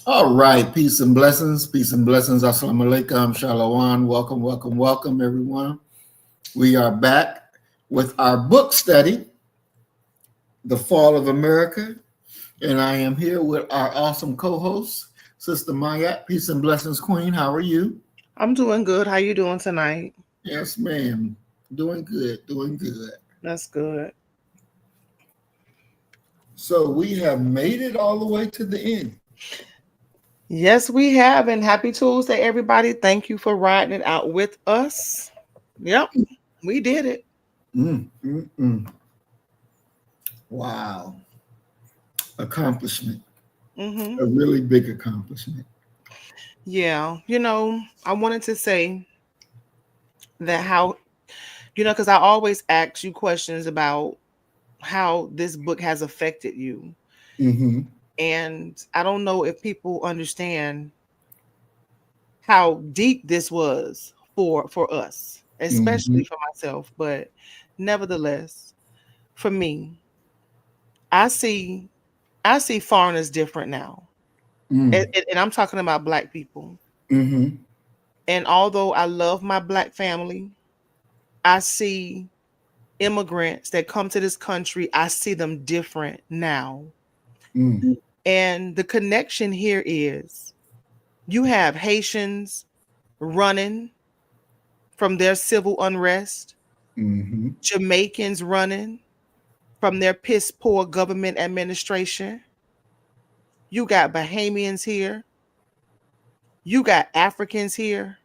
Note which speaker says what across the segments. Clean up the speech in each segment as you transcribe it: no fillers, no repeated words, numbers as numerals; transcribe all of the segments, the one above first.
Speaker 1: All right, peace and blessings. Assalamu alaikum, shalom. Welcome, welcome, welcome, everyone. We are back with our book study, The Fall of America, and I am here with our awesome co-host, Sister Mayat. Peace and blessings, Queen. How are you?
Speaker 2: I'm doing good. How you doing tonight?
Speaker 1: Yes, ma'am. Doing good, doing good.
Speaker 2: That's good.
Speaker 1: So we have made it all the way to the end.
Speaker 2: Yes, we have. And happy Tuesday, everybody. Thank you for riding it out with us. Yep, we did it.
Speaker 1: Mm, mm, mm. Wow, accomplishment.
Speaker 2: hmm
Speaker 1: A really big accomplishment.
Speaker 2: Yeah, I wanted to say that because I always ask you questions about how this book has affected you.
Speaker 1: Mm-hmm.
Speaker 2: And I don't know if people understand how deep this was for us,
Speaker 1: Mm-hmm.
Speaker 2: especially for myself. But nevertheless, for me, I see I see foreigners different now.
Speaker 1: Mm.
Speaker 2: And I'm talking about black people.
Speaker 1: Mm-hmm.
Speaker 2: And although I love my black family, I see immigrants that come to this country, I see them different now.
Speaker 1: Mm.
Speaker 2: And the connection here is you have Haitians running from their civil unrest,
Speaker 1: Mm-hmm.
Speaker 2: Jamaicans running from their piss poor government administration. You got Bahamians here. You got Africans here.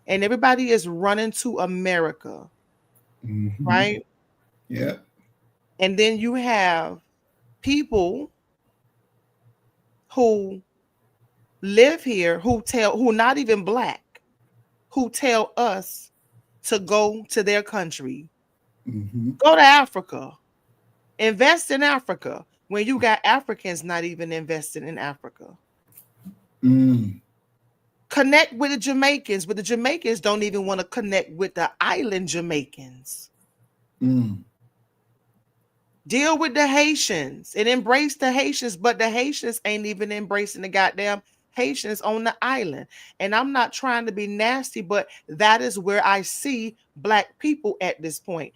Speaker 2: And everybody is running to America,
Speaker 1: Mm-hmm.
Speaker 2: right?
Speaker 1: Yeah.
Speaker 2: And then you have people who live here who not even black, who tell us to go to their country,
Speaker 1: Mm-hmm.
Speaker 2: go to Africa, invest in Africa, when you got Africans not even investing in Africa.
Speaker 1: Mm.
Speaker 2: Connect with the Jamaicans, but the Jamaicans don't even want to connect with the island Jamaicans.
Speaker 1: Mm.
Speaker 2: Deal with the Haitians and embrace the Haitians, but the Haitians ain't even embracing the goddamn Haitians on the island. And I'm not trying to be nasty, but that is where I see black people at this point.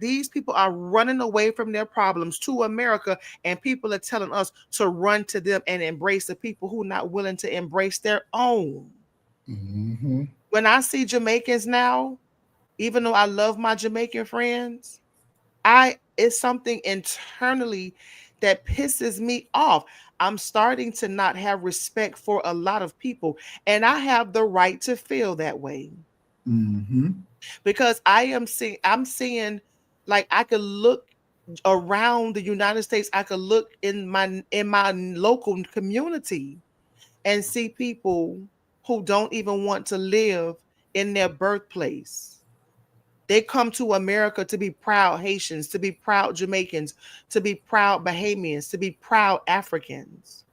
Speaker 2: These people are running away from their problems to America, and people are telling us to run to them and embrace the people who are not willing to embrace their own.
Speaker 1: Mm-hmm.
Speaker 2: When I see Jamaicans now, even though I love my Jamaican friends, I it's something internally that pisses me off. I'm starting to not have respect for a lot of people, and I have the right to feel that way
Speaker 1: Mm-hmm.
Speaker 2: because I'm seeing like I could look around the United States, I could look in my local community and see people who don't even want to live in their birthplace. They come to America to be proud Haitians, to be proud Jamaicans, to be proud Bahamians, to be proud Africans.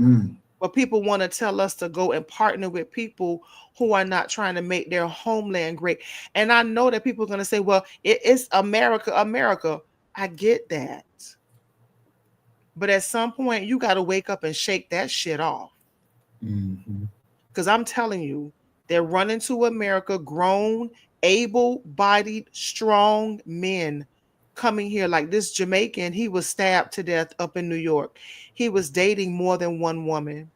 Speaker 1: Mm.
Speaker 2: But people want to tell us to go and partner with people who are not trying to make their homeland great. And I know that people are going to say, well, it's America, America. I get that. But at some point, you got to wake up and shake that shit off.
Speaker 1: Mm-hmm.
Speaker 2: Because I'm telling you, they're running to America, grown, able bodied, strong men coming here. Like this Jamaican, he was stabbed to death up in New York. He was dating more than one woman.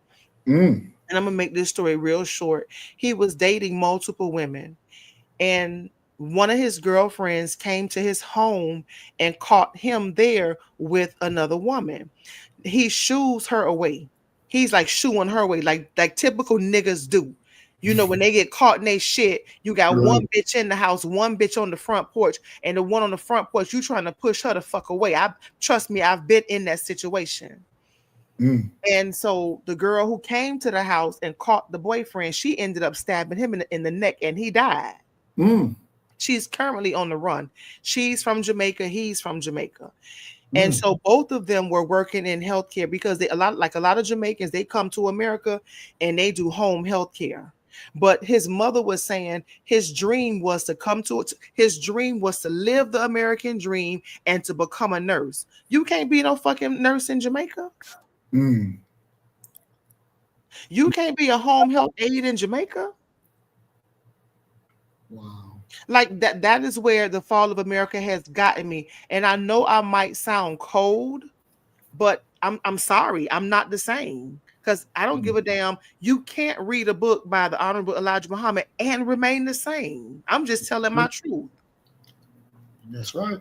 Speaker 1: Mm.
Speaker 2: And I'm going to make this story real short. He was dating multiple women. And one of his girlfriends came to his home and caught him there with another woman. He shoos her away. He's like shooing her away, like typical niggas do. When they get caught in their shit, you got one
Speaker 1: Right.
Speaker 2: bitch in the house, one bitch on the front porch, and the one on the front porch, you trying to push her the fuck away. I trust me, I've been in that situation.
Speaker 1: Mm.
Speaker 2: And so the girl who came to the house and caught the boyfriend, she ended up stabbing him in the neck, and he died.
Speaker 1: Mm.
Speaker 2: She's currently on the run. She's from Jamaica. He's from Jamaica. And
Speaker 1: Mm.
Speaker 2: so both of them were working in healthcare because a lot of Jamaicans, they come to America and they do home healthcare. But his mother was saying his dream was to live the American dream and to become a nurse. You can't be no fucking nurse in Jamaica.
Speaker 1: Mm.
Speaker 2: You can't be a home health aide in Jamaica.
Speaker 1: Wow.
Speaker 2: Like that is where the fall of America has gotten me. And I know I might sound cold, but I'm sorry, I'm not the same. Because I don't give a damn. You can't read a book by the Honorable Elijah Muhammad and remain the same. I'm just telling my truth.
Speaker 1: That's right.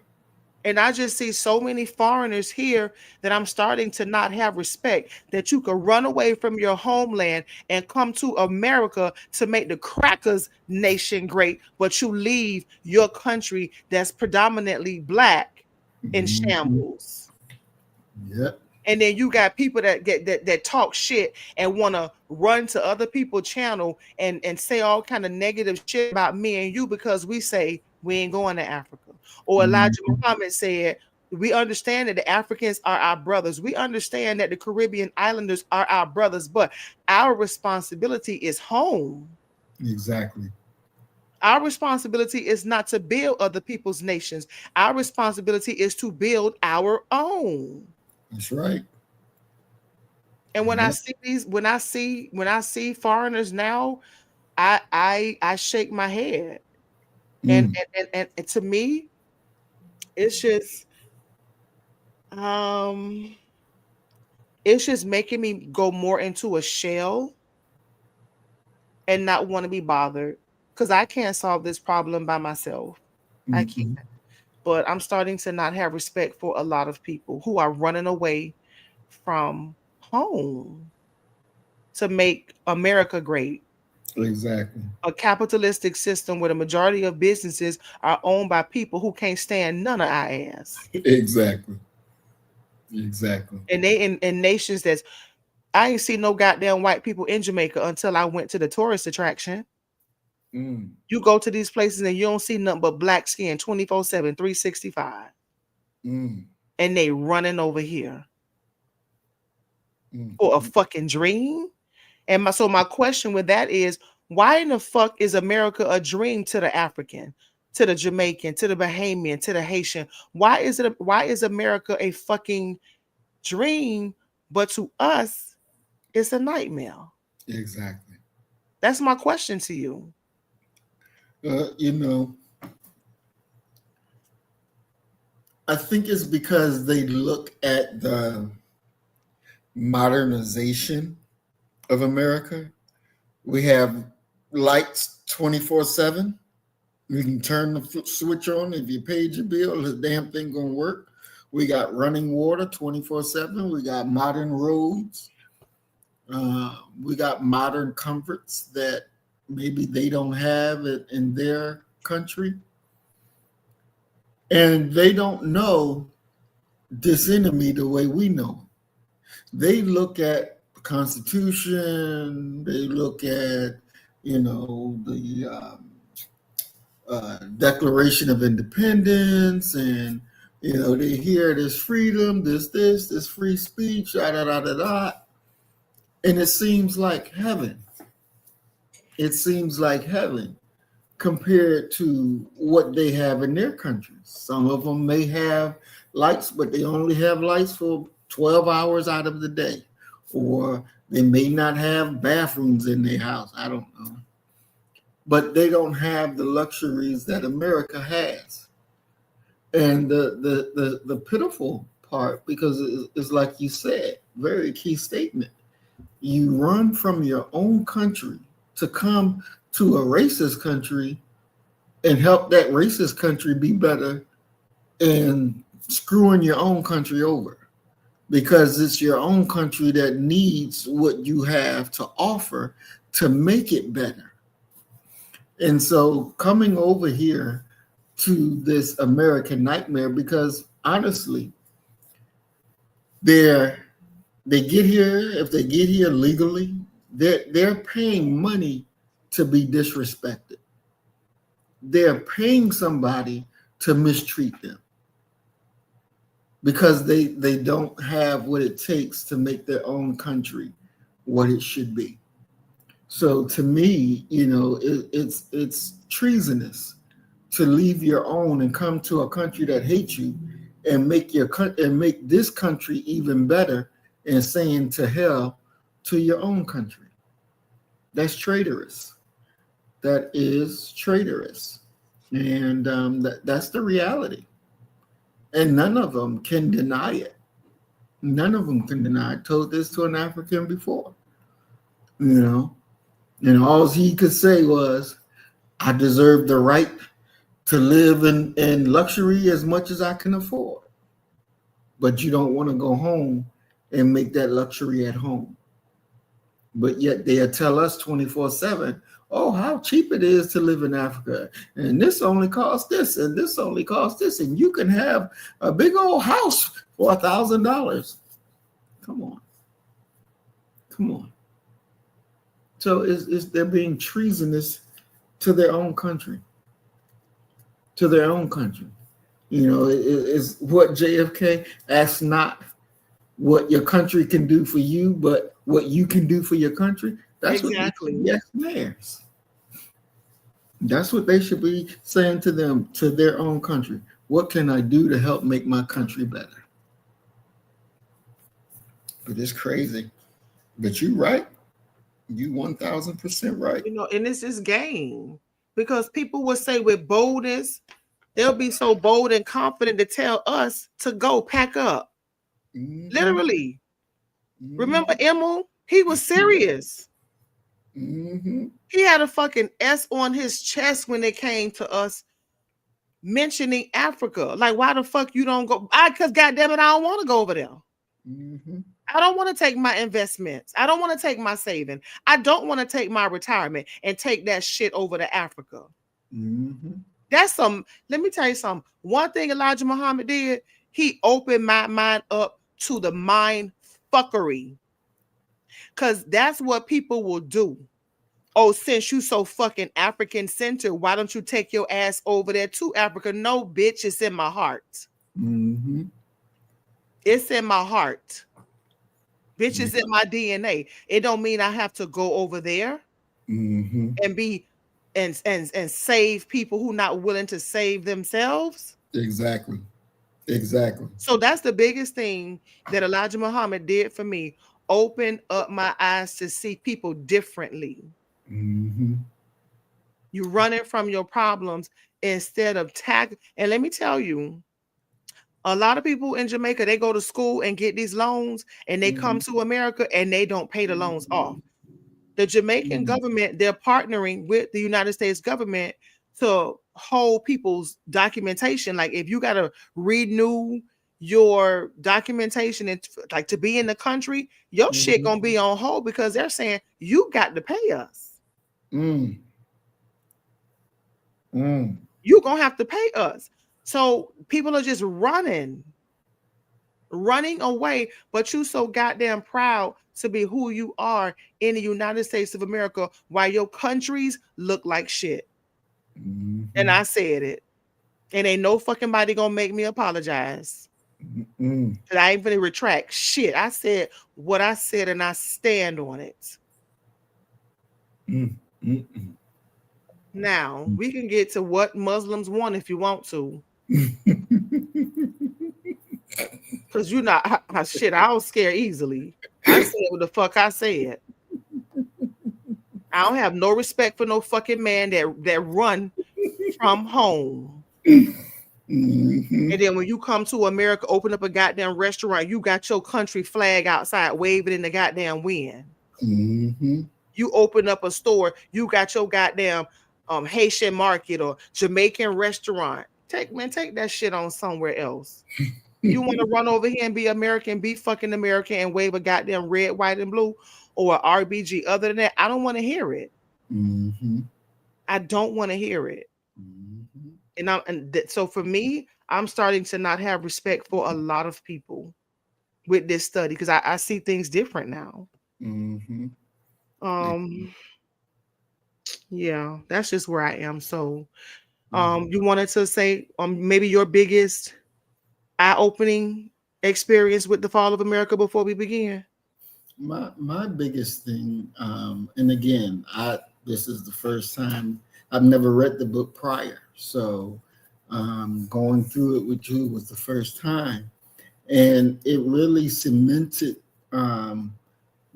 Speaker 2: And I just see so many foreigners here that I'm starting to not have respect, that you could run away from your homeland and come to America to make the crackers nation great, but you leave your country that's predominantly black in shambles.
Speaker 1: Yep.
Speaker 2: And then you got people that get that talk shit and want to run to other people's channel and say all kind of negative shit about me and you because we say we ain't going to Africa. Or Elijah Muhammad said, we understand that the Africans are our brothers. We understand that the Caribbean islanders are our brothers, but our responsibility is home.
Speaker 1: Exactly.
Speaker 2: Our responsibility is not to build other people's nations. Our responsibility is to build our own.
Speaker 1: That's right.
Speaker 2: And when I see when I see foreigners now, I shake my head. And to me, it's um just making me go more into a shell and not want to be bothered because I can't solve this problem by myself. I can't. But I'm starting to not have respect for a lot of people who are running away from home to make America great.
Speaker 1: Exactly.
Speaker 2: A capitalistic system where the majority of businesses are owned by people who can't stand none of our ass.
Speaker 1: Exactly. Exactly.
Speaker 2: And they in nations that's I ain't seen no goddamn white people in Jamaica until I went to the tourist attraction. You go to these places and you don't see nothing but black skin 24/7, 365. And they running over here for a fucking dream. And my question with that is, why in the fuck is America a dream to the African, to the Jamaican, to the Bahamian, to the Haitian? Why is America a fucking dream, but to us, it's a nightmare?
Speaker 1: Exactly.
Speaker 2: That's my question to you.
Speaker 1: I think it's because they look at the modernization of America. We have lights 24/7. You can turn the switch on. If you paid your bill, the damn thing gonna work. We got running water 24/7. We got modern roads. We got modern comforts that maybe they don't have it in their country. And they don't know this enemy the way we know. They look at the Constitution. They look at, the Declaration of Independence, and they hear this freedom, this free speech, da da da da da, and it seems like heaven. It seems like heaven compared to what they have in their countries. Some of them may have lights, but they only have lights for 12 hours out of the day, or they may not have bathrooms in their house. I don't know. But they don't have the luxuries that America has. And the pitiful part, because it's like you said, very key statement. You run from your own country to come to a racist country and help that racist country be better, and screwing your own country over because it's your own country that needs what you have to offer to make it better. And so coming over here to this American nightmare, because honestly, they get here, if they get here legally, they're paying money to be disrespected. They're paying somebody to mistreat them because they don't have what it takes to make their own country what it should be. So to me, it's treasonous to leave your own and come to a country that hates you and make this country even better, and saying to hell to your own country. That's traitorous. That is traitorous. And that's the reality. And none of them can deny it. None of them can deny it. I told this to an African before, you know, and all he could say was, I deserve the right to live in luxury as much as I can afford. But you don't want to go home and make that luxury at home. But yet they'll tell us 24/7, oh, how cheap it is to live in Africa. And this only costs this, and this only costs this, and you can have a big old house for $1,000. Come on. Come on. So they're being treasonous to their own country. To their own country. You know, it's what JFK asked, not what your country can do for you, but what you can do for your country. That's
Speaker 2: exactly.
Speaker 1: What yes, mayors. That's what they should be saying to them, to their own country. What can I do to help make my country better? But it's crazy. But you're right. You 1,000% right.
Speaker 2: You know, and it's this game, because people will say with boldness, they'll be so bold and confident to tell us to go pack up. Mm-hmm. Literally. Mm-hmm. Remember Emil? He was serious. Mm-hmm. He had a fucking S on his chest when it came to us mentioning Africa. Like, why the fuck you don't go? Because goddamn it, I don't want to go over there. Mm-hmm. I don't want to take my investments. I don't want to take my saving. I don't want to take my retirement and take that shit over to Africa. Mm-hmm. That's let me tell you something. One thing Elijah Muhammad did, he opened my mind up to the mind fuckery. Because that's what people will do. Oh, since you so fucking African centered, why don't you take your ass over there to Africa? No, bitch, it's in my heart. Mm-hmm. It's in my heart. Bitch, it's in my DNA. It don't mean I have to go over there and be and save people who not willing to save themselves.
Speaker 1: Exactly. Exactly.
Speaker 2: So that's the biggest thing that Elijah Muhammad did for me. Open up my eyes to see people differently. Mm-hmm. You running from your problems instead of and let me tell you, a lot of people in Jamaica, they go to school and get these loans and they come to America and they don't pay the loans off. The Jamaican government, they're partnering with the United States government to hold people's documentation. Like if you got to renew your documentation and like to be in the country, your shit gonna be on hold because they're saying you got to pay us. You're gonna have to pay us. So people are just running away, but you so goddamn proud to be who you are in the United States of America while your countries look like shit. And I said it. And ain't no fucking body gonna make me apologize. And I ain't gonna retract shit. I said what I said and I stand on it. Now, we can get to what Muslims want if you want to. Because you know, shit, I don't scare easily. I said what the fuck I said. I don't have no respect for no fucking man that run from home. And then when you come to America, open up a goddamn restaurant, you got your country flag outside waving in the goddamn wind. You open up a store, you got your goddamn Haitian market or Jamaican restaurant. Take that shit on somewhere else. You want to run over here and be American, be fucking American and wave a goddamn red, white, and blue or a RBG. Other than that, I don't want to hear it. I don't want to hear it. So for me, I'm starting to not have respect for a lot of people with this study because I see things different now. Yeah, that's just where I am. So you wanted to say maybe your biggest eye-opening experience with the fall of America before we begin?
Speaker 1: My biggest thing, and again, this is the first time I've never read the book prior, so going through it with you was the first time, and it really cemented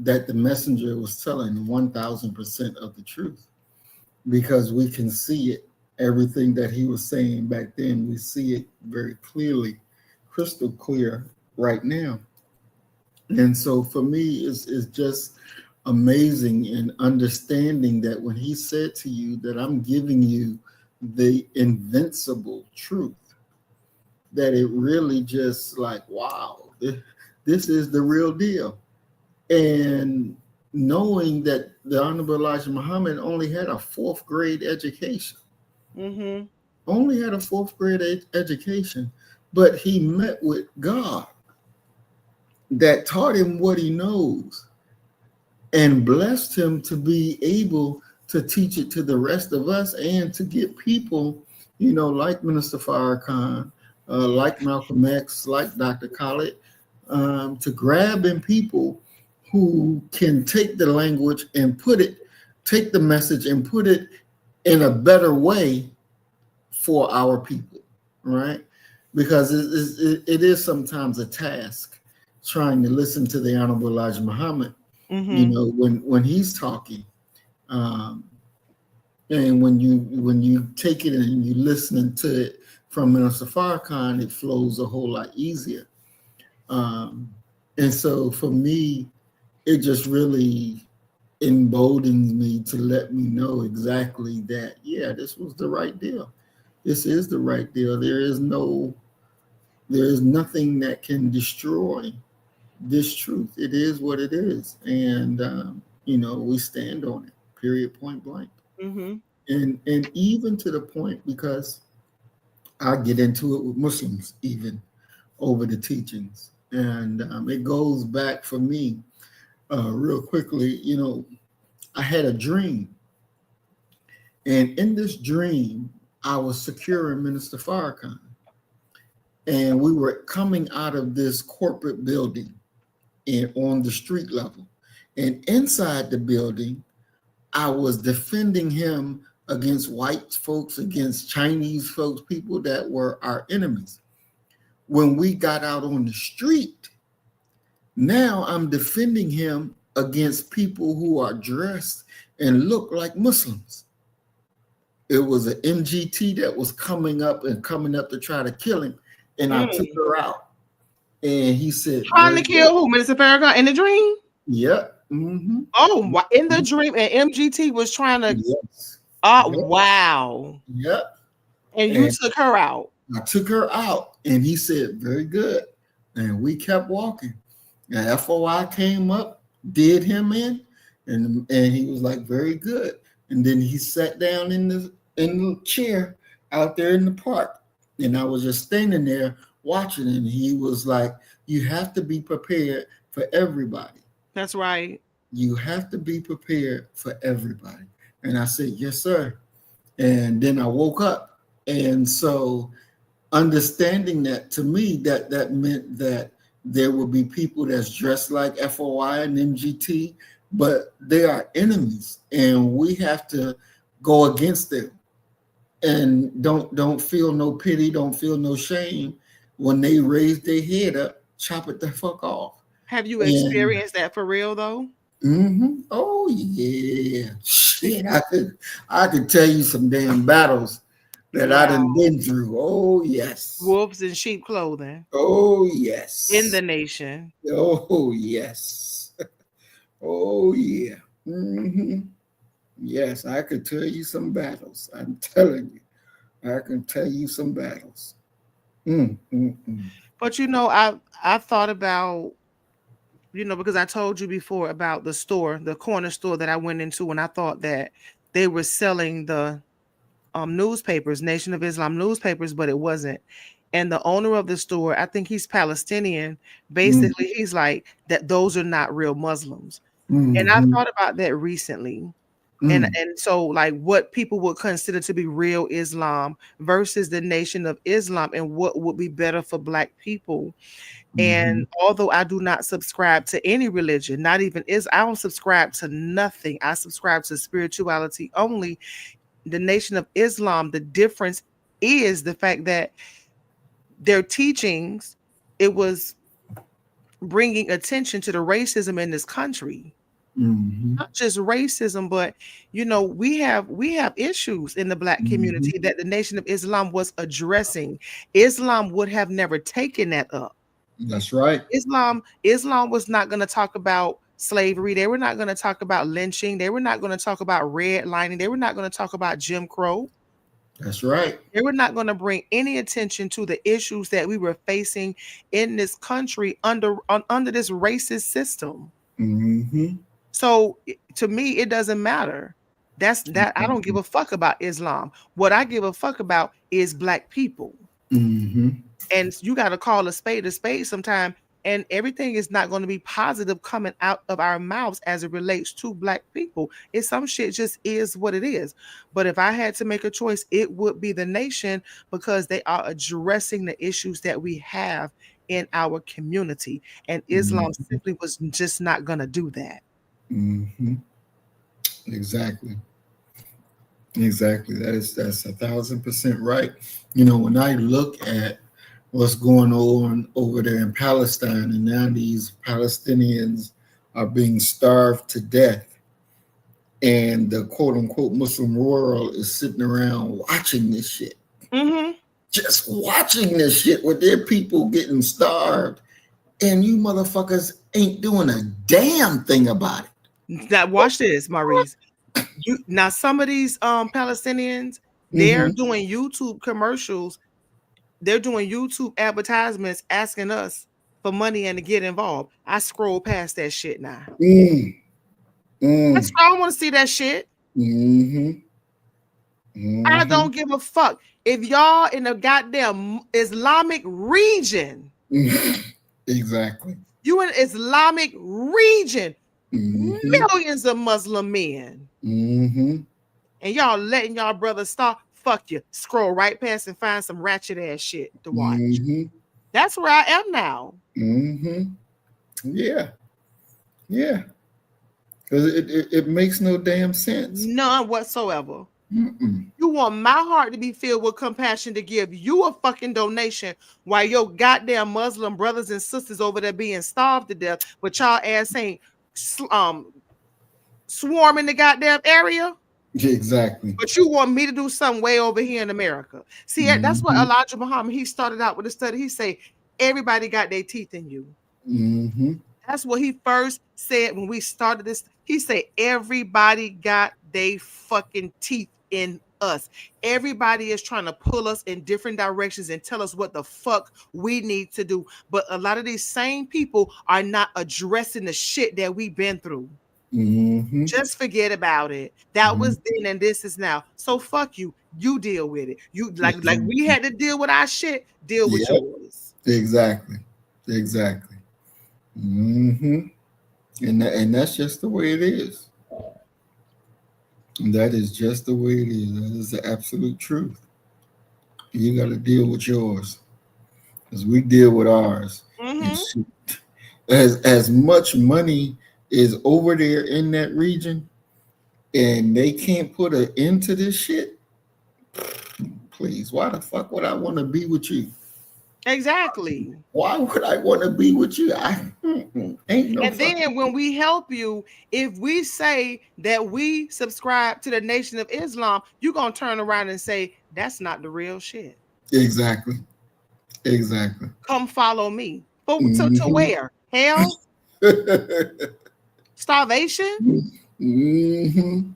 Speaker 1: that the messenger was telling 1000% of the truth, because we can see it. Everything that he was saying back then, we see it very clearly, crystal clear right now. And so for me, it's just amazing in understanding that when he said to you that I'm giving you the invincible truth, that it really just like, wow, this is the real deal. And knowing that the Honorable Elijah Muhammad only had a fourth grade education,
Speaker 2: Mm-hmm.
Speaker 1: only had a fourth grade education, but he met with God that taught him what he knows and blessed him to be able to teach it to the rest of us and to get people, like Minister Farrakhan, like Malcolm X, like Dr. Khaled, to grab in people who can take the language and take the message and put it in a better way for our people, right? Because it is sometimes a task trying to listen to the Honorable Elijah Muhammad,
Speaker 2: Mm-hmm.
Speaker 1: when he's talking, um, and when you take it and you listening to it from Minister Farrakhan, it flows a whole lot easier. Um, and so for me, it just really emboldens me to let me know exactly that, yeah, this was the right deal. This is the right deal. There is nothing that can destroy this truth. It is what it is. And, we stand on it, period, point blank.
Speaker 2: Mm-hmm.
Speaker 1: And even to the point, because I get into it with Muslims, even over the teachings. And it goes back for me, real quickly. I had a dream. And in this dream, I was securing Minister Farrakhan. And we were coming out of this corporate building and on the street level. And inside the building, I was defending him against white folks, against Chinese folks, people that were our enemies. When we got out on the street, now I'm defending him against people who are dressed and look like Muslims. It was an MGT that was coming up to try to kill him. And I took her out. And he said,
Speaker 2: Trying
Speaker 1: very
Speaker 2: to
Speaker 1: good.
Speaker 2: kill who? Minister Farrakhan in the dream?
Speaker 1: Yep. Mm-hmm.
Speaker 2: Oh, in the dream, and MGT was trying to.
Speaker 1: Yes. Yep.
Speaker 2: Wow.
Speaker 1: Yep.
Speaker 2: And you
Speaker 1: And
Speaker 2: took her out.
Speaker 1: I took her out, and he said, very good. And we kept walking. And FOI came up, did him in, and he was like, very good. And then he sat down in the chair out there in the park. And I was just standing there watching, and he was like, you have to be prepared for everybody.
Speaker 2: That's right.
Speaker 1: You have to be prepared for everybody. And I said, yes, sir. And then I woke up. And so understanding that, to me, that meant that there will be people that's dressed like FOI and MGT, but they are enemies, and we have to go against them. And don't feel no pity, don't feel no shame when they raise their head up, chop it the fuck off.
Speaker 2: Have you
Speaker 1: And
Speaker 2: experienced that for real though?
Speaker 1: oh yeah, shit, I could tell you some damn battles that I
Speaker 2: Wow.
Speaker 1: done been through. Oh yes.
Speaker 2: Wolves in sheep clothing
Speaker 1: Oh
Speaker 2: in
Speaker 1: yes.
Speaker 2: the nation.
Speaker 1: Oh yes. Oh yeah. Yes, I could tell you some battles. I'm telling you, I can tell you some battles. Mm, mm, mm.
Speaker 2: But I thought about, because I told you before about the corner store that I went into, and I thought that they were selling the newspapers, Nation of Islam newspapers, but it wasn't. And the owner of the store, I think he's Palestinian.
Speaker 1: Mm,
Speaker 2: Basically, he's like that. Those are not real Muslims. And I
Speaker 1: mhm,
Speaker 2: thought about that recently. And
Speaker 1: mm,
Speaker 2: and so like what people would consider to be real Islam versus the Nation of Islam, and what would be better for Black people. And
Speaker 1: mhm,
Speaker 2: although I do not subscribe to any religion, not even I don't subscribe to nothing. I subscribe to spirituality only. The Nation of Islam, the difference is the fact that their teachings, it was bringing attention to the racism in this country.
Speaker 1: Mm-hmm.
Speaker 2: Not just racism, but we have issues in the Black
Speaker 1: Mm-hmm.
Speaker 2: community that the Nation of Islam was addressing. Islam would have never taken that up.
Speaker 1: That's right.
Speaker 2: Islam was not going to talk about slavery. They were not going to talk about lynching. They were not going to talk about redlining. They were not going to talk about Jim Crow.
Speaker 1: That's right.
Speaker 2: They were not going to bring any attention to the issues that we were facing in this country under this racist system.
Speaker 1: Mm-hmm.
Speaker 2: So to me, it doesn't matter. That's that. I don't give a fuck about Islam. What I give a fuck about is Black people.
Speaker 1: Mm-hmm.
Speaker 2: And you got to call a spade sometime. And everything is not going to be positive coming out of our mouths as it relates to Black people. It's some shit just is what it is. But if I had to make a choice, it would be the Nation, because they are addressing the issues that we have in our community. And Islam
Speaker 1: Mm-hmm.
Speaker 2: simply was just not going to do that.
Speaker 1: Mm-hmm. Exactly. Exactly. That's 1,000% right. When I look at what's going on over there in Palestine, and now these Palestinians are being starved to death, and the quote unquote Muslim world is sitting around watching this shit,
Speaker 2: Mm-hmm.
Speaker 1: just watching this shit with their people getting starved, and you motherfuckers ain't doing a damn thing about it.
Speaker 2: Now watch this, Maurice. Now some of these Palestinians, they're
Speaker 1: Mm-hmm.
Speaker 2: doing YouTube commercials. They're doing YouTube advertisements asking us for money and to get involved. I scroll past that shit now.
Speaker 1: Mm,
Speaker 2: That's
Speaker 1: mm,
Speaker 2: I don't want to see that shit.
Speaker 1: mm-hmm,
Speaker 2: I
Speaker 1: mm-hmm.
Speaker 2: don't give a fuck. If y'all in the goddamn Islamic region,
Speaker 1: Exactly.
Speaker 2: you in Islamic region,
Speaker 1: Mm-hmm,
Speaker 2: millions of Muslim men,
Speaker 1: mm-hmm,
Speaker 2: and y'all letting y'all brothers stop, fuck you. Scroll right past and find some ratchet ass shit to watch.
Speaker 1: mm-hmm,
Speaker 2: That's where I am now.
Speaker 1: mm-hmm. Yeah, yeah. Because it makes no damn sense.
Speaker 2: None whatsoever.
Speaker 1: Mm-mm.
Speaker 2: You want my heart to be filled with compassion to give you a fucking donation while your goddamn Muslim brothers and sisters over there being starved to death, but y'all ass ain't swarming the goddamn area.
Speaker 1: Exactly.
Speaker 2: But you want me to do something way over here in America. See, that's what
Speaker 1: Mm-hmm,
Speaker 2: Elijah Muhammad, he started out with a study. He say, everybody got their teeth in you.
Speaker 1: mm-hmm,
Speaker 2: That's what he first said when we started this. He said, everybody got their fucking teeth in us. Everybody is trying to pull us in different directions and tell us what the fuck we need to do. But a lot of these same people are not addressing the shit that we've been through.
Speaker 1: mm-hmm,
Speaker 2: Just forget about it. That
Speaker 1: mm-hmm.
Speaker 2: was then and this is now. So fuck you. You deal with it. You like we
Speaker 1: Exactly.
Speaker 2: had to deal with our shit, deal with
Speaker 1: Yep.
Speaker 2: yours.
Speaker 1: Exactly. Exactly. Mm-hmm. And that's just the way it is. That is just the way it is. That is the absolute truth. You got to deal with yours, because we deal with ours. And
Speaker 2: Mm-hmm.
Speaker 1: shit, as much money is over there in that region, and they can't put an end to this shit. Please, why the fuck would I want to be with you?
Speaker 2: Exactly.
Speaker 1: Why would I want to be with you? Ain't no
Speaker 2: And
Speaker 1: fucking.
Speaker 2: then when we help you, if we say that we subscribe to the Nation of Islam, you're gonna turn around and say that's not the real shit.
Speaker 1: Exactly. Exactly.
Speaker 2: Come follow me. To
Speaker 1: Mm-hmm.
Speaker 2: where? Hell? Starvation?
Speaker 1: Mm-hmm.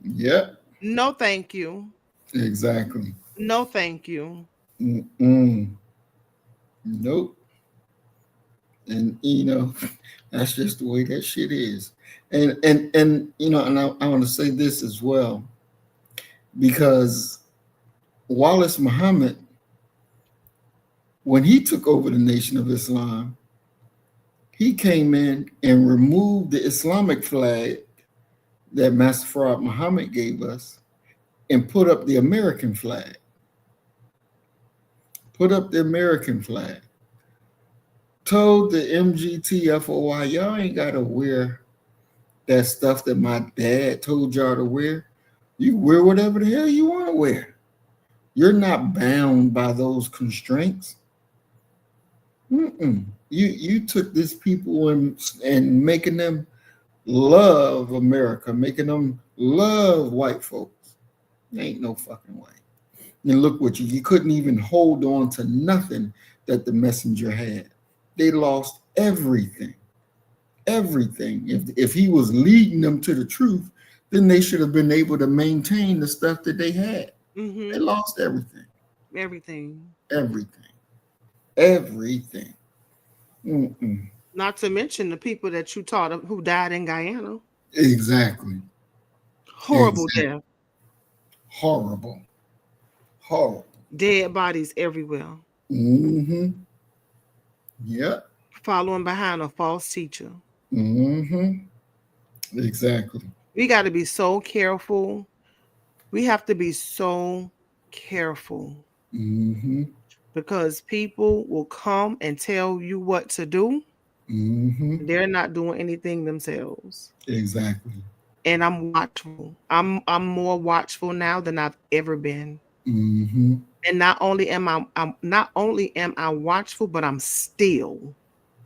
Speaker 1: Yep.
Speaker 2: No, thank you.
Speaker 1: Exactly.
Speaker 2: No, thank you.
Speaker 1: Mm-mm. Nope. And that's just the way that shit is. And I want to say this as well, because Wallace Muhammad, when he took over the Nation of Islam, he came in and removed the Islamic flag that Master Farad Muhammad gave us and put up the American flag. Put up the American flag. Told the MGT FOI, y'all ain't got to wear that stuff that my dad told y'all to wear. You wear whatever the hell you want to wear. You're not bound by those constraints. Mm-mm. You took this people and making them love America, making them love white folks. Ain't no fucking way. And look what you couldn't even hold on to nothing that the messenger had. They lost everything. Everything. If he was leading them to the truth, then they should have been able to maintain the stuff that they had. They lost everything.
Speaker 2: Everything.
Speaker 1: Everything. Everything. Mm-mm.
Speaker 2: Not to mention the people that you taught who died in Guyana.
Speaker 1: Exactly.
Speaker 2: Horrible death.
Speaker 1: Horrible. Horrible.
Speaker 2: Dead bodies everywhere.
Speaker 1: Mm-hmm. Yep.
Speaker 2: Following behind a false teacher.
Speaker 1: Mm-hmm. Exactly.
Speaker 2: We got to be so careful. We have to be so careful.
Speaker 1: Mm-hmm.
Speaker 2: Because people will come and tell you what to do.
Speaker 1: Mm-hmm.
Speaker 2: They're not doing anything themselves.
Speaker 1: Exactly.
Speaker 2: And I'm watchful. I'm more watchful now than I've ever been.
Speaker 1: Mm-hmm.
Speaker 2: And not only am I watchful, but I'm still.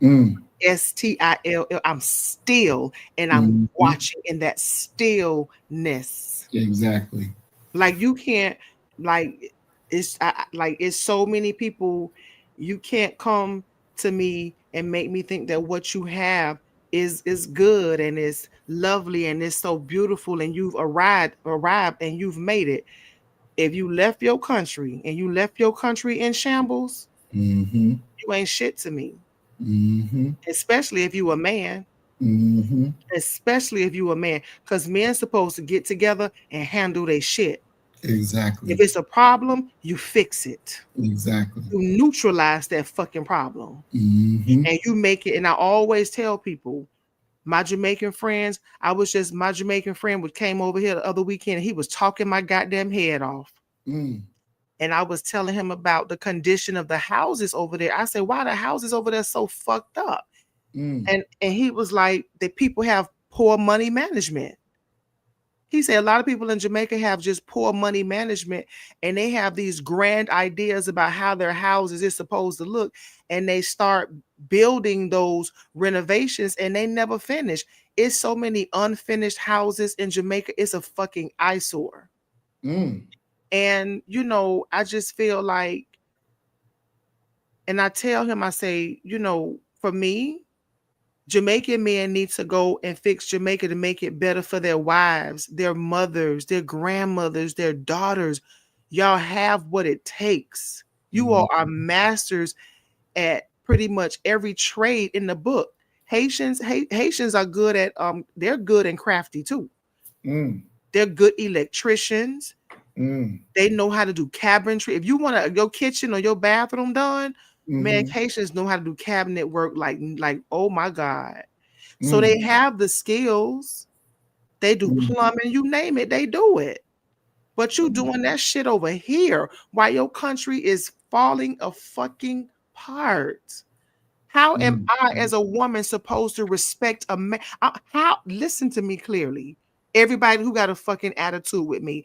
Speaker 2: STILL. I'm still, and I'm watching in that stillness.
Speaker 1: Exactly.
Speaker 2: Like you can't, like it's so many people. You can't come to me and make me think that what you have is good and is lovely and is so beautiful and you've arrived and you've made it. If you left your country and you left your country in shambles,
Speaker 1: Mm-hmm.
Speaker 2: you ain't shit to me.
Speaker 1: Mm-hmm.
Speaker 2: Especially if you a man.
Speaker 1: Mm-hmm.
Speaker 2: Especially if you a man, because men's supposed to get together and handle their shit.
Speaker 1: Exactly.
Speaker 2: If it's a problem, you fix it.
Speaker 1: Exactly.
Speaker 2: You neutralize that fucking problem.
Speaker 1: Mm-hmm.
Speaker 2: And you make it. And I always tell people, my Jamaican friends, my Jamaican friend came over here the other weekend and he was talking my goddamn head off. And I was telling him about the condition of the houses over there. I said, why the houses over there so fucked up? And he was like, the people have poor money management. He said a lot of people in Jamaica have just poor money management and they have these grand ideas about how their houses is supposed to look. And they start building those renovations and they never finish. It's so many unfinished houses in Jamaica. It's a fucking eyesore. And, you know, I just feel like, and I tell him, I say, you know, for me, Jamaican men need to go and fix Jamaica to make it better for their wives, their mothers, their grandmothers, their daughters. Y'all have what it takes. You all are masters at pretty much every trade in the book. Haitians are good at they're good and crafty too. They're good electricians. They know how to do cabinetry. If you want your kitchen or your bathroom done, man, Haitians know how to do cabinet work like oh my God. So they have the skills. They do plumbing, you name it, they do it. But you doing that shit over here while your country is falling a fucking apart. How am I as a woman supposed to respect a man? How, listen to me clearly. Everybody who got a fucking attitude with me.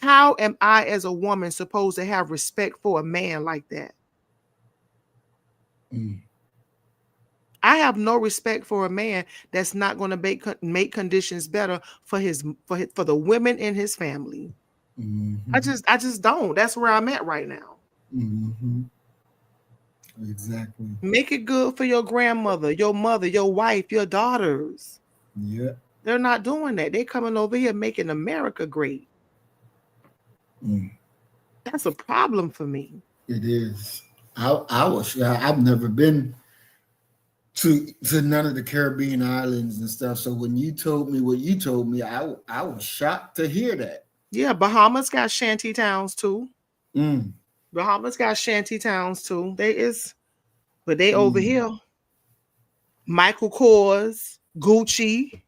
Speaker 2: How am I as a woman supposed to have respect for a man like that? I have no respect for a man that's not going to make conditions better for for the women in his family. I just don't. That's where I'm at right now.
Speaker 1: Exactly.
Speaker 2: Make it good for your grandmother, your mother, your wife, your daughters.
Speaker 1: Yeah.
Speaker 2: They're not doing that. They're coming over here making America great. That's a problem for me.
Speaker 1: It is. I've never been to none of the Caribbean islands and stuff. So when you told me what you told me, I was shocked to hear that.
Speaker 2: Yeah, Bahamas got shanty towns too. Bahamas got shanty towns too. But they over here. Michael Kors, Gucci.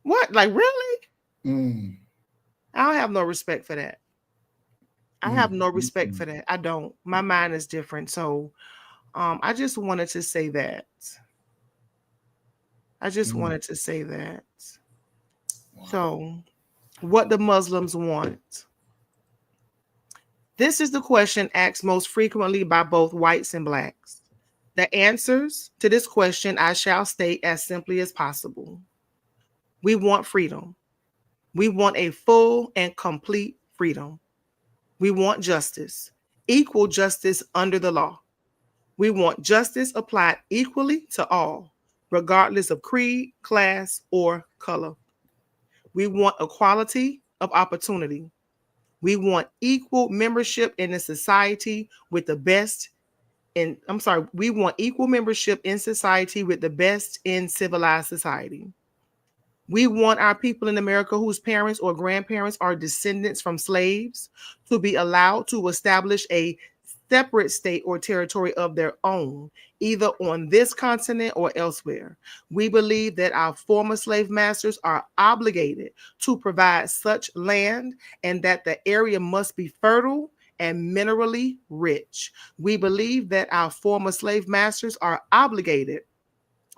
Speaker 2: What? Like really? I don't have no respect for that. I have no respect for that. I don't. My mind is different. So I just wanted to say that. I just wanted to say that. Wow. So what the Muslims want. This is the question asked most frequently by both whites and blacks. The answers to this question I shall state as simply as possible. We want freedom. We want a full and complete freedom. We want justice, equal justice under the law. We want justice applied equally to all, regardless of creed, class, or color. We want equality of opportunity. We want equal membership in the society with the best in, I'm sorry, we want equal membership in society with the best in civilized society. We want our people in America whose parents or grandparents are descendants from slaves to be allowed to establish a separate state or territory of their own, either on this continent or elsewhere. We believe that our former slave masters are obligated to provide such land and that the area must be fertile and minerally rich. We believe that our former slave masters are obligated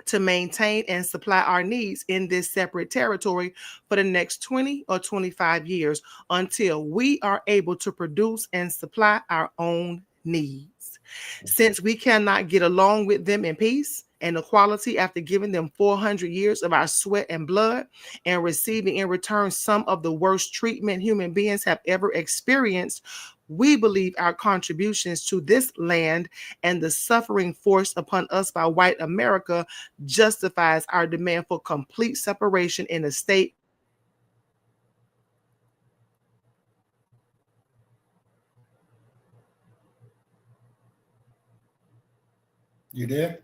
Speaker 2: to maintain and supply our needs in this separate territory for the next 20 or 25 years until we are able to produce and supply our own needs. Since we cannot get along with them in peace and equality after giving them 400 years of our sweat and blood and receiving in return some of the worst treatment human beings have ever experienced, we believe our contributions to this land and the suffering forced upon us by white America justifies our demand for complete separation in a state.
Speaker 1: You there?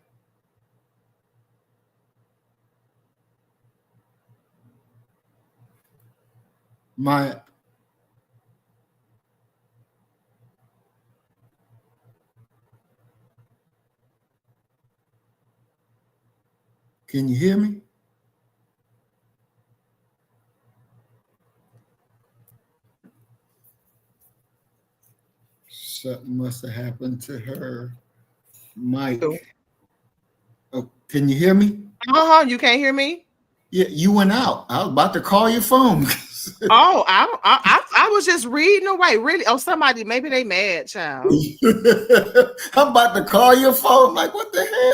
Speaker 1: My Can you hear me? Something must have happened to her mic. Oh, can you hear me?
Speaker 2: You can't hear me?
Speaker 1: Yeah, you went out. I was about to call your phone.
Speaker 2: Oh, I was just reading away. Really? Oh, somebody, maybe they mad, child.
Speaker 1: I'm about to call your phone. Like, what the hell?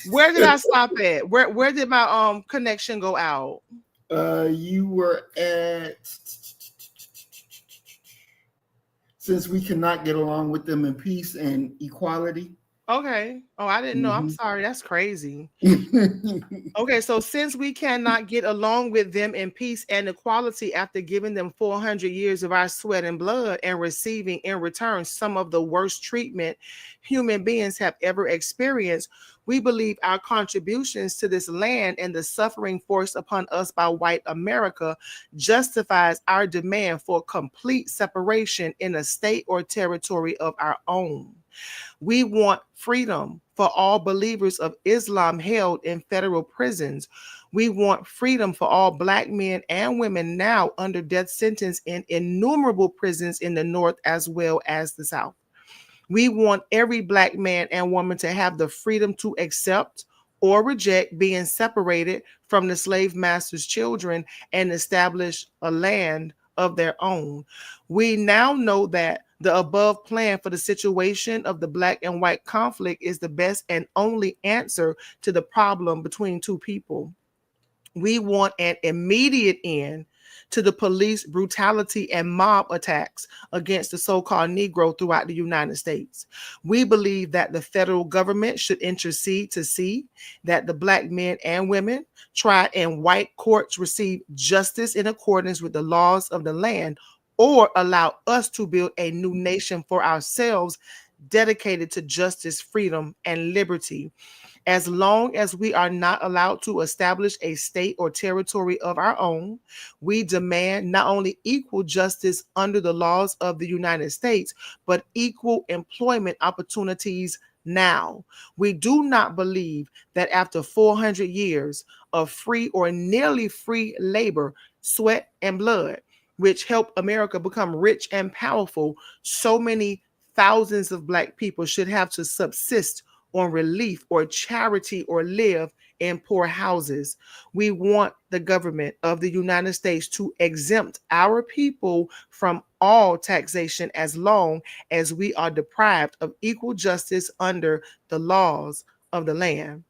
Speaker 2: Where did I stop at? Where did my connection go out?
Speaker 1: You were at, since we cannot get along with them in peace and equality.
Speaker 2: Okay. Oh, I didn't know. I'm sorry. That's crazy.
Speaker 1: Mm-hmm.
Speaker 2: Okay, so since we cannot get along with them in peace and equality after giving them 400 years of our sweat and blood and receiving in return some of the worst treatment human beings have ever experienced, we believe our contributions to this land and the suffering forced upon us by white America justifies our demand for complete separation in a state or territory of our own. We want freedom for all believers of Islam held in federal prisons. We want freedom for all Black men and women now under death sentence in innumerable prisons in the North as well as the South. We want every Black man and woman to have the freedom to accept or reject being separated from the slave master's children and establish a land of their own. We now know that the above plan for the situation of the Black and white conflict is the best and only answer to the problem between two people. We want an immediate end to the police brutality and mob attacks against the so-called Negro throughout the United States. We believe that the federal government should intercede to see that the Black men and women tried in white courts receive justice in accordance with the laws of the land, or allow us to build a new nation for ourselves dedicated to justice, freedom, and liberty. As long as we are not allowed to establish a state or territory of our own, we demand not only equal justice under the laws of the United States, but equal employment opportunities now. We do not believe that after 400 years of free or nearly free labor, sweat, and blood, which helped America become rich and powerful, so many thousands of Black people should have to subsist on relief or charity or live in poor houses. We want the government of the United States to exempt our people from all taxation as long as we are deprived of equal justice under the laws of the land.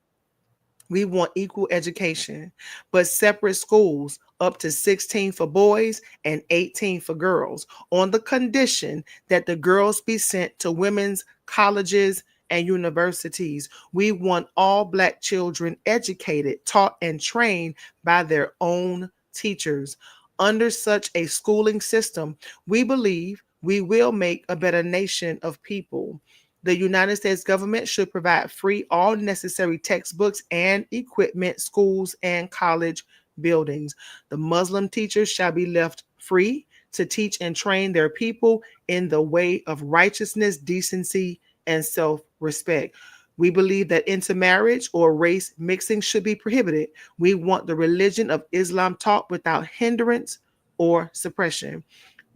Speaker 2: We want equal education, but separate schools up to 16 for boys and 18 for girls, on the condition that the girls be sent to women's colleges and universities. We want all Black children educated, taught, and trained by their own teachers. Under such a schooling system, we believe we will make a better nation of people. The United States government should provide free all necessary textbooks and equipment, schools and college buildings. The Muslim teachers shall be left free to teach and train their people in the way of righteousness, decency, and self respect. We believe that intermarriage or race mixing should be prohibited. We want the religion of Islam taught without hindrance or suppression.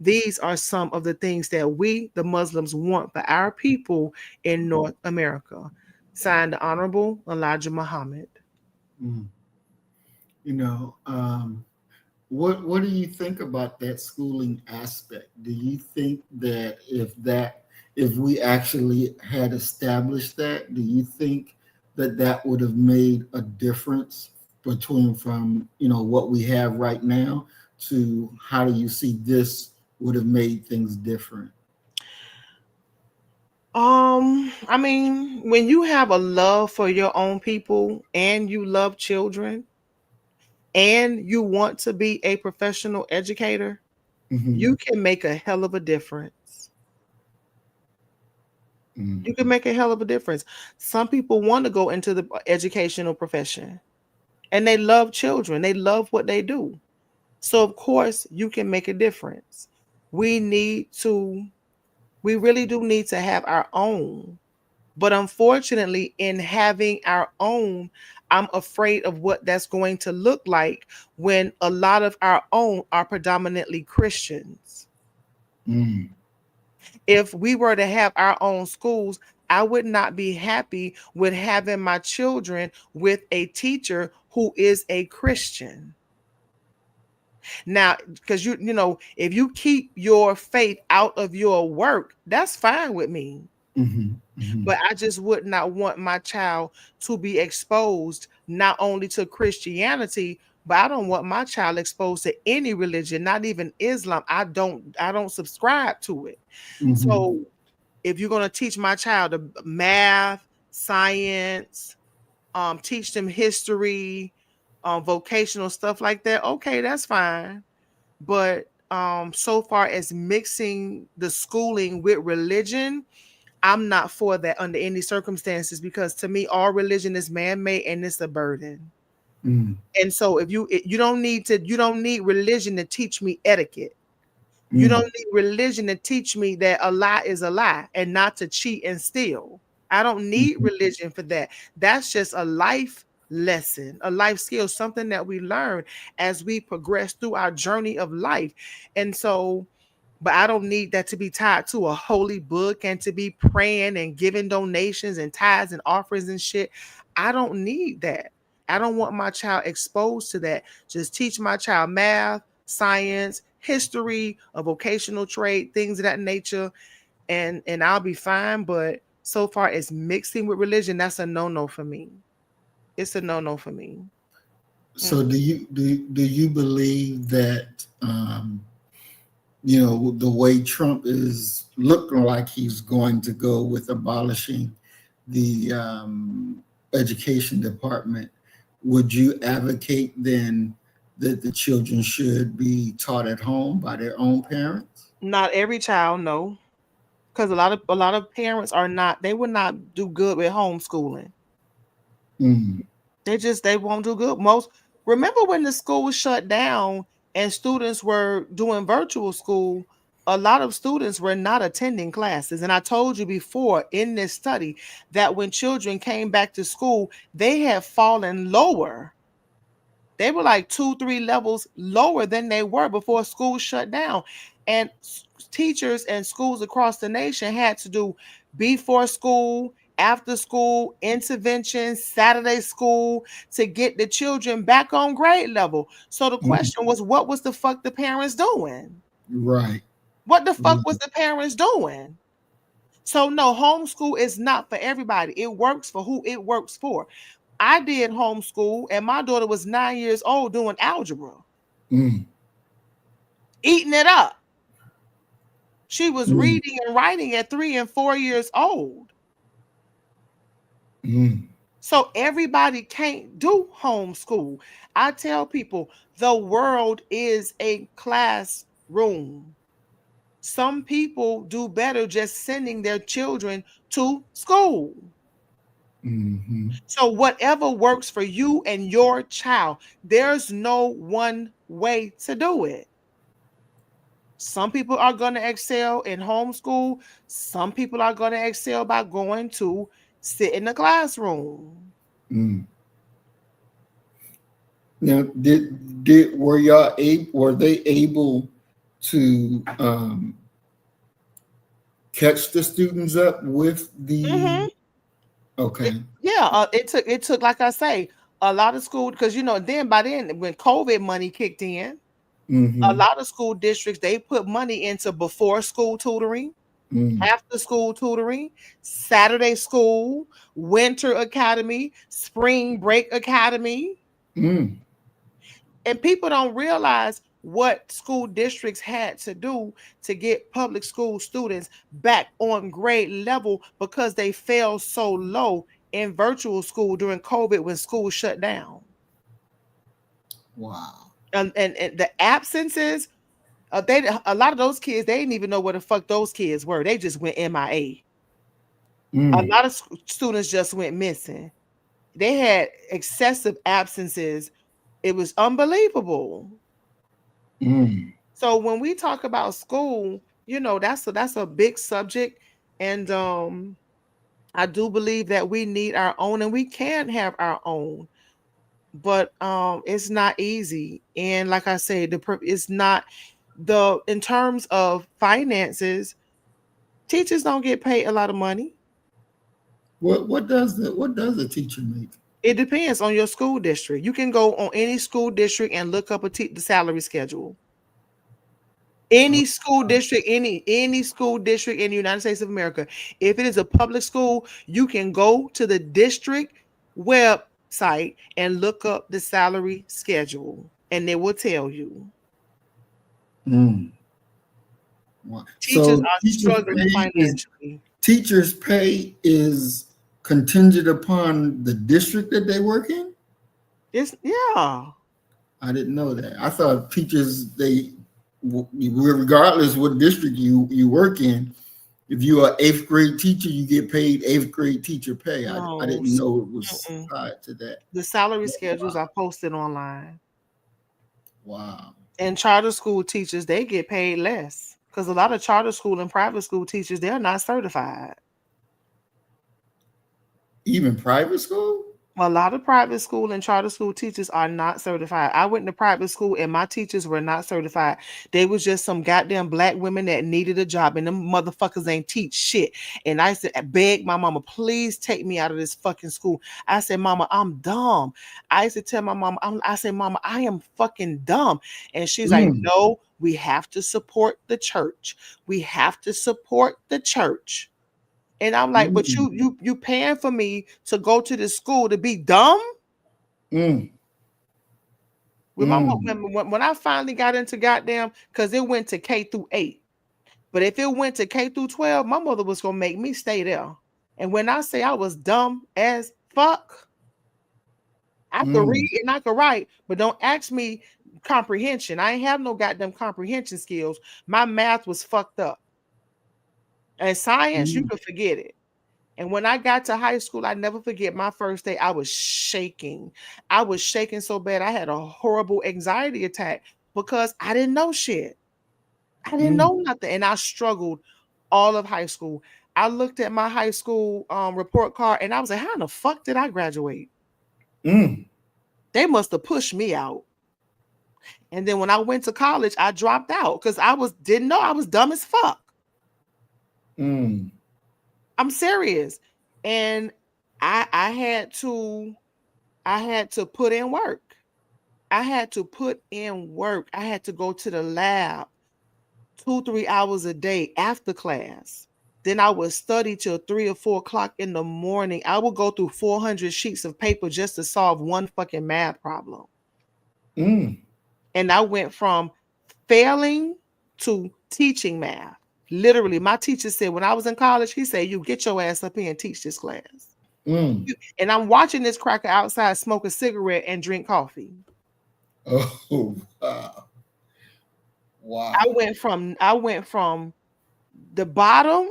Speaker 2: These are some of the things that we, the Muslims, want for our people in North America. Signed, the Honorable Elijah Muhammad.
Speaker 1: Mm. You know, what do you think about that schooling aspect? Do you think that if we actually had established that, do you think that that would have made a difference between from what we have right now to how do you see this would have made things different?
Speaker 2: I mean, when you have a love for your own people and you love children and you want to be a professional educator,
Speaker 1: Mm-hmm.
Speaker 2: you can make a hell of a difference.
Speaker 1: Mm-hmm.
Speaker 2: You can make a hell of a difference. Some people want to go into the educational profession and they love children, they love what they do. So, of course, you can make a difference. We need to, we really do need to have our own. But unfortunately, in having our own, I'm afraid of what that's going to look like when a lot of our own are predominantly Christians.
Speaker 1: Mm-hmm.
Speaker 2: If we were to have our own schools, I would not be happy with having my children with a teacher who is a Christian. Now, because if you keep your faith out of your work, that's fine with me.
Speaker 1: Mm-hmm. Mm-hmm.
Speaker 2: But I just would not want my child to be exposed not only to Christianity, but I don't want my child exposed to any religion, not even Islam. I don't subscribe to it.
Speaker 1: Mm-hmm.
Speaker 2: So if you're going to teach my child math, science, teach them history, vocational stuff like that, okay, that's fine. But so far as mixing the schooling with religion, I'm not for that under any circumstances, because to me all religion is man-made and it's a burden.
Speaker 1: Mm-hmm.
Speaker 2: And so if you don't need religion to teach me etiquette. You
Speaker 1: Mm-hmm.
Speaker 2: don't need religion to teach me that a lie is a lie and not to cheat and steal. I don't need
Speaker 1: Mm-hmm.
Speaker 2: religion for that. That's just a life lesson, a life skill, something that we learn as we progress through our journey of life. And so, but I don't need that to be tied to a holy book and to be praying and giving donations and tithes and offerings and shit. I don't need that. I don't want my child exposed to that. Just teach my child math, science, history, a vocational trade, things of that nature, and I'll be fine. But so far as mixing with religion, that's a no-no for me. It's a no-no for me.
Speaker 1: So do you believe that the way Trump is looking like he's going to go with abolishing the education department, would you advocate then that the children should be taught at home by their own parents?
Speaker 2: Not every child, no. Because a lot of parents are not, they would not do good with homeschooling.
Speaker 1: Mm,
Speaker 2: They won't do good. Most remember when the school shut down and students were doing virtual school, a lot of students were not attending classes. And I told you before in this study that when children came back to school, they had fallen lower. They were like 2, 3 levels lower than they were before school shut down. And teachers and schools across the nation had to do before school, after school, intervention, Saturday school to get the children back on grade level. So the
Speaker 1: mm,
Speaker 2: question was, what was the fuck the parents doing?
Speaker 1: right.
Speaker 2: What the fuck
Speaker 1: Mm,
Speaker 2: was the parents doing? So no, homeschool is not for everybody. It works for who it works for. I did homeschool, and my daughter was 9 years old doing algebra,
Speaker 1: Mm,
Speaker 2: eating it up. She was
Speaker 1: mm,
Speaker 2: reading and writing at 3 and 4 years old.
Speaker 1: mm,
Speaker 2: So everybody can't do homeschool. I tell people the world is a classroom. Some people do better just sending their children to school.
Speaker 1: mm-hmm,
Speaker 2: So whatever works for you and your child, there's no one way to do it. Some people are going to excel in homeschool. Some people are going to excel by going to sit in the classroom.
Speaker 1: mm. Now, were they able to catch the students up with
Speaker 2: Hmm.
Speaker 1: the okay?
Speaker 2: Yeah, it took like I say a lot of school because then by then when COVID money kicked in, a
Speaker 1: Mm-hmm,
Speaker 2: lot of school districts they put money into before school tutoring,
Speaker 1: mm,
Speaker 2: after school tutoring, Saturday school, winter academy, spring break academy.
Speaker 1: mm,
Speaker 2: And people don't realize what school districts had to do to get public school students back on grade level because they fell so low in virtual school during COVID when school shut down.
Speaker 1: wow.
Speaker 2: And the absences, they a lot of those kids they didn't even know where the fuck those kids were. They just went MIA. A
Speaker 1: Mm,
Speaker 2: lot of students just went missing. They had excessive absences. It was unbelievable.
Speaker 1: mm.
Speaker 2: So when we talk about school, that's a big subject, and I do believe that we need our own, and we can have our own, but it's not easy. And like I said, it's not the in terms of finances, teachers don't get paid a lot of money.
Speaker 1: What does a teacher make?
Speaker 2: It depends on your school district. You can go on any school district and look up the salary schedule.
Speaker 1: Oh,
Speaker 2: Any school district in the United States of America, if it is a public school, you can go to the district website and look up the salary schedule, and they will tell you.
Speaker 1: mm. Wow.
Speaker 2: Teachers
Speaker 1: So
Speaker 2: are struggling financially.
Speaker 1: teachers' pay is contingent upon the district that they work in?
Speaker 2: It's yeah.
Speaker 1: I didn't know that. I thought teachers regardless what district you work in, if you're an eighth grade teacher, you get paid eighth grade teacher pay. I
Speaker 2: No,
Speaker 1: didn't know it was
Speaker 2: mm-mm.
Speaker 1: tied to that.
Speaker 2: The salary schedules
Speaker 1: Wow.
Speaker 2: are posted online,
Speaker 1: Wow.
Speaker 2: and charter school teachers they get paid less because a lot of charter school and private school teachers they're not certified.
Speaker 1: Even private school?
Speaker 2: A lot of private school and charter school teachers are not certified. I went to private school and my teachers were not certified. They was just some goddamn black women that needed a job and them motherfuckers ain't teach shit. And I said, I begged my mama, please take me out of this fucking school. I said, Mama, I'm dumb. I used to tell my mama, I said, Mama, I am fucking dumb. And she's like,
Speaker 1: Mm,
Speaker 2: no, we have to support the church. We have to support the church. And I'm like, but
Speaker 1: mm,
Speaker 2: you paying for me to go to this school to be dumb?
Speaker 1: mm,
Speaker 2: With my mom,
Speaker 1: mm,
Speaker 2: when I finally got into goddamn, because it went to K through 8. But if it went to K through 12, my mother was gonna make me stay there. And when I say I was dumb as fuck, I could
Speaker 1: mm,
Speaker 2: read and I could write, but don't ask me comprehension. I ain't have no goddamn comprehension skills. My math was fucked up. And science, you
Speaker 1: mm,
Speaker 2: could forget it. And when I got to high school, I never forget my first day. I was shaking. I was shaking so bad. I had a horrible anxiety attack because I didn't know shit. I didn't
Speaker 1: mm,
Speaker 2: know nothing. And I struggled all of high school. I looked at my high school report card and I was like, how in the fuck did I graduate?
Speaker 1: mm,
Speaker 2: They must have pushed me out. And then when I went to college, I dropped out because didn't know I was dumb as fuck.
Speaker 1: mm,
Speaker 2: I'm serious. And I had to put in work. I had to put in work. I had to go to the lab 2, 3 hours a day after class. Then I would study till 3 or 4 o'clock in the morning. I would go through 400 sheets of paper just to solve one fucking math problem.
Speaker 1: Mm.
Speaker 2: And I went from failing to teaching math. Literally, my teacher said when I was in college, he said, "You get your ass up here and teach this class."
Speaker 1: Mm.
Speaker 2: And I'm watching this cracker outside smoke a cigarette and drink coffee.
Speaker 1: Oh, wow. Wow.
Speaker 2: I went from the bottom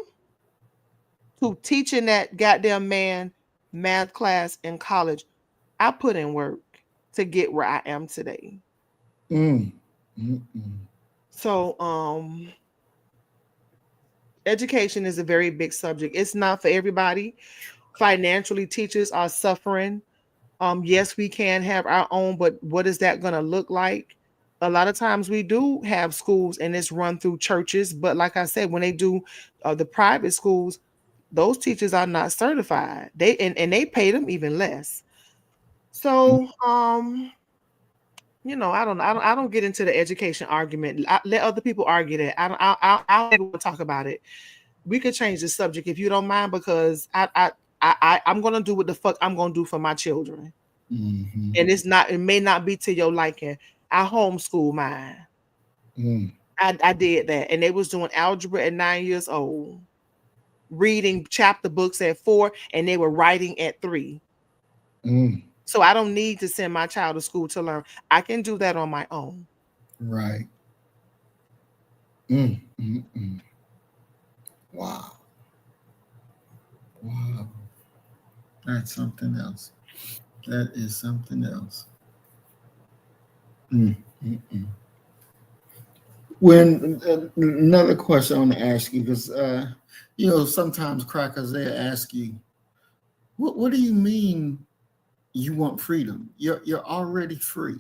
Speaker 2: to teaching that goddamn man math class in college. I put in work to get where I am today.
Speaker 1: Mm. Mm-mm.
Speaker 2: So education is a very big subject. It's not for everybody. Financially, teachers are suffering. Yes, we can have our own, but what is that going to look like? A lot of times we do have schools and it's run through churches, but like I said, when they do the private schools, those teachers are not certified. And they pay them even less. So I don't get into the education argument. Let other people argue that. I don't even want to talk about it. We could change the subject if you don't mind, because I'm gonna do what the fuck I'm gonna do for my children.
Speaker 1: Mm-hmm.
Speaker 2: And it may not be to your liking. I homeschool mine.
Speaker 1: Mm.
Speaker 2: I did that, and they was doing algebra at 9 years old, reading chapter books at 4, and they were writing at 3.
Speaker 1: Mm.
Speaker 2: So I don't need to send my child to school to learn. I can do that on my own.
Speaker 1: Right. Mm. Mm-mm. Wow. Wow. That's something else. That is something else. Mm. Mm-mm. When another question I want to ask you, because sometimes crackers they ask you, what do you mean you want freedom? You're already free.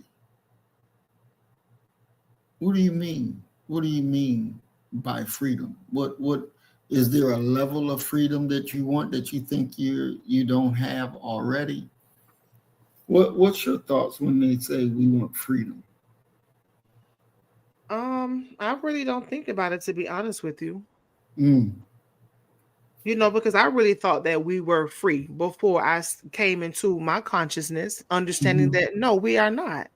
Speaker 1: What do you mean? What do you mean by freedom? What is there a level of freedom that you want that you think you don't have already? What's your thoughts when they say we want freedom?
Speaker 2: I really don't think about it, to be honest with you.
Speaker 1: Mm.
Speaker 2: Because I really thought that we were free before I came into my consciousness, understanding
Speaker 1: Mm-hmm.
Speaker 2: that no, we are not.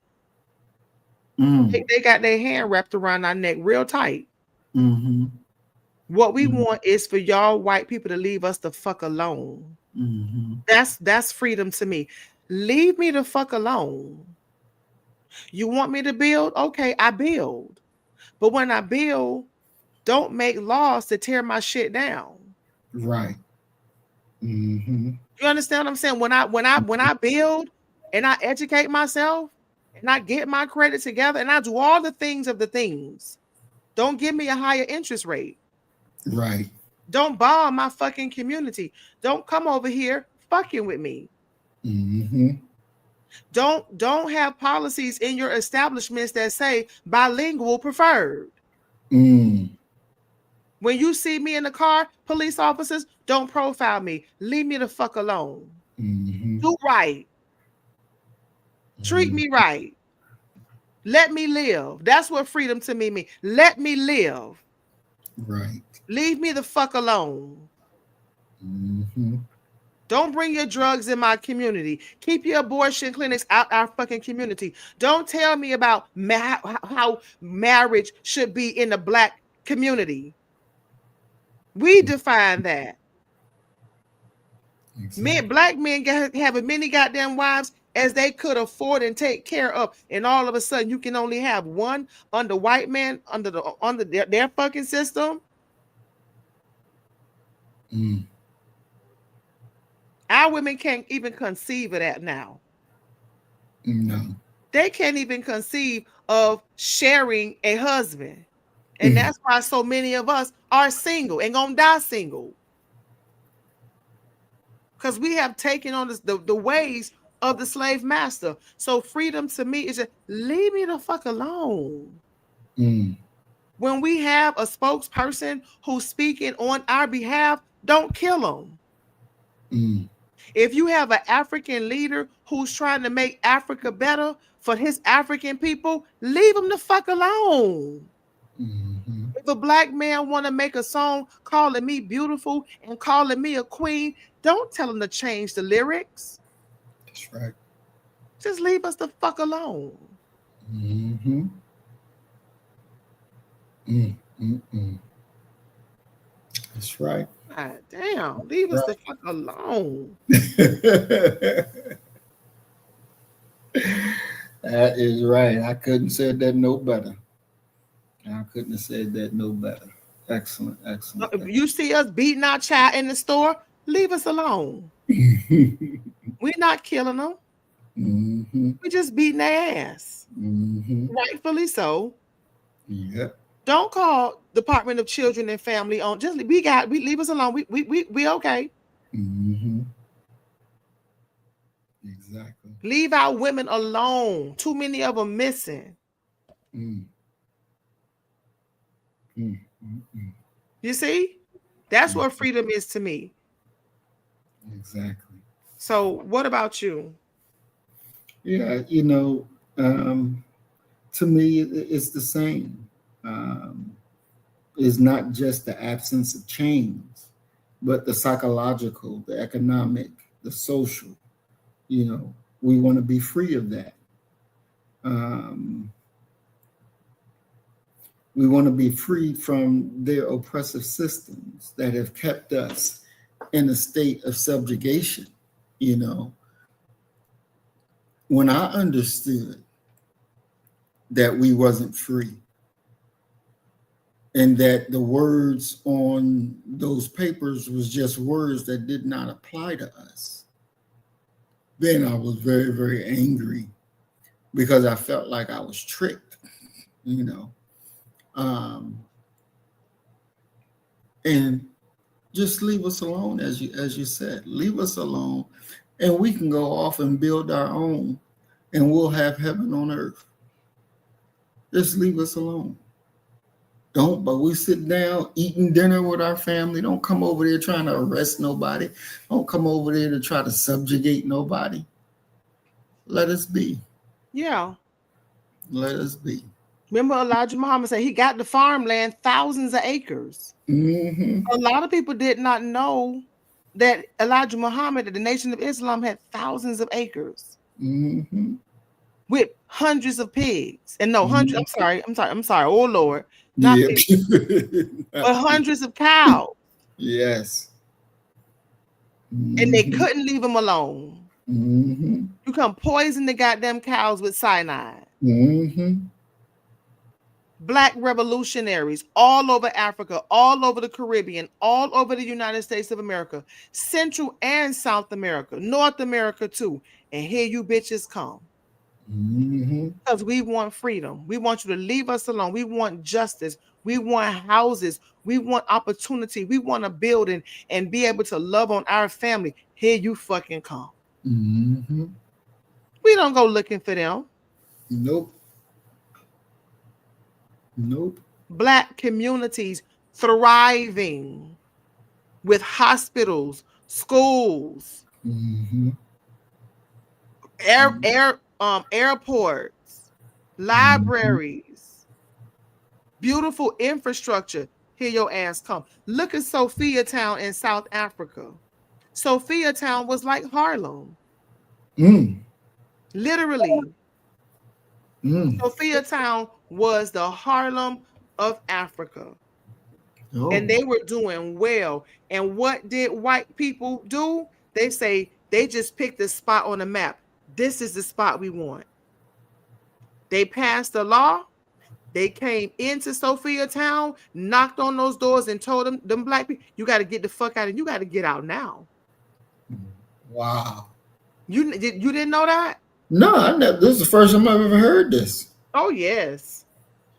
Speaker 1: Mm.
Speaker 2: They got their hand wrapped around our neck real tight.
Speaker 1: Mm-hmm.
Speaker 2: What we
Speaker 1: Mm-hmm.
Speaker 2: want is for y'all white people to leave us the fuck alone.
Speaker 1: Mm-hmm.
Speaker 2: That's freedom to me. Leave me the fuck alone. You want me to build? Okay, I build. But when I build, don't make laws to tear my shit down.
Speaker 1: Right. Mm-hmm.
Speaker 2: You understand what I'm saying? When I build and I educate myself and I get my credit together and I do all the things of the things, don't give me a higher interest rate.
Speaker 1: Right.
Speaker 2: Don't bomb my fucking community. Don't come over here fucking with me.
Speaker 1: Mm-hmm.
Speaker 2: Don't have policies in your establishments that say bilingual preferred.
Speaker 1: Mm.
Speaker 2: When you see me in the car, police officers, don't profile me. Leave me the fuck alone.
Speaker 1: Mm-hmm.
Speaker 2: Do right. Treat
Speaker 1: Mm.
Speaker 2: me right. Let me live. That's what freedom to me means. Let me live.
Speaker 1: Right.
Speaker 2: Leave me the fuck alone.
Speaker 1: Mm-hmm.
Speaker 2: Don't bring your drugs in my community. Keep your abortion clinics out our fucking community. Don't tell me about how marriage should be in the black community. We define that.
Speaker 1: Exactly.
Speaker 2: Black men have as many goddamn wives as they could afford and take care of, and all of a sudden you can only have one under white man under their fucking system.
Speaker 1: Mm.
Speaker 2: Our women can't even conceive of that now.
Speaker 1: No.
Speaker 2: They can't even conceive of sharing a husband. And
Speaker 1: Mm.
Speaker 2: that's why so many of us are single and gonna die single. Because we have taken on the ways of the slave master. So freedom to me is just leave me the fuck alone.
Speaker 1: Mm.
Speaker 2: When we have a spokesperson who's speaking on our behalf, don't kill them.
Speaker 1: Mm.
Speaker 2: If you have an African leader who's trying to make Africa better for his African people, leave him the fuck alone.
Speaker 1: Mm-hmm.
Speaker 2: If a black man want to make a song calling me beautiful and calling me a queen, don't tell him to change the lyrics.
Speaker 1: That's right.
Speaker 2: Just leave us the fuck alone.
Speaker 1: Mm-hmm. Mm-mm-mm. That's right.
Speaker 2: God damn, leave us the
Speaker 1: Right.
Speaker 2: fuck alone.
Speaker 1: That is right. I couldn't say that no better. I couldn't have said that no better. Excellent, excellent.
Speaker 2: If you see us beating our child in the store, leave us alone.
Speaker 1: Excellent.
Speaker 2: We're not killing them.
Speaker 1: Mm-hmm.
Speaker 2: We're just beating their ass.
Speaker 1: Mm-hmm.
Speaker 2: Rightfully so.
Speaker 1: Yep.
Speaker 2: Don't call Department of Children and Family on. Just we leave us alone. We okay.
Speaker 1: Mm-hmm. Exactly.
Speaker 2: Leave our women alone. Too many of them missing.
Speaker 1: Mm. Mm. Mm.
Speaker 2: You see? That's what freedom is to me.
Speaker 1: Exactly.
Speaker 2: So what about you?
Speaker 1: Yeah, to me, it's the same. It's not just the absence of change, but the psychological, the economic, the social. We want to be free of that. Um, we want to be free from their oppressive systems that have kept us in a state of subjugation. You know, when I understood that we wasn't free and that the words on those papers was just words that did not apply to us, then I was very, very angry because I felt like I was tricked, you know. And just leave us alone, as you said. Leave us alone, and we can go off and build our own, and we'll have heaven on earth. Just leave us alone. But we sit down eating dinner with our family. Don't come over there trying to arrest nobody. Don't come over there to try to subjugate nobody. Let us be.
Speaker 2: Yeah.
Speaker 1: Let us be.
Speaker 2: Remember Elijah Muhammad said he got the farmland, thousands of acres.
Speaker 1: Mm-hmm.
Speaker 2: A lot of people did not know that Elijah Muhammad, the Nation of Islam, had thousands of acres
Speaker 1: Mm-hmm.
Speaker 2: with hundreds of pigs. And no, hundreds,
Speaker 1: Mm-hmm.
Speaker 2: I'm sorry. Oh Lord, not
Speaker 1: Yeah.
Speaker 2: pigs, but hundreds of cows.
Speaker 1: Yes.
Speaker 2: And they
Speaker 1: Mm-hmm.
Speaker 2: couldn't leave them alone.
Speaker 1: Mm-hmm.
Speaker 2: You can poison the goddamn cows with cyanide.
Speaker 1: Mm-hmm.
Speaker 2: Black revolutionaries all over Africa, all over the Caribbean, all over the United States of America, Central and South America, North America too. And here you bitches come.
Speaker 1: Mm-hmm.
Speaker 2: Because we want freedom. We want you to leave us alone. We want justice. We want houses. We want opportunity. We want to build and be able to love on our family. Here you fucking come.
Speaker 1: Mm-hmm.
Speaker 2: We don't go looking for them.
Speaker 1: Nope. Nope.
Speaker 2: Black communities thriving with hospitals, schools,
Speaker 1: Mm-hmm.
Speaker 2: airports,
Speaker 1: Mm-hmm.
Speaker 2: libraries, beautiful infrastructure. Here your ass come. Look at Sophia Town in South Africa. Sophia Town was like Harlem.
Speaker 1: Mm.
Speaker 2: Literally.
Speaker 1: Mm.
Speaker 2: Sophia Town was the Harlem of Africa.
Speaker 1: Oh.
Speaker 2: And they were doing well. And what did white people do? They say they just picked a spot on the map. This is the spot we want. They passed the law. They came into Sophia Town, knocked on those doors, and told them black people, you got to get the fuck out and you got to get out now.
Speaker 1: Wow.
Speaker 2: You didn't know that?
Speaker 1: No, I never. This is the first time I've ever heard this.
Speaker 2: Oh yes.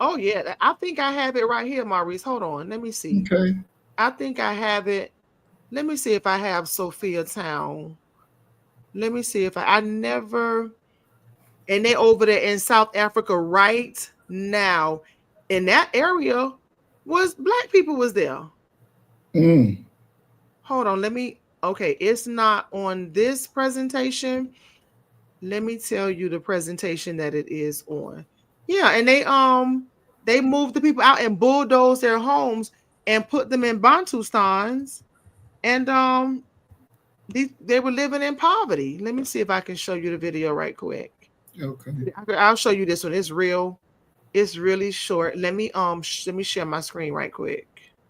Speaker 2: Oh yeah. I think I have it right here, Maurice. Hold on. Let me see.
Speaker 1: Okay.
Speaker 2: I think I have it. Let me see if I have Sophia Town. Let me see if I never. And they over there in South Africa right now. In that area was black people was there.
Speaker 1: Mm.
Speaker 2: Hold on. Okay, it's not on this presentation. Let me tell you the presentation that it is on. Yeah, and they They moved the people out and bulldozed their homes and put them in Bantustans, and they were living in poverty. Let me see if I can show you the video right quick.
Speaker 1: Okay.
Speaker 2: I'll show you this one. It's real. It's really short. Let me share my screen right quick.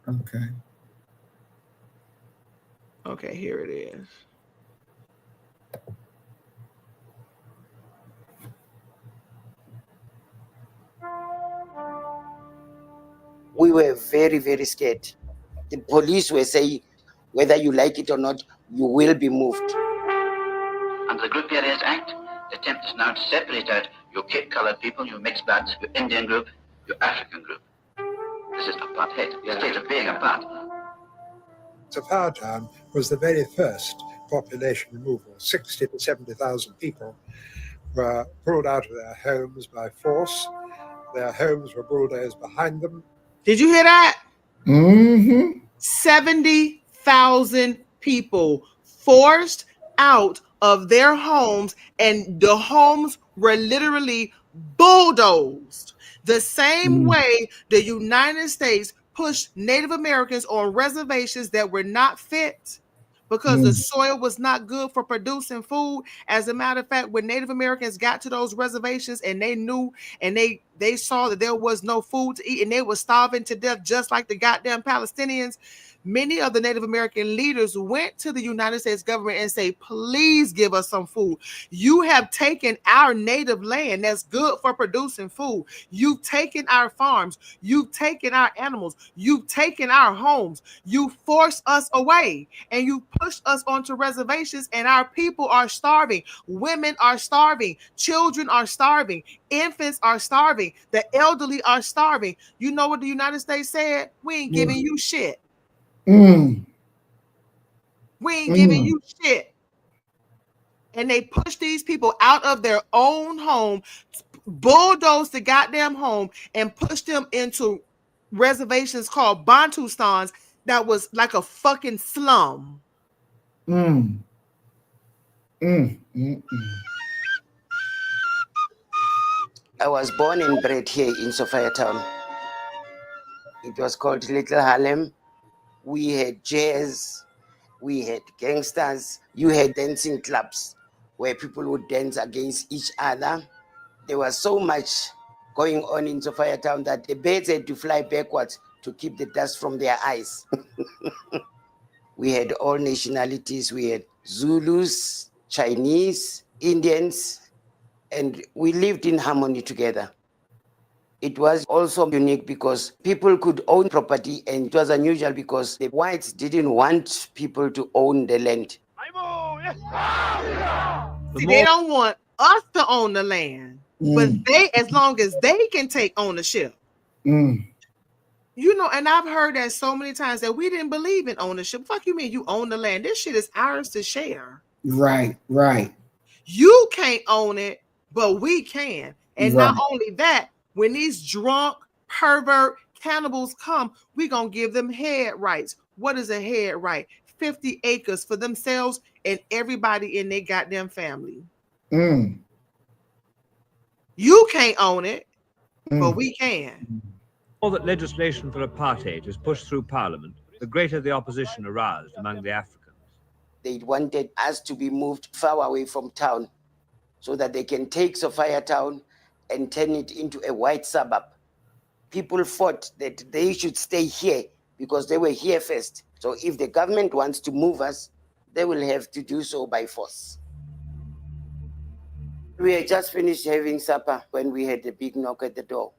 Speaker 1: Okay.
Speaker 2: Okay, here it is.
Speaker 3: We were very, very scared. The police were saying, whether you like it or not, you will be moved.
Speaker 4: Under the Group Areas Act, the attempt is now to separate out your colored people, your mixed bloods, your Indian group, your African group. This is apartheid. The state of being apart.
Speaker 5: Sapphire Town was the very first population removal. 60 to 70,000 people were pulled out of their homes by force. Their homes were bulldozed behind them.
Speaker 2: Did you hear that?
Speaker 1: Mm-hmm.
Speaker 2: 70,000 people forced out of their homes, and the homes were literally bulldozed. The same way the United States pushed Native Americans on reservations that were not fit because the soil was not good for producing food. As a matter of fact, when Native Americans got to those reservations and they knew and they saw that there was no food to eat and they were starving to death just like the goddamn Palestinians, many of the Native American leaders went to the United States government and say, please give us some food. You have taken our native land that's good for producing food. You've taken our farms. You've taken our animals. You've taken our homes. You forced us away and you pushed us onto reservations, and our people are starving. Women are starving. Children are starving. Infants are starving. The elderly are starving. You know what the United States said? We ain't giving you shit. We ain't giving you shit. And they pushed these people out of their own home, bulldozed the goddamn home, and pushed them into reservations called Bantustans that was like a fucking slum.
Speaker 3: I was born and bred here in Sophia Town. It was called Little Harlem. We had jazz, we had gangsters, you had dancing clubs where people would dance against each other. There was so much going on in Sophia Town that the birds had to fly backwards to keep the dust from their eyes. We had all nationalities. We had Zulus, Chinese, Indians, and we lived in harmony together. It was also unique because people could own property, and it was unusual because the whites didn't want people to own the land.
Speaker 2: See, they don't want us to own the land, but they, as long as they can take ownership. You know, and I've heard that so many times that we didn't believe in ownership. Fuck you mean you own the land? This shit is ours to share.
Speaker 1: Right.
Speaker 2: You can't own it, but we can. And not only that, when these drunk, pervert cannibals come, we gonna give them head rights. What is a head right? 50 acres for themselves and everybody in their goddamn family. You can't own it, but we can.
Speaker 6: The more that legislation for apartheid is pushed through Parliament, the greater the opposition aroused among the Africans.
Speaker 3: They wanted us to be moved far away from town so that they can take Sophia Town and turn it into a white suburb. People fought that they should stay here because they were here first. So if the government wants to move us, they will have to do so by force. We had just finished having supper when we had a big knock at the door.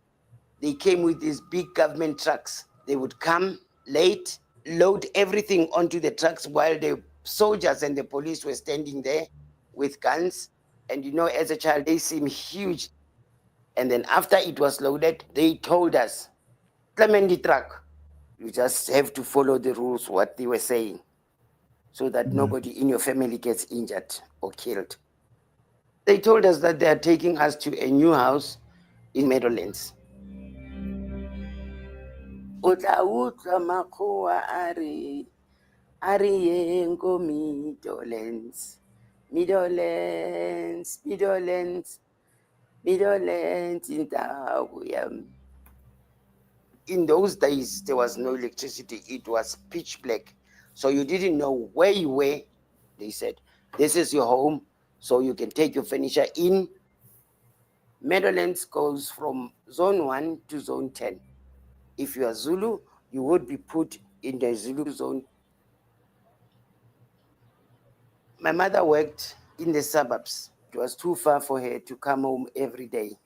Speaker 3: They came with these big government trucks. They would come late, load everything onto the trucks while the soldiers and the police were standing there with guns. And you know, as a child, they seem huge. And then after it was loaded, they told us, climb the truck. You just have to follow the rules, what they were saying, so that nobody in your family gets injured or killed. They told us that they are taking us to a new house in Meadowlands. Utla makua ari yengo Meadowlands, Meadowlands indawo yami. In those days, there was no electricity. It was pitch black. So you didn't know where you were. They said, this is your home, so you can take your furniture in. Meadowlands goes from zone 1 to zone 10. If you are Zulu, you would be put in the Zulu zone. My mother worked in the suburbs. It was too far for her to come home every day.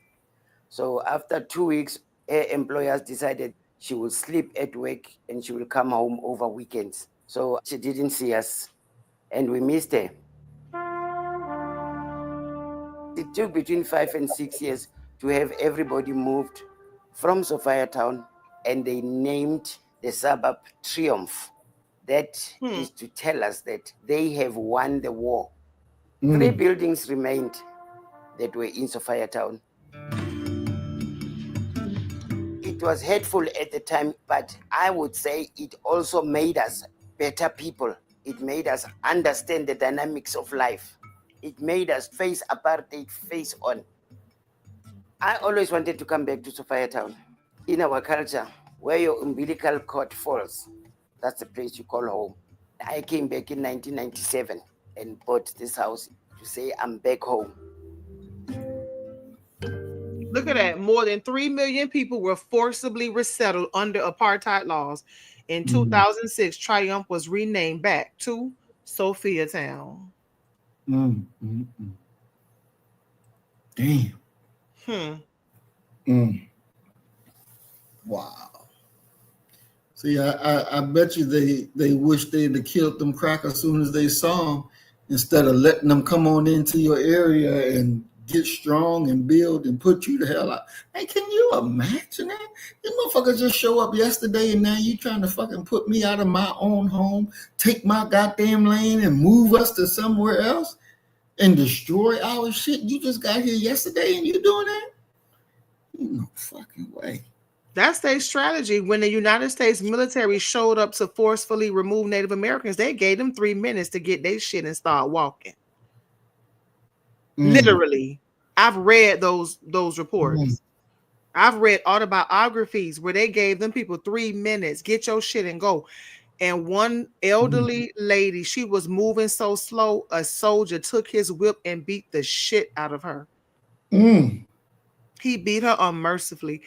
Speaker 3: So after 2 weeks, her employers decided she will sleep at work and she will come home over weekends. So she didn't see us and we missed her. It took between 5 and 6 years to have everybody moved from Sophiatown, and they named the suburb Triumph. That is to tell us that they have won the war. 3 buildings remained that were in Sophiatown. It was hateful at the time, but I would say it also made us better people. It made us understand the dynamics of life. It made us face apartheid face on. I always wanted to come back to Sophiatown. In our culture, where your umbilical cord falls, that's the place you call home. I came back in 1997 and bought this house to say I'm back home.
Speaker 2: Look at that. More than 3 million people were forcibly resettled under apartheid laws. In 2006, Triumph was renamed back to Sophiatown.
Speaker 1: Damn. Wow. See, I bet you they wish they'd have killed them crackers as soon as they saw them, instead of letting them come on into your area and get strong and build and put you the hell out. Hey, can you imagine that? These motherfuckers just show up yesterday and now you trying to fucking put me out of my own home, take my goddamn lane and move us to somewhere else and destroy our shit. You just got here yesterday and you doing that? No fucking way.
Speaker 2: That's their strategy. When the United States military showed up to forcefully remove Native Americans, they gave them 3 minutes to get their shit and start walking. Literally. I've read those reports. I've read autobiographies where they gave them people 3 minutes, get your shit and go. And one elderly lady, she was moving so slow, a soldier took his whip and beat the shit out of her. He beat her unmercifully.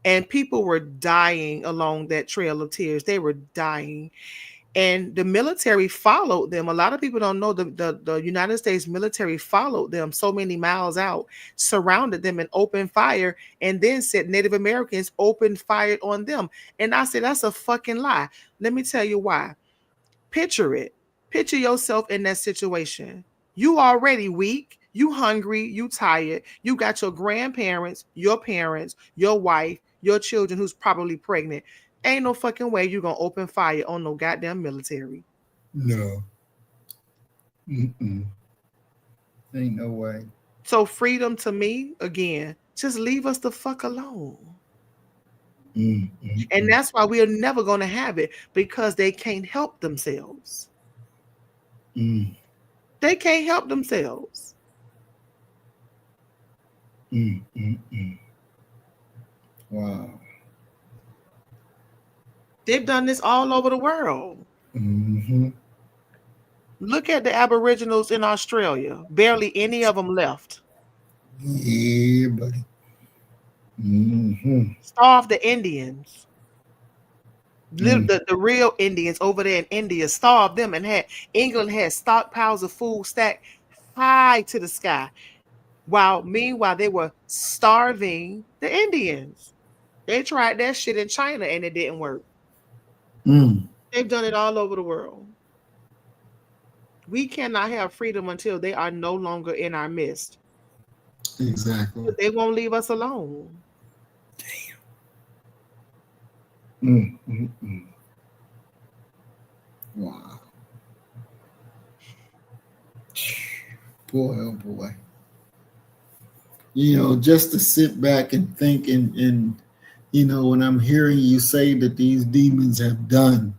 Speaker 2: And people were dying along that trail of tears. They were dying. And the military followed them. A lot of people don't know the United States military followed them so many miles out, surrounded them and opened fire, and then said Native Americans opened fire on them. And I said, that's a fucking lie. Let me tell you why. Picture it. Picture yourself in that situation. You already weak. You hungry. You tired. You got your grandparents, your parents, your wife, your children who's probably pregnant. Ain't no fucking way you gonna open fire on no goddamn military.
Speaker 1: No. Ain't no way.
Speaker 2: So freedom to me, again, just leave us the fuck alone. And that's why we are never going to have it, because they can't help themselves. They can't help themselves.
Speaker 1: Wow.
Speaker 2: They've done this all over the world. Look at the Aboriginals in Australia. Barely any of them left.
Speaker 1: Yeah, buddy.
Speaker 2: Starved the Indians. The real Indians over there in India starved them, and England had stockpiles of food stacked high to the sky. Meanwhile, they were starving the Indians. They tried that shit in China and it didn't work. They've done it all over the world. We cannot have freedom until they are no longer in our midst.
Speaker 1: Exactly.
Speaker 2: But they won't leave us alone.
Speaker 1: Damn. Wow. Boy, oh boy. You know, just to sit back and think and you know, when I'm hearing you say that these demons have done,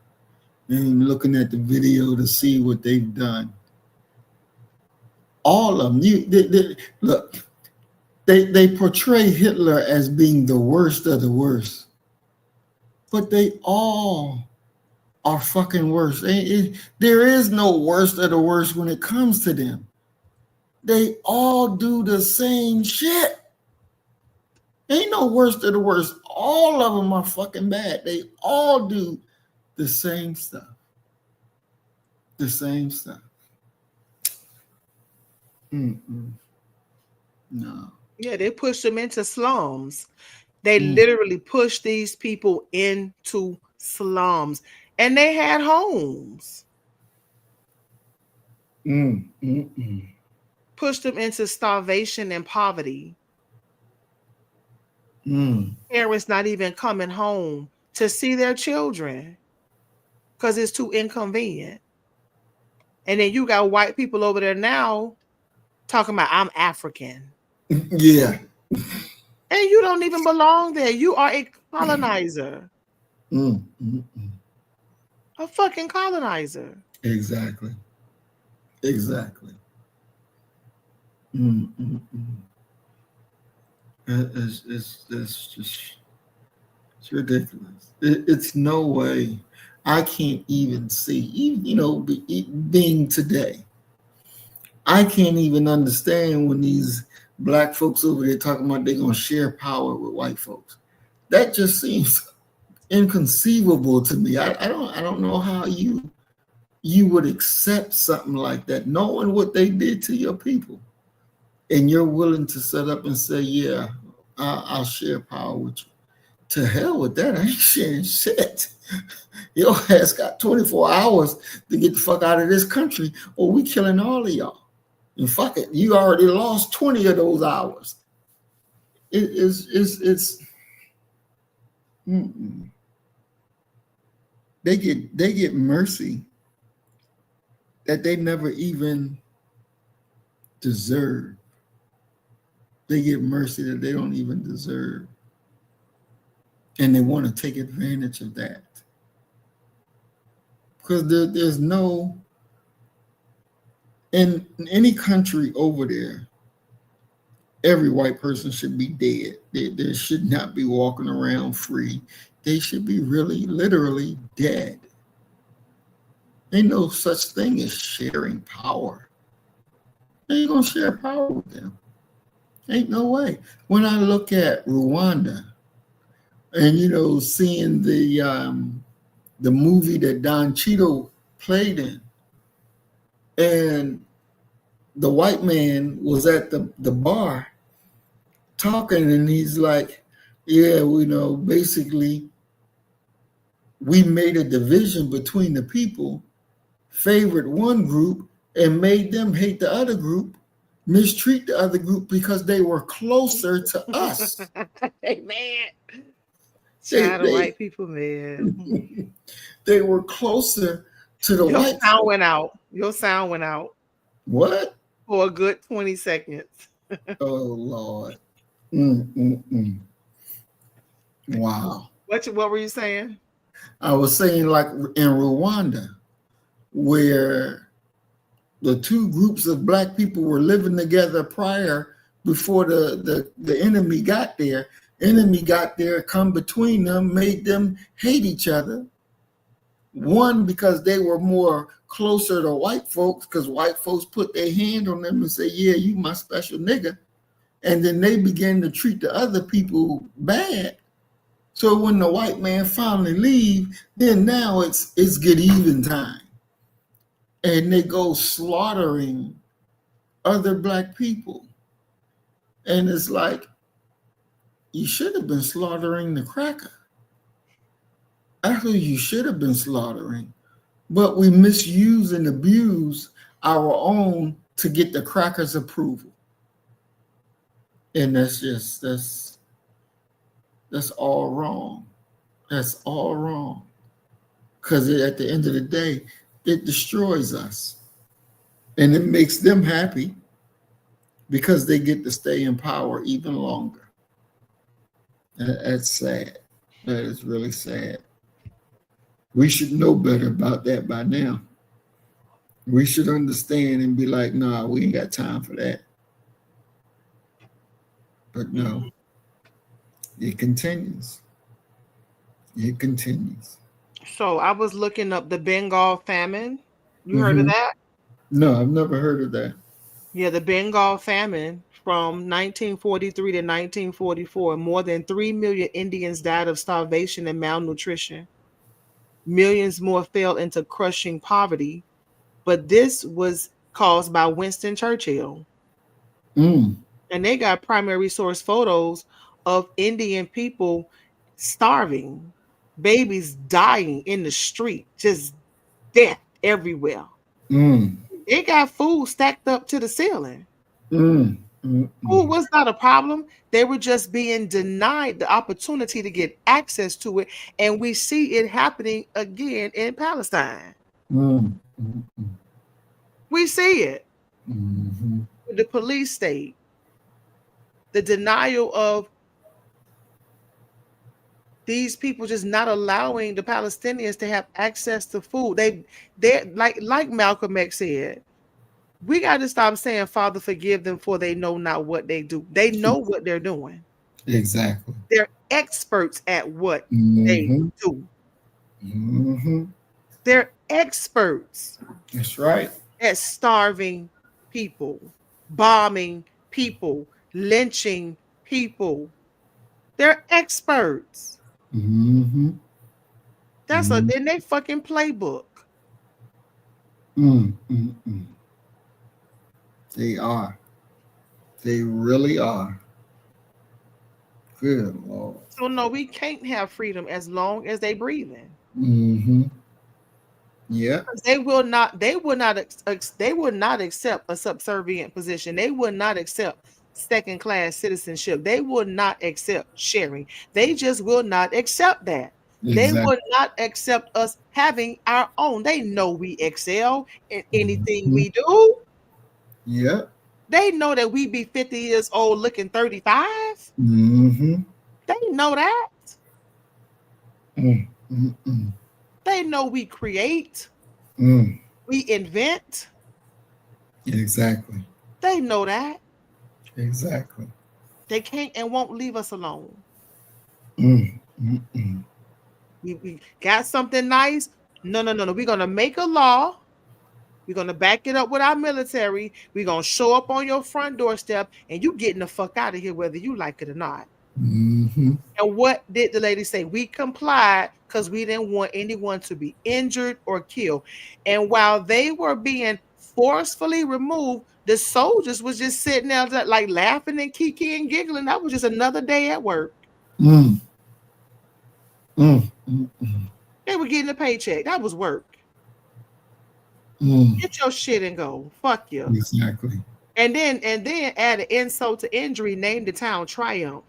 Speaker 1: and looking at the video to see what they've done. All of them. Look, they portray Hitler as being the worst of the worst. but they all are fucking worse. There is no worst of the worst when it comes to them. They all do the same shit. Ain't no worst of the worst. All of them are fucking bad. They all do the same stuff. The same stuff. Mm-mm. No.
Speaker 2: Yeah, they push them into slums. They literally push these people into slums, and they had homes. Pushed them into starvation and poverty. Parents not even coming home to see their children because it's too inconvenient. And then you got white people over there now talking about, I'm African.
Speaker 1: Yeah.
Speaker 2: And you don't even belong there. You are a colonizer. A fucking colonizer.
Speaker 1: Exactly. It's just, it's ridiculous. It's no way. I can't even see, even, being today, I can't even understand when these black folks over there talking about they're going to share power with white folks. That just seems inconceivable to me. I don't know how you would accept something like that, knowing what they did to your people, and you're willing to set up and say, yeah, I'll share power with you. To hell with that. I ain't sharing shit. Your ass got 24 hours to get the fuck out of this country, or we killing all of y'all. And fuck it, you already lost 20 of those hours. It's they get mercy that they never even deserve. They get mercy that they don't even deserve. And they want to take advantage of that. Because there's no, in any country over there, every white person should be dead. They should not be walking around free. They should be really, literally dead. Ain't no such thing as sharing power. Ain't gonna share power with them. Ain't no way. When I look at Rwanda, and seeing the movie that Don Cheadle played in, and the white man was at the bar talking, and he's like, yeah, basically we made a division between the people, favored one group and made them hate the other group, mistreat the other group because they were closer to us.
Speaker 2: Hey, man. Shout out white people, man.
Speaker 1: They were closer to the white
Speaker 2: Your sound went out. Your sound went out.
Speaker 1: What?
Speaker 2: For a good 20 seconds.
Speaker 1: Oh, Lord. Wow.
Speaker 2: What were you saying?
Speaker 1: I was saying, like in Rwanda, where the two groups of black people were living together before the enemy got there. Enemy got there, come between them, made them hate each other. One, because they were more closer to white folks, because white folks put their hand on them and say, yeah, you my special nigga. And then they began to treat the other people bad. So when the white man finally leave, then now it's get even time. And they go slaughtering other black people. And it's like, you should have been slaughtering the cracker. That's who you should have been slaughtering. But we misuse and abuse our own to get the cracker's approval. And that's all wrong. That's all wrong. Because at the end of the day, it destroys us. And it makes them happy because they get to stay in power even longer. That's sad. That is really sad. We should know better about that by now. We should understand and be like, nah, we ain't got time for that. But no, it continues. It continues.
Speaker 2: So I was looking up the Bengal famine. You heard of that?
Speaker 1: No, I've never heard of that.
Speaker 2: Yeah, the Bengal famine from 1943 to 1944. More than 3 million Indians died of starvation and malnutrition. Millions more fell into crushing poverty. But this was caused by Winston Churchill.
Speaker 1: Mm,
Speaker 2: And they got primary source photos of Indian people starving, babies dying in the street, just death everywhere.
Speaker 1: mm,
Speaker 2: They got food stacked up to the ceiling.
Speaker 1: mm.
Speaker 2: Food was not a problem. They were just being denied the opportunity to get access to it. And we see it happening again in Palestine.
Speaker 1: Mm.
Speaker 2: We see it
Speaker 1: Mm-hmm.
Speaker 2: with the police state, the denial of these people just not allowing the Palestinians to have access to food. They're like Malcolm X said, we got to stop saying, Father, forgive them, for they know not what they do. They know what they're doing.
Speaker 1: Exactly.
Speaker 2: They're experts at what they
Speaker 1: Mm-hmm.
Speaker 2: do.
Speaker 1: Mm-hmm.
Speaker 2: They're experts
Speaker 1: That's right.
Speaker 2: at starving people, bombing people, lynching people. They're experts.
Speaker 1: Mm-hmm.
Speaker 2: That's in their fucking playbook.
Speaker 1: Mm-mm. They are. They really are. Good Lord.
Speaker 2: So no, we can't have freedom as long as they breathing.
Speaker 1: Mm-hmm. Yeah.
Speaker 2: They will not accept a subservient position. They will not accept second class citizenship. They will not accept sharing. They just will not accept that. They
Speaker 1: Exactly.
Speaker 2: would not accept us having our own. They know we excel in anything we do.
Speaker 1: Yeah.
Speaker 2: They know that we be 50 years old looking 35.
Speaker 1: Mm-hmm.
Speaker 2: They know that.
Speaker 1: Mm-mm.
Speaker 2: They know we create.
Speaker 1: Mm.
Speaker 2: We invent.
Speaker 1: Exactly.
Speaker 2: They know that.
Speaker 1: Exactly.
Speaker 2: They can't and won't leave us alone.
Speaker 1: Mm-mm.
Speaker 2: We got something nice. No. We're going to make a law. We're going to back it up with our military. We're going to show up on your front doorstep and you getting the fuck out of here whether you like it or not.
Speaker 1: Mm-hmm.
Speaker 2: And what did the lady say? We complied because we didn't want anyone to be injured or killed. And while they were being forcefully removed, the soldiers was just sitting there like laughing and kiki and giggling. That was just another day at work.
Speaker 1: Mm.
Speaker 2: They were getting a paycheck. That was work.
Speaker 1: Mm.
Speaker 2: Get your shit and go. Fuck you.
Speaker 1: Exactly.
Speaker 2: And then add an insult to injury, name the town Triumph.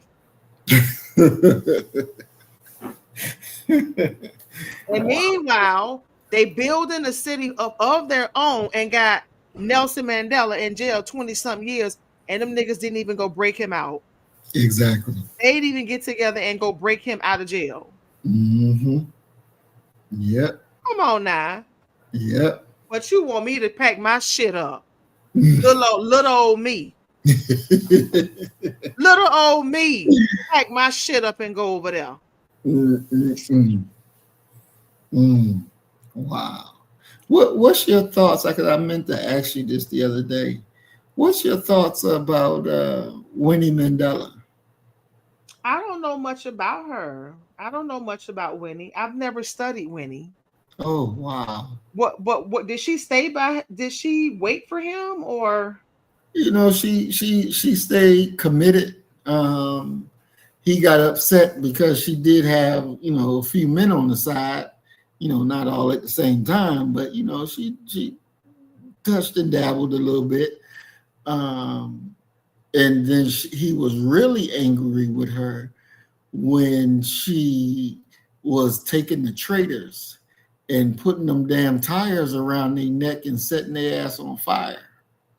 Speaker 2: And meanwhile, they building a city of their own and got Nelson Mandela in jail 20-something years, and them niggas didn't even go break him out.
Speaker 1: Exactly.
Speaker 2: They didn't even get together and go break him out of jail.
Speaker 1: Mm-hmm. Yep.
Speaker 2: Come on now.
Speaker 1: Yep.
Speaker 2: But you want me to pack my shit up. Little old me. Little old me. Pack my shit up and go over there.
Speaker 1: Wow. What's your thoughts? Because I meant to ask you this the other day. What's your thoughts about Winnie Mandela?
Speaker 2: I don't know much about her. I don't know much about Winnie. I've never studied Winnie.
Speaker 1: Oh, wow.
Speaker 2: What did she stay by? Did she wait for him or?
Speaker 1: You know, she stayed committed. He got upset because she did have, you know, a few men on the side, you know, not all at the same time, but, you know, she touched and dabbled a little bit. And then he was really angry with her when she was taking the traitors and putting them damn tires around their neck and setting their ass on fire.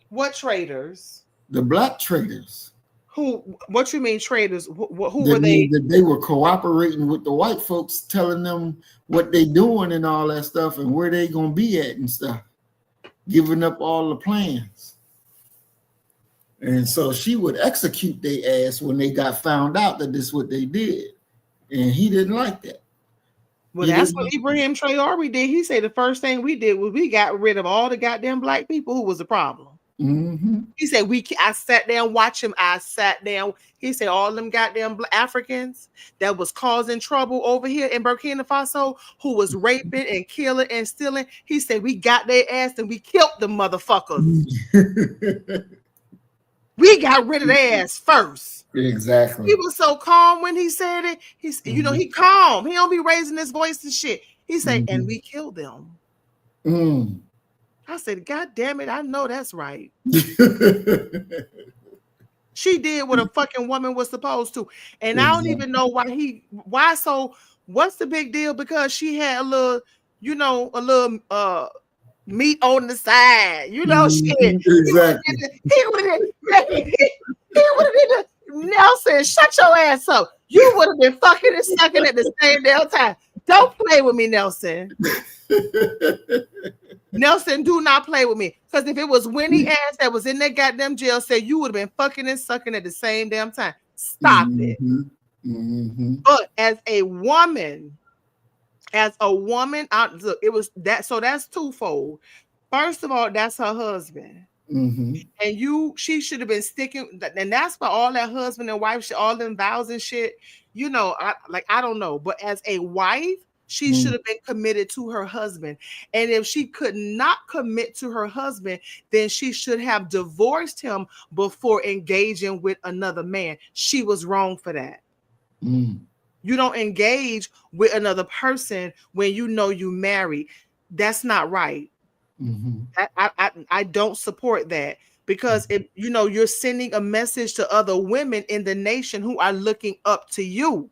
Speaker 2: What traitors?
Speaker 1: The black traitors.
Speaker 2: Who? What you mean traitors? Who
Speaker 1: That
Speaker 2: were they?
Speaker 1: means that they were cooperating with the white folks, telling them what they doing and all that stuff and where they gonna be at and stuff, giving up all the plans. And so she would execute their ass when they got found out that this is what they did. And he didn't like that.
Speaker 2: Well,
Speaker 1: He
Speaker 2: that's
Speaker 1: didn't.
Speaker 2: what Ibrahim Traore did. He said the first thing we did was we got rid of all the goddamn black people who was the problem.
Speaker 1: Mm-hmm.
Speaker 2: He said I sat down, watch him. I sat down. He said all them goddamn Africans that was causing trouble over here in Burkina Faso, who was raping and killing and stealing. He said we got their ass and we killed them motherfuckers. We got rid of their ass first.
Speaker 1: Exactly.
Speaker 2: He was so calm when he said it. He's, you know, he calm. He don't be raising his voice and shit. He said, and we killed them.
Speaker 1: Mm.
Speaker 2: I said, God damn it, I know that's right. She did what a fucking woman was supposed to. And I don't even know why so what's the big deal? Because she had a little, you know, a little meat on the side. You know, shit.
Speaker 1: Exactly.
Speaker 2: He would have been Nelson, shut your ass up. You would have been fucking and sucking at the same damn time. Don't play with me, Nelson. Nelson, do not play with me. Because if it was Winnie ass that was in that goddamn jail cell, you would have been fucking and sucking at the same damn time. Stop it. But as a woman, look, it was that. So that's twofold. First of all, that's her husband. And she should have been sticking, and that's why all that husband and wife shit, all them vows and shit, you know, I don't know, but as a wife, she should have been committed to her husband. And if she could not commit to her husband, then she should have divorced him before engaging with another man. She was wrong for that. You don't engage with another person when you know you married. That's not right. I don't support that, because you know, you're sending a message to other women in the nation who are looking up to you.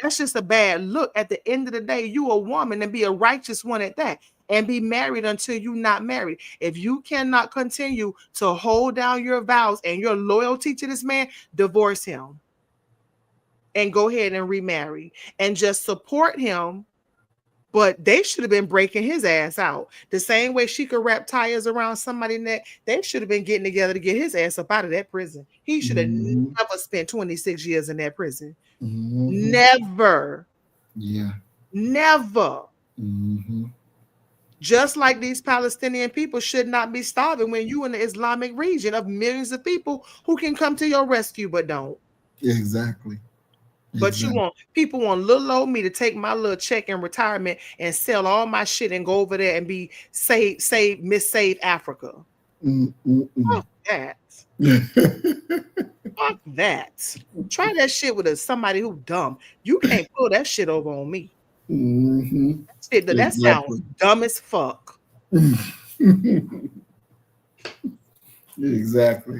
Speaker 2: That's just a bad look. At the end of the day, you a woman, and be a righteous one at that, and be married until you're not married. If you cannot continue to hold down your vows and your loyalty to this man, divorce him and go ahead and remarry and just support him. But they should have been breaking his ass out. The same way she could wrap tires around somebody's neck, they should have been getting together to get his ass up out of that prison. He should have never spent 26 years in that prison. Never.
Speaker 1: Yeah.
Speaker 2: Never. Just like these Palestinian people should not be starving when you in the Islamic region of millions of people who can come to your rescue, but don't.
Speaker 1: Exactly.
Speaker 2: But people want little old me to take my little check in retirement and sell all my shit and go over there and be save Africa. Fuck that. Fuck that. Try that shit with somebody who dumb. You can't pull that shit over on me. That sounds dumb as fuck.
Speaker 1: Exactly.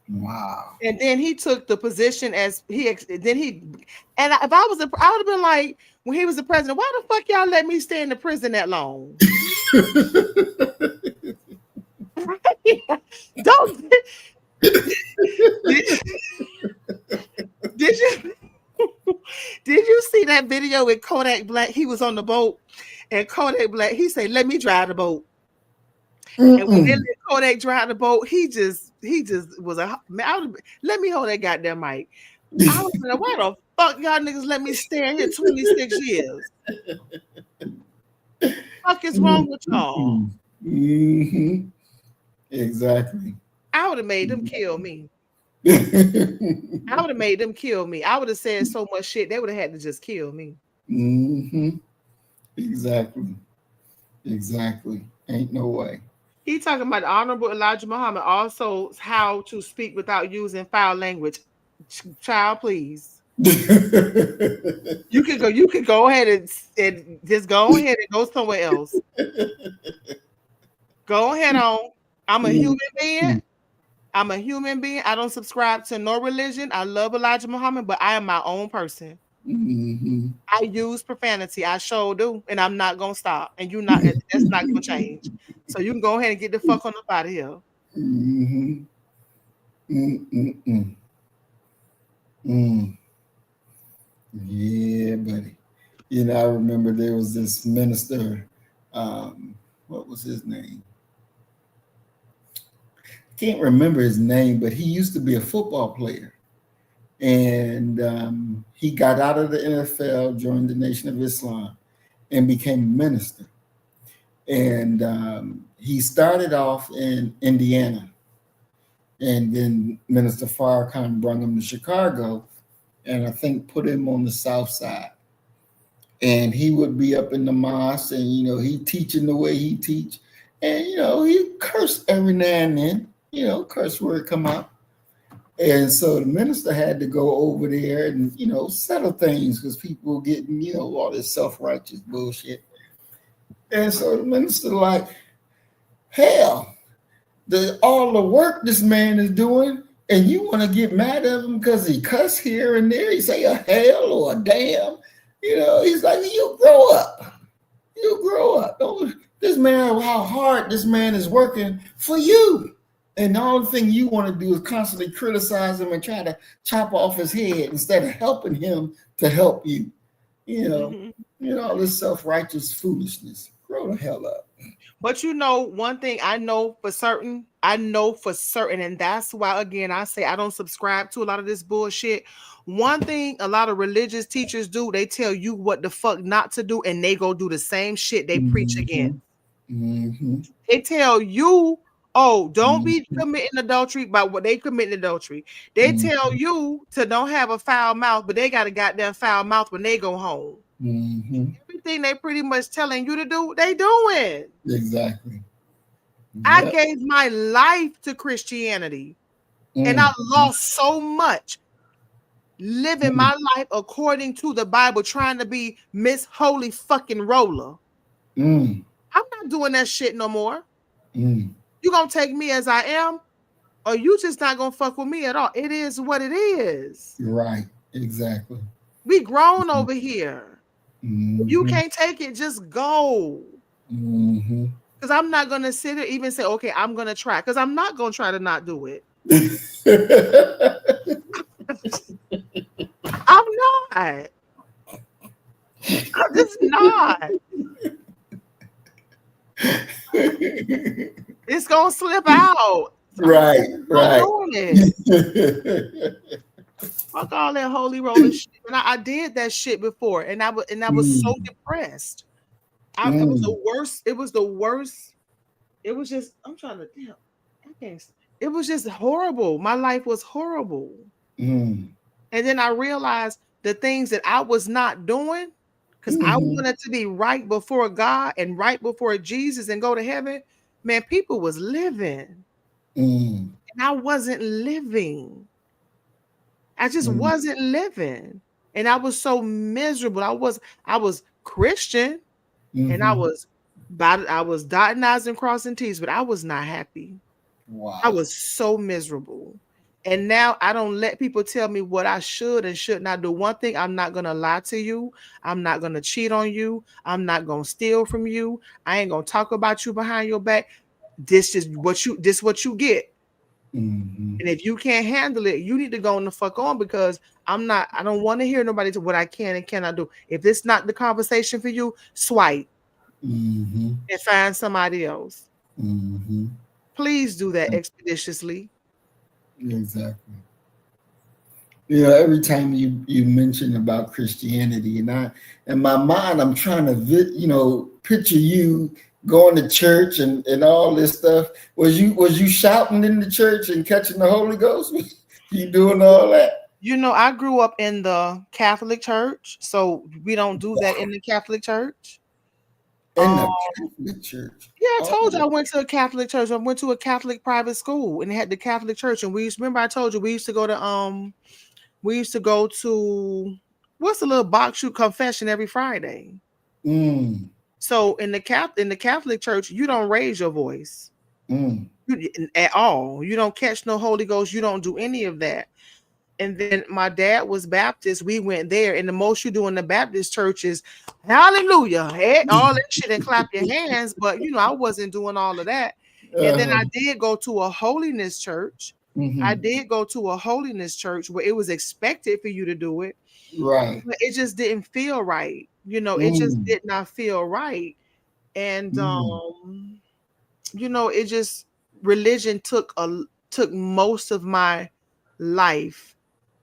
Speaker 1: Wow.
Speaker 2: And then he took the position as if I would have been like, when he was the president, why the fuck y'all let me stay in the prison that long? Don't did you see that video with Kodak Black? He was on the boat, and Kodak Black, he said, let me drive the boat. And when they let Kodak drive the boat, he just was let me hold that goddamn mic. I was like, why the fuck y'all niggas let me stay here 26 years? What the fuck is wrong with y'all?
Speaker 1: Exactly.
Speaker 2: I would have made them kill me. I would have made them kill me. I would have said so much shit, they would have had to just kill me.
Speaker 1: Exactly. Ain't no way.
Speaker 2: He talking about the Honorable Elijah Muhammad, also how to speak without using foul language. Child, please. You could go ahead and just go ahead and go somewhere else. Go ahead on. I'm a human being. I don't subscribe to no religion. I love Elijah Muhammad, but I am my own person. I use profanity. I sure do, and I'm not gonna stop. And that's not gonna change. So you can go ahead and get the fuck on up out of here.
Speaker 1: Yeah, buddy. You know, I remember there was this minister. What was his name? Can't remember his name, but he used to be a football player. and he got out of the NFL, joined the Nation of Islam, and became a minister. And he started off in Indiana, and then Minister Farrakhan brought him to Chicago, and I think put him on the South Side. And he would be up in the mosque, and he teaching the way he teach, and he cursed every now and then, curse word come out. And so the minister had to go over there and settle things because people were getting all this self-righteous bullshit. And so the minister like, hell, all the work this man is doing, and you want to get mad at him because he cuss here and there, he say a hell or a damn. He's like, you grow up. You grow up. This man, how hard this man is working for you. And the only thing you want to do is constantly criticize him and try to chop off his head instead of helping him to help you. All this self-righteous foolishness. Grow the hell up.
Speaker 2: But one thing I know for certain, and that's why, again, I say I don't subscribe to a lot of this bullshit. One thing a lot of religious teachers do, they tell you what the fuck not to do, and they go do the same shit they preach again. They tell you, oh, don't be committing adultery by what they committing adultery. They tell you to don't have a foul mouth, but they got a goddamn foul mouth when they go home. Everything they pretty much telling you to do, they doing.
Speaker 1: Exactly.
Speaker 2: I gave my life to Christianity, and I lost so much living my life according to the Bible, trying to be Miss Holy fucking Roller. I'm not doing that shit no more. You gonna take me as I am, or you just not gonna fuck with me at all. It is what it is.
Speaker 1: Right. Exactly.
Speaker 2: We grown over here. If you can't take it, just go. Because I'm not gonna sit there even say, okay, I'm gonna try. Because I'm not gonna try to not do it. I'm not. I'm just not. It's gonna slip out.
Speaker 1: Right.
Speaker 2: Fuck all that holy roller shit. And I did that shit before, and I was so depressed. It was the worst. It was the worst. It was just, I'm trying to damn. I can't. It was just horrible. My life was horrible. And then I realized the things that I was not doing, because I wanted to be right before God and right before Jesus and go to heaven. Man, people was living. And I wasn't living. I just wasn't living. And I was so miserable. I was Christian, and I was dotting I's and crossing T's, but I was not happy.
Speaker 1: Wow.
Speaker 2: I was so miserable. And now I don't let people tell me what I should and should not do. One thing, I'm not going to lie to you. I'm not going to cheat on you. I'm not going to steal from you. I ain't going to talk about you behind your back. This is what you get. And if you can't handle it, you need to go on the fuck on, because I don't want to hear nobody to what I can and cannot do. If this not the conversation for you, swipe and find somebody else. Please do that expeditiously.
Speaker 1: Exactly. Every time you mention about Christianity, and in my mind, I'm trying to picture you going to church and all this stuff. Was you shouting in the church and catching the Holy Ghost? You doing all that?
Speaker 2: I grew up in the Catholic Church, so we don't do that in the Catholic Church.
Speaker 1: In the Catholic Church?
Speaker 2: Yeah, I told you I went to a Catholic church. I went to a Catholic private school, and they had the Catholic church. And remember I told you we used to go to what's the little box shoot confession every Friday. So in the Catholic Church, you don't raise your voice at all. You don't catch no Holy Ghost. You don't do any of that. And then my dad was Baptist. We went there, and the most you do in the Baptist church is hallelujah, all that shit, and clap your hands. But I wasn't doing all of that. And then I did go to a holiness church. I did go to a holiness church where it was expected for you to do it.
Speaker 1: Right.
Speaker 2: But it just didn't feel right. It just did not feel right. And it just, religion took most of my life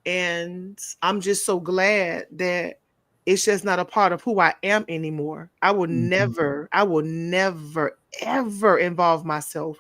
Speaker 2: And I'm just so glad that it's just not a part of who I am anymore. I will never, ever involve myself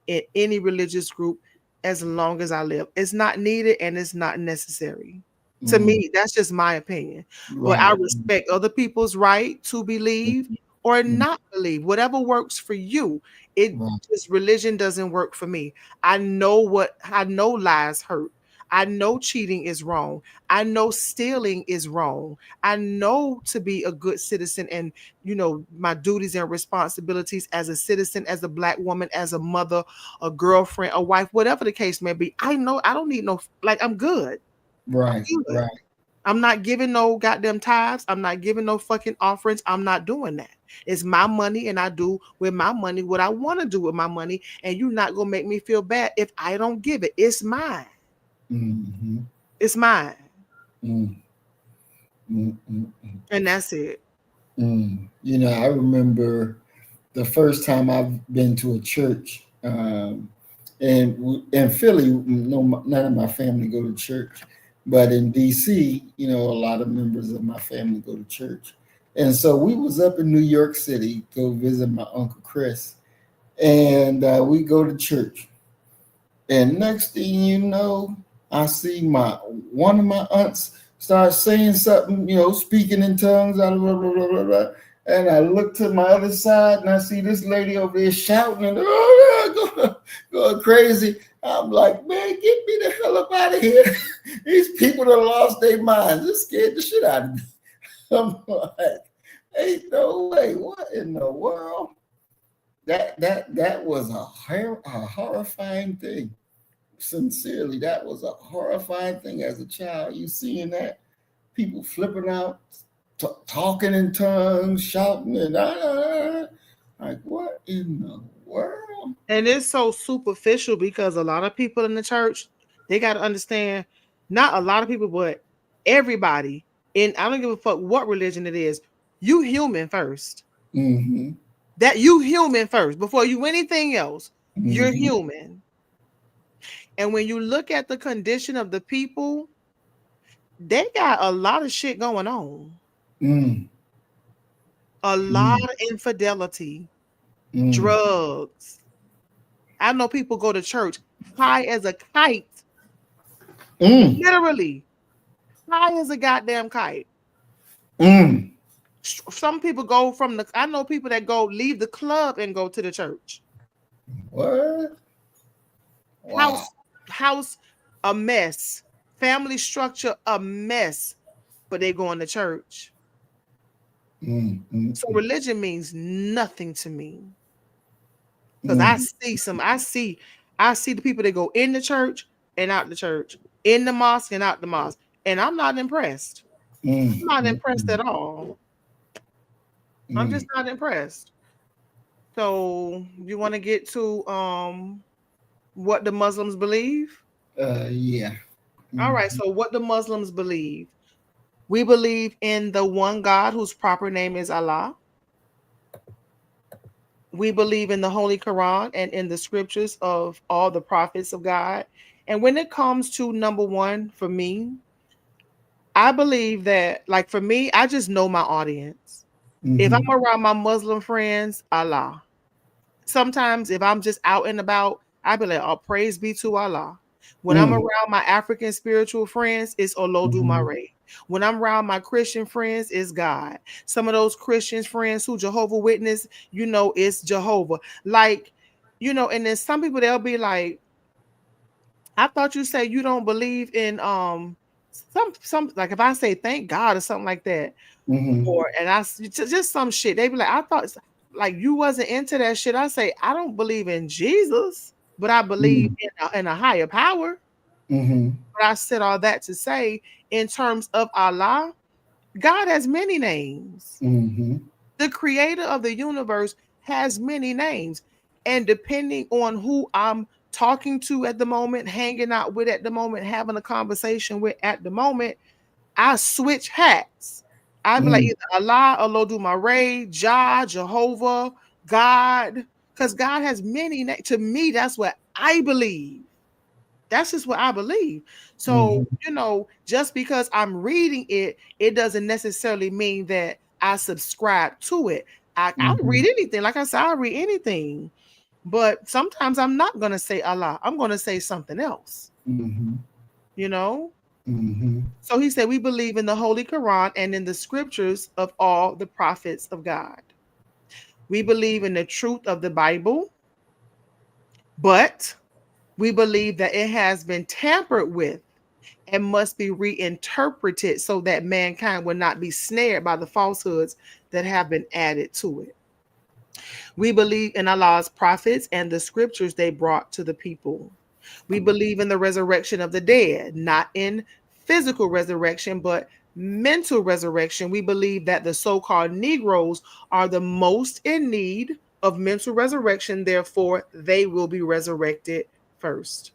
Speaker 2: in any religious group as long as I live. It's not needed and it's not necessary. To me, that's just my opinion. But I
Speaker 1: Right.
Speaker 2: respect other people's right to believe or not believe, whatever works for you. It
Speaker 1: Right.
Speaker 2: just religion doesn't work for me. I know lies hurt. I know cheating is wrong. I know stealing is wrong. I know to be a good citizen and, my duties and responsibilities as a citizen, as a Black woman, as a mother, a girlfriend, a wife, whatever the case may be. I know I don't need no, like, I'm good.
Speaker 1: Right.
Speaker 2: I'm good.
Speaker 1: Right.
Speaker 2: I'm not giving no goddamn tithes. I'm not giving no fucking offerings. I'm not doing that. It's my money and I do with my money what I want to do with my money. And you're not going to make me feel bad if I don't give it. It's mine.
Speaker 1: Mm-hmm.
Speaker 2: It's mine.
Speaker 1: Mm. Mm, mm,
Speaker 2: And that's it.
Speaker 1: mm. I remember the first time I've been to a church, and in Philly, no, none of my family go to church, but in DC, a lot of members of my family go to church, and so we was up in New York City go visit my uncle Chris, and we go to church, and next thing you know, I see one of my aunts start saying something, speaking in tongues, blah, blah, blah, blah, blah, and I look to my other side and I see this lady over there shouting and going crazy. I'm like, man, get me the hell up out of here. These people that lost their minds. It scared the shit out of me. I'm like, ain't no way. What in the world? That was a horrifying thing. Sincerely, that was a horrifying thing as a child. You seeing that people flipping out, talking in tongues, shouting, and like, what in the world?
Speaker 2: And it's so superficial because a lot of people in the church, they got to understand, not a lot of people, but everybody. And I don't give a fuck what religion it is. You human first.
Speaker 1: Mm-hmm.
Speaker 2: That you human first before you anything else. You're
Speaker 1: Mm-hmm.
Speaker 2: human. And when you look at the condition of the people, they got a lot of shit going on.
Speaker 1: Mm.
Speaker 2: A lot of infidelity, drugs. I know people go to church high as a kite. Literally, high as a goddamn kite. Some people go I know people that leave the club and go to the church.
Speaker 1: What? Wow.
Speaker 2: House, a mess. Family structure, a mess. But they go in the church. So religion means nothing to me. Because I see the people that go in the church and out the church, in the mosque and out the mosque. And I'm not impressed. I'm not impressed at all. I'm just not impressed. So you want to get to what the Muslims believe?
Speaker 1: Yeah.
Speaker 2: All right. So what the Muslims believe? We believe in the one God whose proper name is Allah. We believe in the Holy Quran and in the scriptures of all the prophets of God. And when it comes to number one, for me, I believe that, like, for me, I just know my audience. If I'm around my Muslim friends, Allah. Sometimes if I'm just out and about, I be like, oh, praise be to Allah. When I'm around my African spiritual friends, it's Olodumare. When I'm around my Christian friends, it's God. Some of those Christian friends who Jehovah Witness, it's Jehovah. Like, and then some people, they'll be like, I thought you say you don't believe in some like if I say thank God or something like that, or and I just some shit. They be like, I thought like you wasn't into that shit. I say I don't believe in Jesus, but I believe in a higher power. But I said all that to say, in terms of Allah, God has many names. The creator of the universe has many names. And depending on who I'm talking to at the moment, hanging out with at the moment, having a conversation with at the moment, I switch hats. I'd be like either Allah, Olodumare, Jah, Jehovah, God, because God has many names. To me, that's what I believe. That's just what I believe. So, you know, just because I'm reading it, it doesn't necessarily mean that I subscribe to it. I'll read anything. Like I said, I'll read anything. But sometimes I'm not going to say Allah. I'm going to say something else. You know? So he said, we believe in the Holy Quran and in the scriptures of all the prophets of God. We believe in the truth of the Bible, but we believe that it has been tampered with and must be reinterpreted so that mankind will not be snared by the falsehoods that have been added to it. We believe in Allah's prophets and the scriptures they brought to the people. We believe in the resurrection of the dead, not in physical resurrection, but mental resurrection. We believe that the so-called Negroes are the most in need of mental resurrection, therefore they will be resurrected first.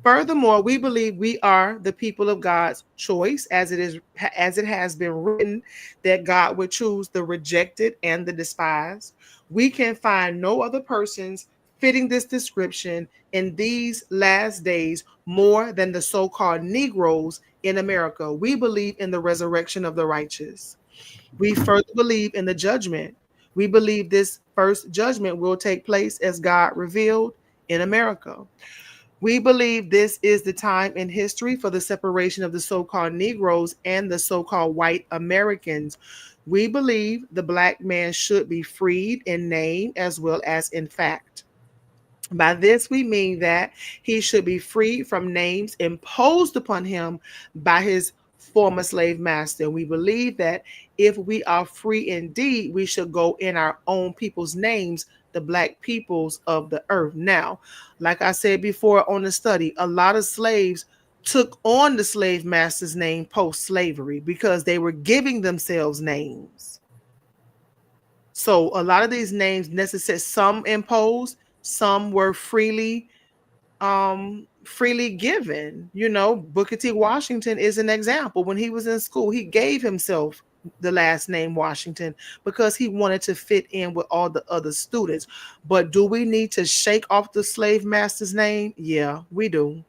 Speaker 2: Furthermore, we believe we are the people of God's choice, as it has been written that God would choose the rejected and the despised. We can find no other persons fitting this description in these last days more than the so-called Negroes in America. We believe in the resurrection of the righteous. We further believe in the judgment. We believe this first judgment will take place as God revealed in America. We believe this is the time in history for the separation of the so-called Negroes and the so-called white Americans. We believe the black man should be freed in name as well as in fact. By this, we mean that he should be freed from names imposed upon him by his former slave master. We believe that if we are free indeed, we should go in our own people's names, the black peoples of the earth. Now, like I said before on the study, a lot of slaves took on the slave master's name post-slavery because they were giving themselves names. So a lot of these names necessary, some imposed, some were freely given. You know, Booker T. Washington is an example. When he was in school, he gave himself the last name Washington because he wanted to fit in with all the other students. But do we need to shake off the slave master's name? Yeah, we do.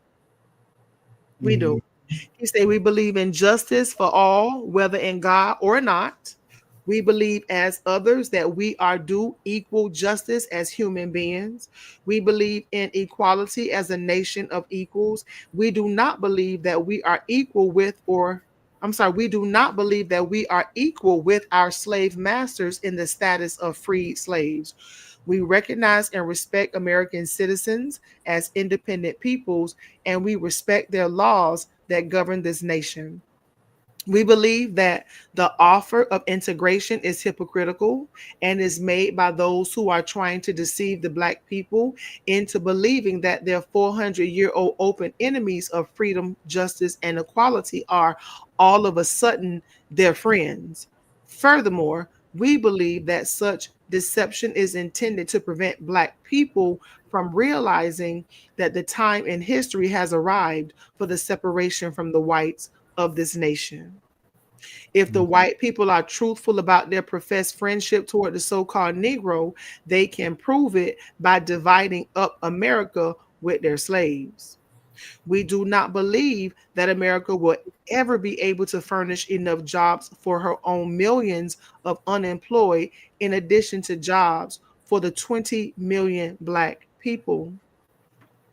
Speaker 2: We do. He said we believe in justice for all, whether in God or not. We believe as others that we are due equal justice as human beings. We believe in equality as a nation of equals. We do not believe that we are equal with we do not believe that we are equal with our slave masters in the status of freed slaves. We recognize and respect American citizens as independent peoples, and we respect their laws that govern this nation. We believe that the offer of integration is hypocritical and is made by those who are trying to deceive the Black people into believing that their 400-year-old open enemies of freedom, justice, and equality are all of a sudden their friends. Furthermore, we believe that such deception is intended to prevent Black people from realizing that the time in history has arrived for the separation from the whites of this nation. If the white people are truthful about their professed friendship toward the so-called Negro, they can prove it by dividing up America with their slaves. We do not believe that America will ever be able to furnish enough jobs for her own millions of unemployed, in addition to jobs for the 20 million Black people.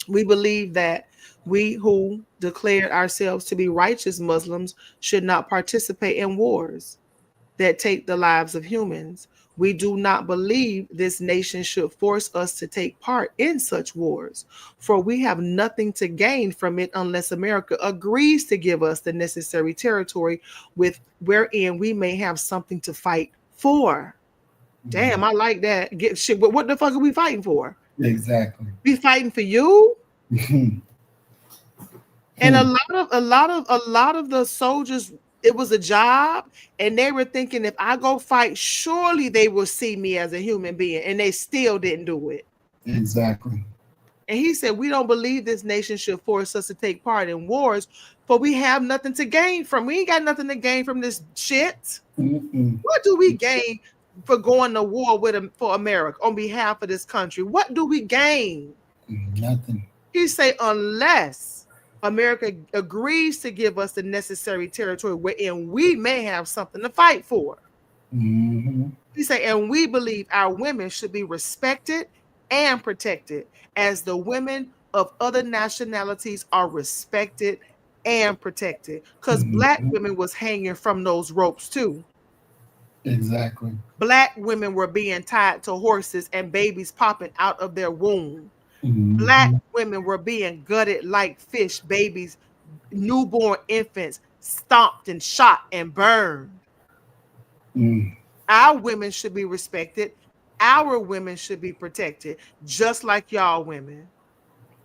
Speaker 2: We believe that we who declared ourselves to be righteous Muslims should not participate in wars that take the lives of humans. We do not believe this nation should force us to take part in such wars, for we have nothing to gain from it unless America agrees to give us the necessary territory with wherein we may have something to fight for. Damn, I like that. Get shit. What the fuck are we fighting for?
Speaker 1: Exactly.
Speaker 2: We fighting for you? And a lot of the soldiers, it was a job, and they were thinking if I go fight, surely they will see me as a human being, and they still didn't do it.
Speaker 1: Exactly.
Speaker 2: And he said, we don't believe this nation should force us to take part in wars, for we have nothing to gain from. We ain't got nothing to gain from this shit. What do we gain for going to war for America on behalf of this country? What do we gain?
Speaker 1: Nothing.
Speaker 2: He say, unless America agrees to give us the necessary territory wherein we may have something to fight for.
Speaker 1: Mm-hmm.
Speaker 2: He say, and we believe our women should be respected and protected as the women of other nationalities are respected and protected. Because Black women was hanging from those ropes too.
Speaker 1: Exactly.
Speaker 2: Black women were being tied to horses and babies popping out of their womb.
Speaker 1: Mm-hmm.
Speaker 2: Black women were being gutted like fish, babies, newborn infants, stomped and shot and burned.
Speaker 1: Mm.
Speaker 2: Our women should be respected. Our women should be protected, just like y'all women.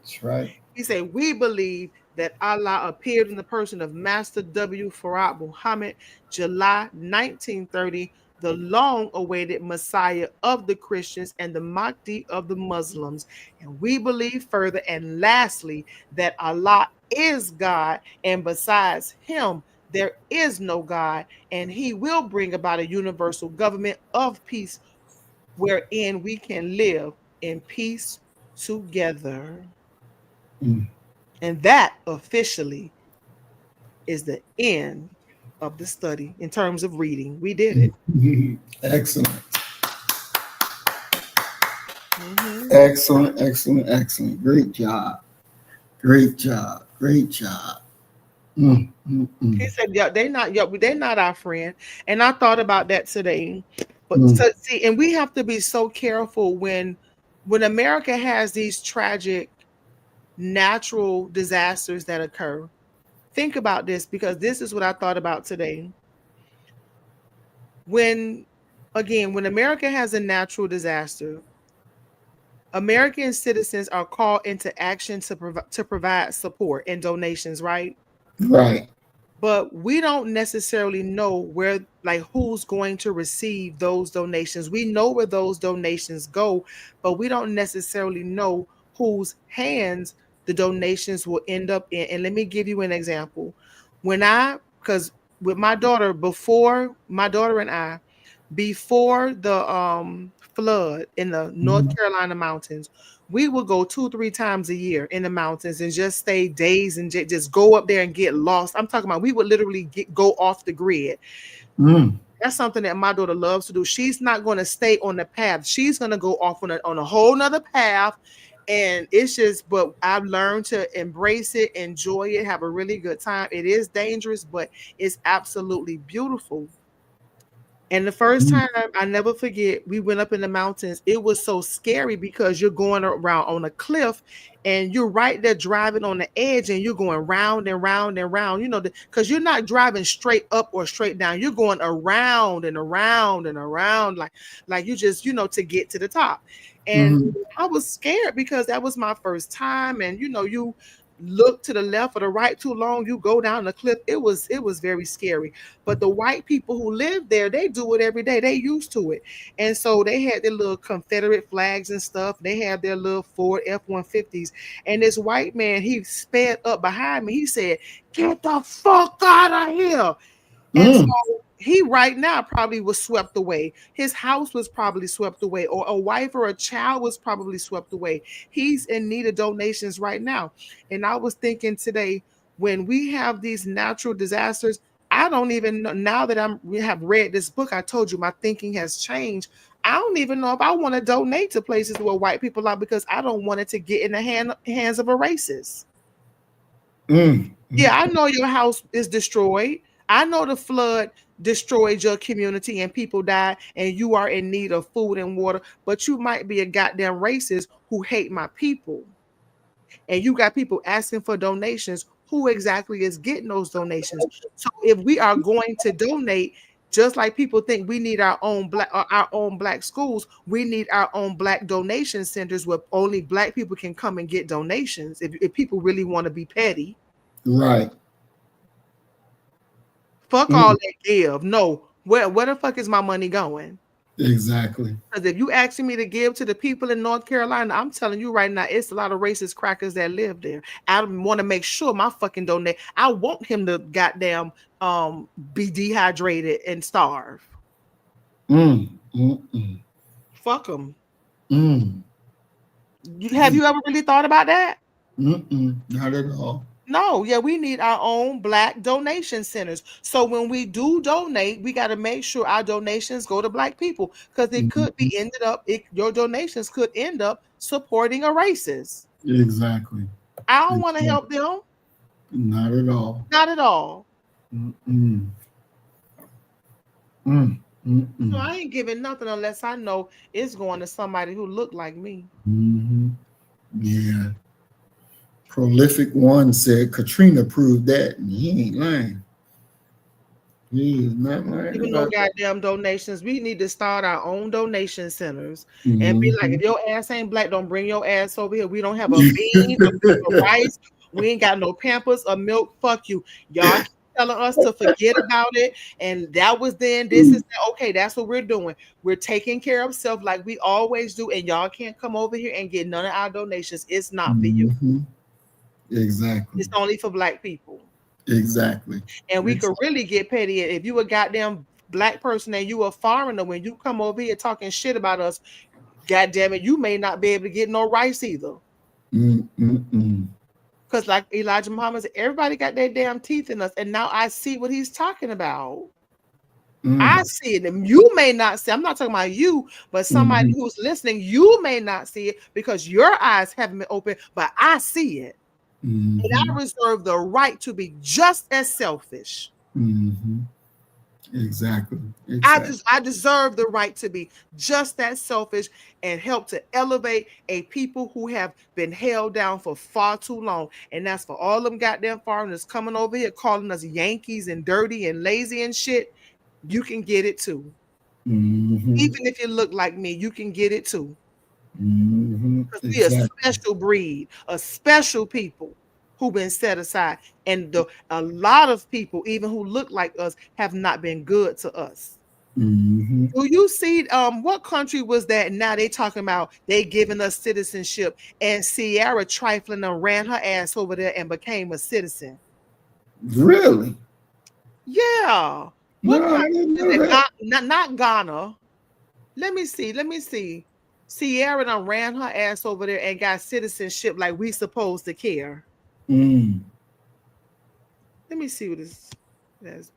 Speaker 1: That's right.
Speaker 2: He said, we believe that Allah appeared in the person of Master W. Farad Muhammad, July 1930, the long-awaited Messiah of the Christians and the Mahdi of the Muslims. And we believe further and lastly that Allah is God, and besides him, there is no God, and he will bring about a universal government of peace wherein we can live in peace together.
Speaker 1: Mm.
Speaker 2: And that officially is the end of the study in terms of reading. We did it.
Speaker 1: Mm-hmm. Excellent.
Speaker 2: Mm-hmm.
Speaker 1: Excellent, excellent, excellent. Great job. Great job. Great job. Mm, mm, mm.
Speaker 2: He said, "Yeah, they're not our friend." And I thought about that today. But
Speaker 1: Mm.
Speaker 2: so, see, and we have to be so careful when America has these tragic natural disasters that occur. Think about this, because this is what I thought about today. When when America has a natural disaster, American citizens are called into action to provide support and donations, right?
Speaker 1: Right.
Speaker 2: But we don't necessarily know where, like, who's going to receive those donations. We know where those donations go, but we don't necessarily know whose hands the donations will end up in. And let me give you an example. Because with my daughter, before the flood in the North Carolina mountains, we would go 2-3 times a year in the mountains and just stay days and just go up there and get lost. I'm talking about we would literally go off the grid.
Speaker 1: Mm.
Speaker 2: That's something that my daughter loves to do. She's not going to stay on the path. She's going to go off on a whole nother path. And it's just, but I've learned to embrace it, enjoy it, have a really good time. It is dangerous, but it's absolutely beautiful. And the first time, I never forget, we went up in the mountains. It was so scary because you're going around on a cliff and you're right there driving on the edge and you're going round and round and round, because you're not driving straight up or straight down. You're going around and around and around, like you just, to get to the top. And
Speaker 1: Mm.
Speaker 2: I was scared because that was my first time. And, you look to the left or the right too long, you go down the cliff. It was very scary. But the white people who live there, they do it every day. They used to it. And so they had their little Confederate flags and stuff. They had their little Ford F-150s. And this white man, he sped up behind me. He said, "Get the fuck out of here." And so
Speaker 1: Mm.
Speaker 2: he right now probably was swept away. His house was probably swept away, or a wife or a child was probably swept away. He's in need of donations right now. And I was thinking today, when we have these natural disasters, I don't even know, now that we have read this book, I told you my thinking has changed. I don't even know if I want to donate to places where white people are, because I don't want it to get in the hands of a racist.
Speaker 1: Mm.
Speaker 2: Yeah, I know your house is destroyed. I know the flood destroyed your community and people died and you are in need of food and water, but you might be a goddamn racist who hate my people. And you got people asking for donations. Who exactly is getting those donations? So if we are going to donate, just like people think we need our own black schools, we need our own black donation centers where only black people can come and get donations if people really want to be petty.
Speaker 1: Right.
Speaker 2: Fuck all that give. No, where the fuck is my money going?
Speaker 1: Exactly.
Speaker 2: Because if you asking me to give to the people in North Carolina, I'm telling you right now, it's a lot of racist crackers that live there. I want to make sure my fucking donate. I want him to goddamn be dehydrated and starve.
Speaker 1: Mm. Mm. Mm.
Speaker 2: Fuck him.
Speaker 1: Mm.
Speaker 2: Have you ever really thought about that?
Speaker 1: Not at all.
Speaker 2: No, yeah, we need our own Black donation centers. So when we do donate, we got to make sure our donations go to Black people, because it could be ended up, your donations could end up supporting a racist.
Speaker 1: Exactly.
Speaker 2: I don't want to help them.
Speaker 1: Not at all.
Speaker 2: Not at all. So I ain't giving nothing unless I know it's going to somebody who look like me.
Speaker 1: Yeah. Prolific One said Katrina proved that, and he ain't lying. He is not lying.
Speaker 2: Even no goddamn donations. We need to start our own donation centers and be like, if your ass ain't Black, don't bring your ass over here. We don't have a bean, a bag of rice. We ain't got no Pampers or milk. Fuck you. Y'all keep telling us to forget about it. And that was then. This is okay. That's what we're doing. We're taking care of self like we always do. And y'all can't come over here and get none of our donations. It's not for you.
Speaker 1: Exactly.
Speaker 2: It's only for Black people.
Speaker 1: Exactly.
Speaker 2: And we could really get petty if you a goddamn Black person and you a foreigner. When you come over here talking shit about us, goddamn it, you may not be able to get no rice either. Because like Elijah Muhammad said, everybody got their damn teeth in us, and now I see what he's talking about. I see it, and you may not see. I'm not talking about you, but somebody who's listening, you may not see it because your eyes haven't been open, but I see it. And I reserve the right to be just as selfish.
Speaker 1: Exactly.
Speaker 2: I deserve the right to be just that selfish and help to elevate a people who have been held down for far too long. And that's for all them goddamn foreigners coming over here calling us Yankees and dirty and lazy and shit. You can get it too. Even if you look like me, you can get it too. Because we a special breed, a special people who've been set aside. And a lot of people, even who look like us, have not been good to us. Do you see what country was that? Now they talking about they giving us citizenship, and Sierra trifling and ran her ass over there and became a citizen.
Speaker 1: Really?
Speaker 2: Yeah. What country is it? Not Ghana. Let me see. Sierra done ran her ass over there and got citizenship like we supposed to care. Let me see what this is.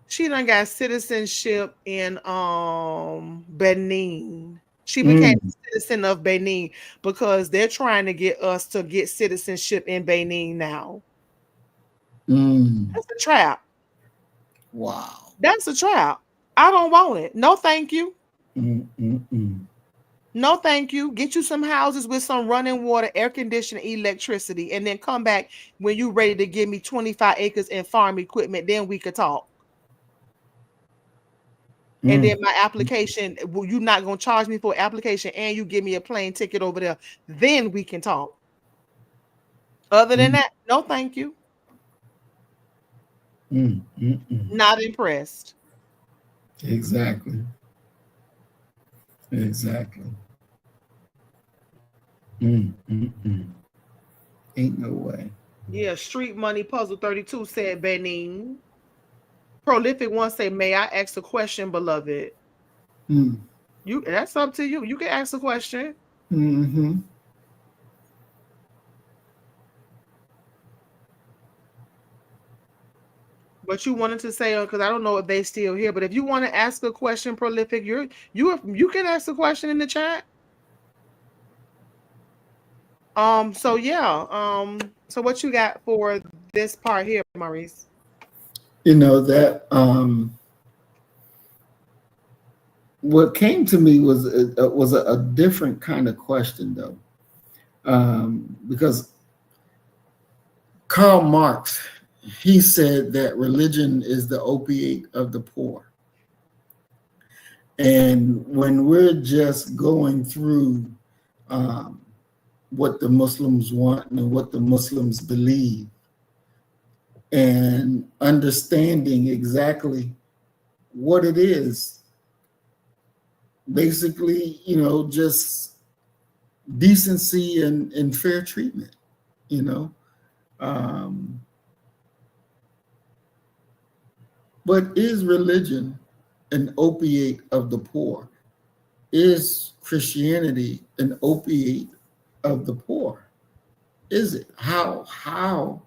Speaker 2: She done got citizenship in Benin. She became a citizen of Benin because they're trying to get us to get citizenship in Benin now. That's a trap.
Speaker 1: Wow.
Speaker 2: That's a trap. I don't want it. No, thank you. No, thank you. Get you some houses with some running water, air conditioning, electricity, and then come back when you're ready to give me 25 acres and farm equipment. Then we could talk. And then my application, you're not going to charge me for application and you give me a plane ticket over there. Then we can talk. Other than that, no, thank you. Not impressed.
Speaker 1: Exactly. Ain't no way.
Speaker 2: Yeah, Street Money Puzzle 32 said Benin. Prolific One say, may I ask a question, beloved? That's up to you. You can ask a question. But you wanted to say, because I don't know if they still here, but if you want to ask a question, Prolific, you can ask a question in the chat. So yeah. So what you got for this part here, Maurice?
Speaker 1: You know that what came to me was a different kind of question, though, because Karl Marx, he said that religion is the opiate of the poor. And when we're just going through what the Muslims want and what the Muslims believe, and understanding exactly what it is, basically, just decency and fair treatment, But is religion an opiate of the poor? Is Christianity an opiate of the poor? is it? How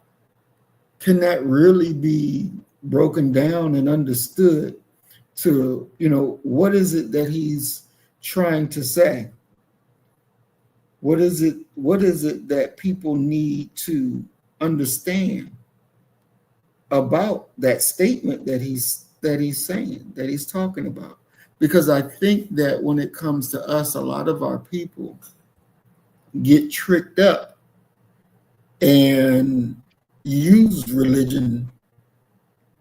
Speaker 1: can that really be broken down and understood to, what is it that he's trying to say? What is it that people need to understand about that statement that he's saying, that he's talking about? Because I think that when it comes to us, a lot of our people get tricked up and use religion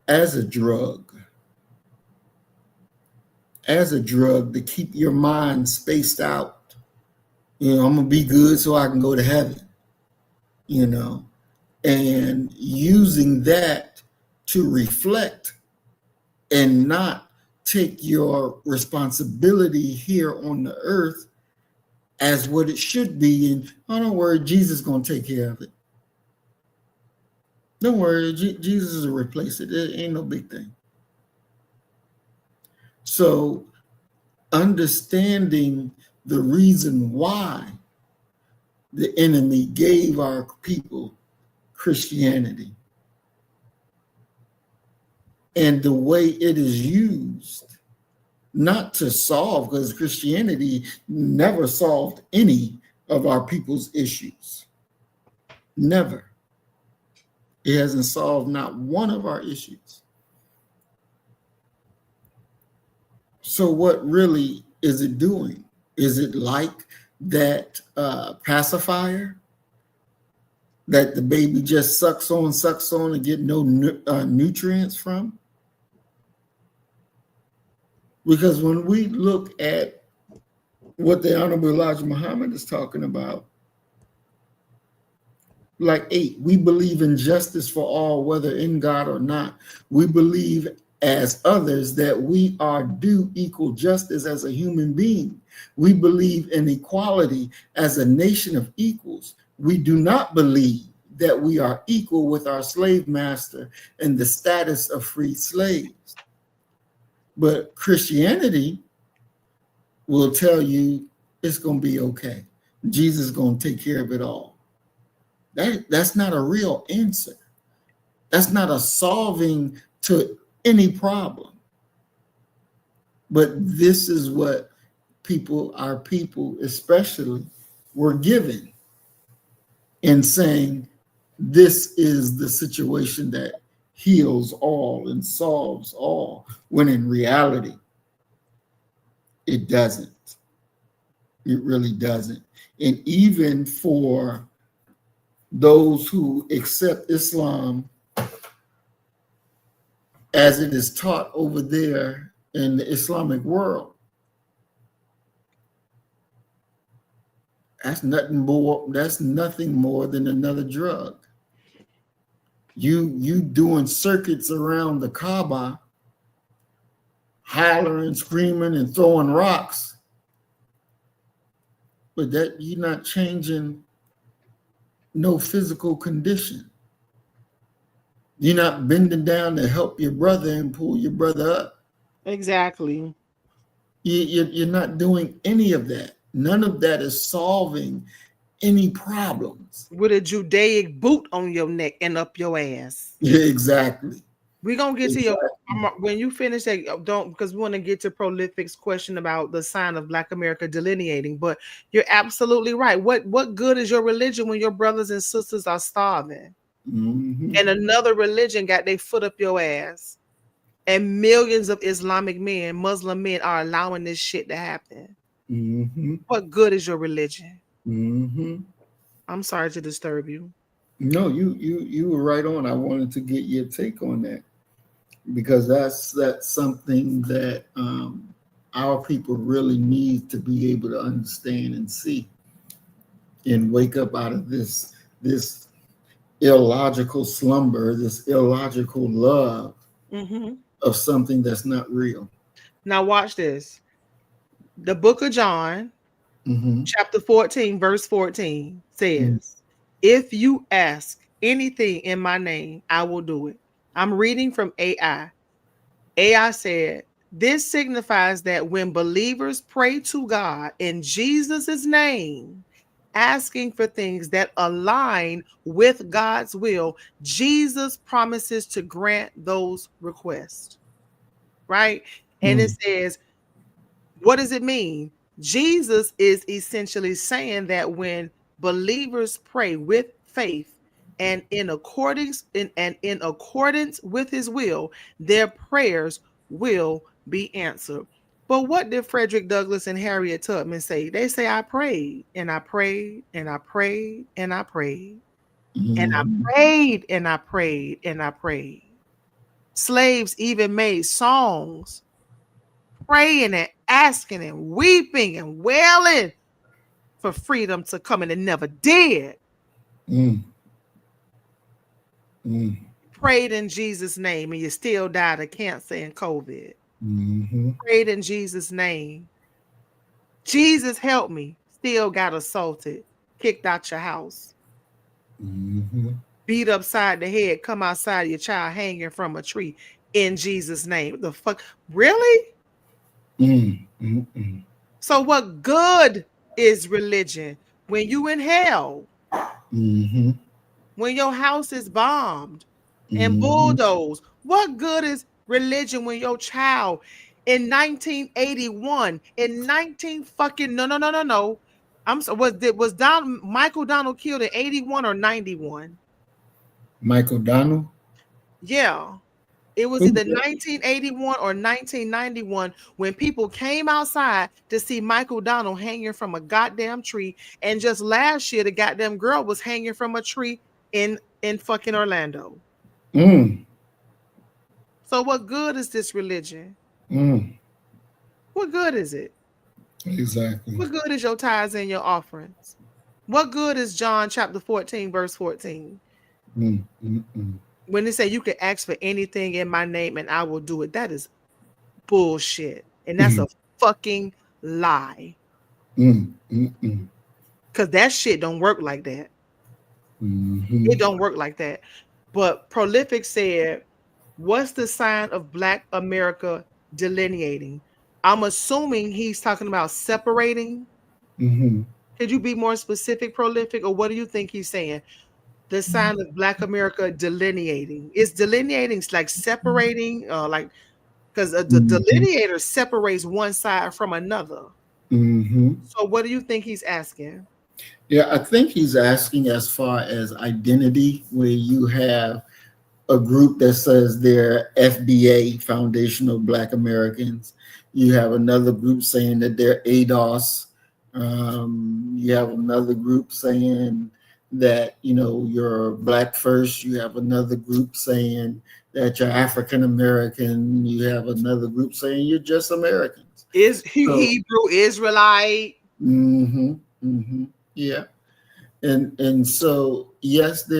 Speaker 1: as a drug to keep your mind spaced out. I'm gonna be good so I can go to heaven, and using that to reflect and not take your responsibility here on the earth as what it should be. And don't worry, Jesus is gonna take care of it. Don't worry, Jesus will replace it. It ain't no big thing. So understanding the reason why the enemy gave our people Christianity and the way it is used, not to solve, because Christianity never solved any of our people's issues. Never. It hasn't solved not one of our issues. So what really is it doing? Is it like that pacifier that the baby just sucks on and get no nutrients from? Because when we look at what the Honorable Elijah Muhammad is talking about, like 8, we believe in justice for all, whether in God or not. We believe as others that we are due equal justice as a human being. We believe in equality as a nation of equals. We do not believe that we are equal with our slave master and the status of freed slaves. But Christianity will tell you it's going to be okay. Jesus is going to take care of it all. That's not a real answer. That's not a solving to any problem. But this is what our people especially, were given in saying this is the situation that heals all and solves all, when in reality, it doesn't. It really doesn't. And even for those who accept Islam as it is taught over there in the Islamic world, that's nothing more than another drug. You doing circuits around the Kaaba, hollering, screaming, and throwing rocks, but that you're not changing no physical condition. You're not bending down to help your brother and pull your brother up.
Speaker 2: Exactly.
Speaker 1: You're not doing any of that. None of that is solving any problems.
Speaker 2: With a Judaic boot on your neck and up your ass.
Speaker 1: Yeah, exactly.
Speaker 2: We're going to get to your, when you finish that, because we want to get to Prolific's question about the sign of Black America delineating, but you're absolutely right. What good is your religion when your brothers and sisters are starving?
Speaker 1: Mm-hmm.
Speaker 2: And another religion got their foot up your ass? And millions of Islamic men, Muslim men are allowing this shit to happen.
Speaker 1: Mm-hmm.
Speaker 2: What good is your religion?
Speaker 1: Mm-hmm.
Speaker 2: I'm sorry to disturb you.
Speaker 1: No, you were right on. I wanted to get your take on that, because that's something that our people really need to be able to understand and see, and wake up out of this illogical slumber, this illogical love of something that's not real.
Speaker 2: Now watch this. The book of John, chapter 14, verse 14 says, if you ask anything in my name, I will do it. I'm reading from AI. AI said, this signifies that when believers pray to God in Jesus' name, asking for things that align with God's will, Jesus promises to grant those requests, right? And it says, what does it mean? Jesus is essentially saying that when believers pray with faith and in accordance with his will, their prayers will be answered. But what did Frederick Douglass and Harriet Tubman say? They say, I prayed and I prayed and I prayed and I prayed and I prayed and I prayed and I prayed. Slaves even made songs praying and asking and weeping and wailing for freedom to come, and it never did. Prayed in Jesus' name, and you still died of cancer and COVID. Prayed in Jesus' name. Jesus help me. Still got assaulted, kicked out your house, beat upside the head, come outside your child hanging from a tree in Jesus' name. The fuck? Really? So what good is religion when you in hell? When your house is bombed and bulldozed? What good is religion when your child in 1981, in 19 fucking no. I'm so was Michael Donald killed in 81 or 91?
Speaker 1: Michael Donald?
Speaker 2: Yeah. It was either 1981 or 1991 when people came outside to see Michael Donald hanging from a goddamn tree. And just last year, the goddamn girl was hanging from a tree in fucking Orlando. So what good is this religion? What good is it?
Speaker 1: Exactly.
Speaker 2: What good is your tithes and your offerings? What good is John chapter 14, verse 14? When they say you can ask for anything in my name and I will do it, that is bullshit. And that's a fucking lie. Because that shit don't work like that. It don't work like that. But Prolific said, what's the sign of Black America delineating? I'm assuming he's talking about separating. Could you be more specific, Prolific, or what do you think he's saying? The sign of Black America delineating. Is delineating like separating, like, because the delineator separates one side from another. So what do you think he's asking?
Speaker 1: Yeah, I think he's asking as far as identity, where you have a group that says they're FBA, Foundational Black Americans. You have another group saying that they're ADOS. You have another group saying that, you know, you're Black first. You have another group saying that you're African American. You have another group saying you're just Americans.
Speaker 2: Is Hebrew Israelite?
Speaker 1: Yeah. And so, yes,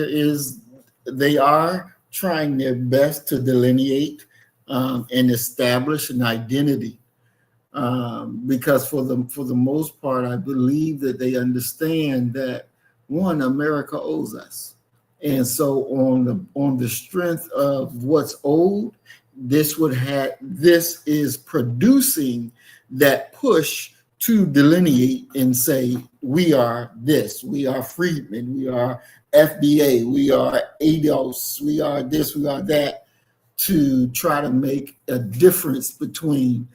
Speaker 1: they are trying their best to delineate and establish an identity. Because for the most part, I believe that they understand that, one, America owes us. And so on the strength of what's owed, this is producing that push to delineate and say, we are this, we are freedmen, we are FBA, we are ADOS, we are this, we are that, to try to make a difference between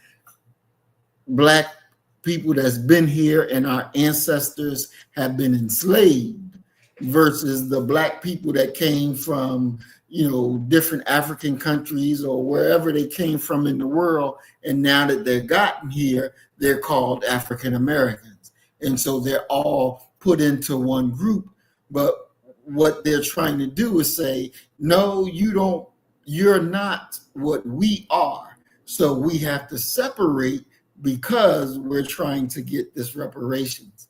Speaker 1: Black people that's been here and our ancestors have been enslaved versus the Black people that came from, you know, different African countries or wherever they came from in the world. And now that they've gotten here, they're called African Americans. And so they're all put into one group. But what they're trying to do is say, no, you're not what we are. So we have to separate because we're trying to get this reparations.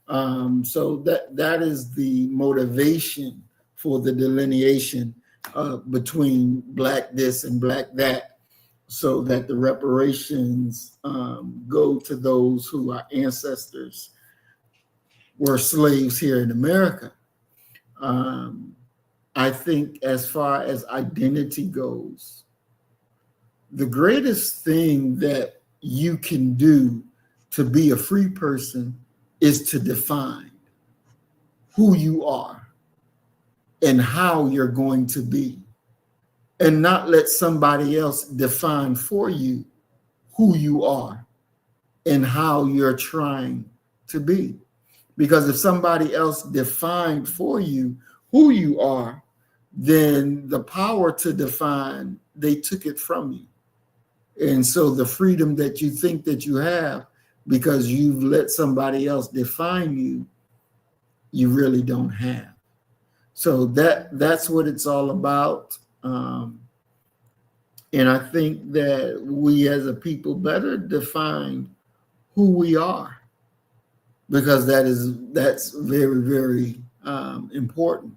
Speaker 1: So that is the motivation for the delineation between Black this and Black that, so that the reparations go to those who are ancestors were slaves here in America. I think as far as identity goes, the greatest thing that you can do to be a free person is to define. who you are and how you're going to be, and not let somebody else define for you who you are and how you're trying to be. Because if somebody else defined for you who you are, then the power to define, they took it from you. And so the freedom that you think that you have because you've let somebody else define you, you really don't have. So that's what it's all about. And I think that we as a people better define who we are, because that's very, very important.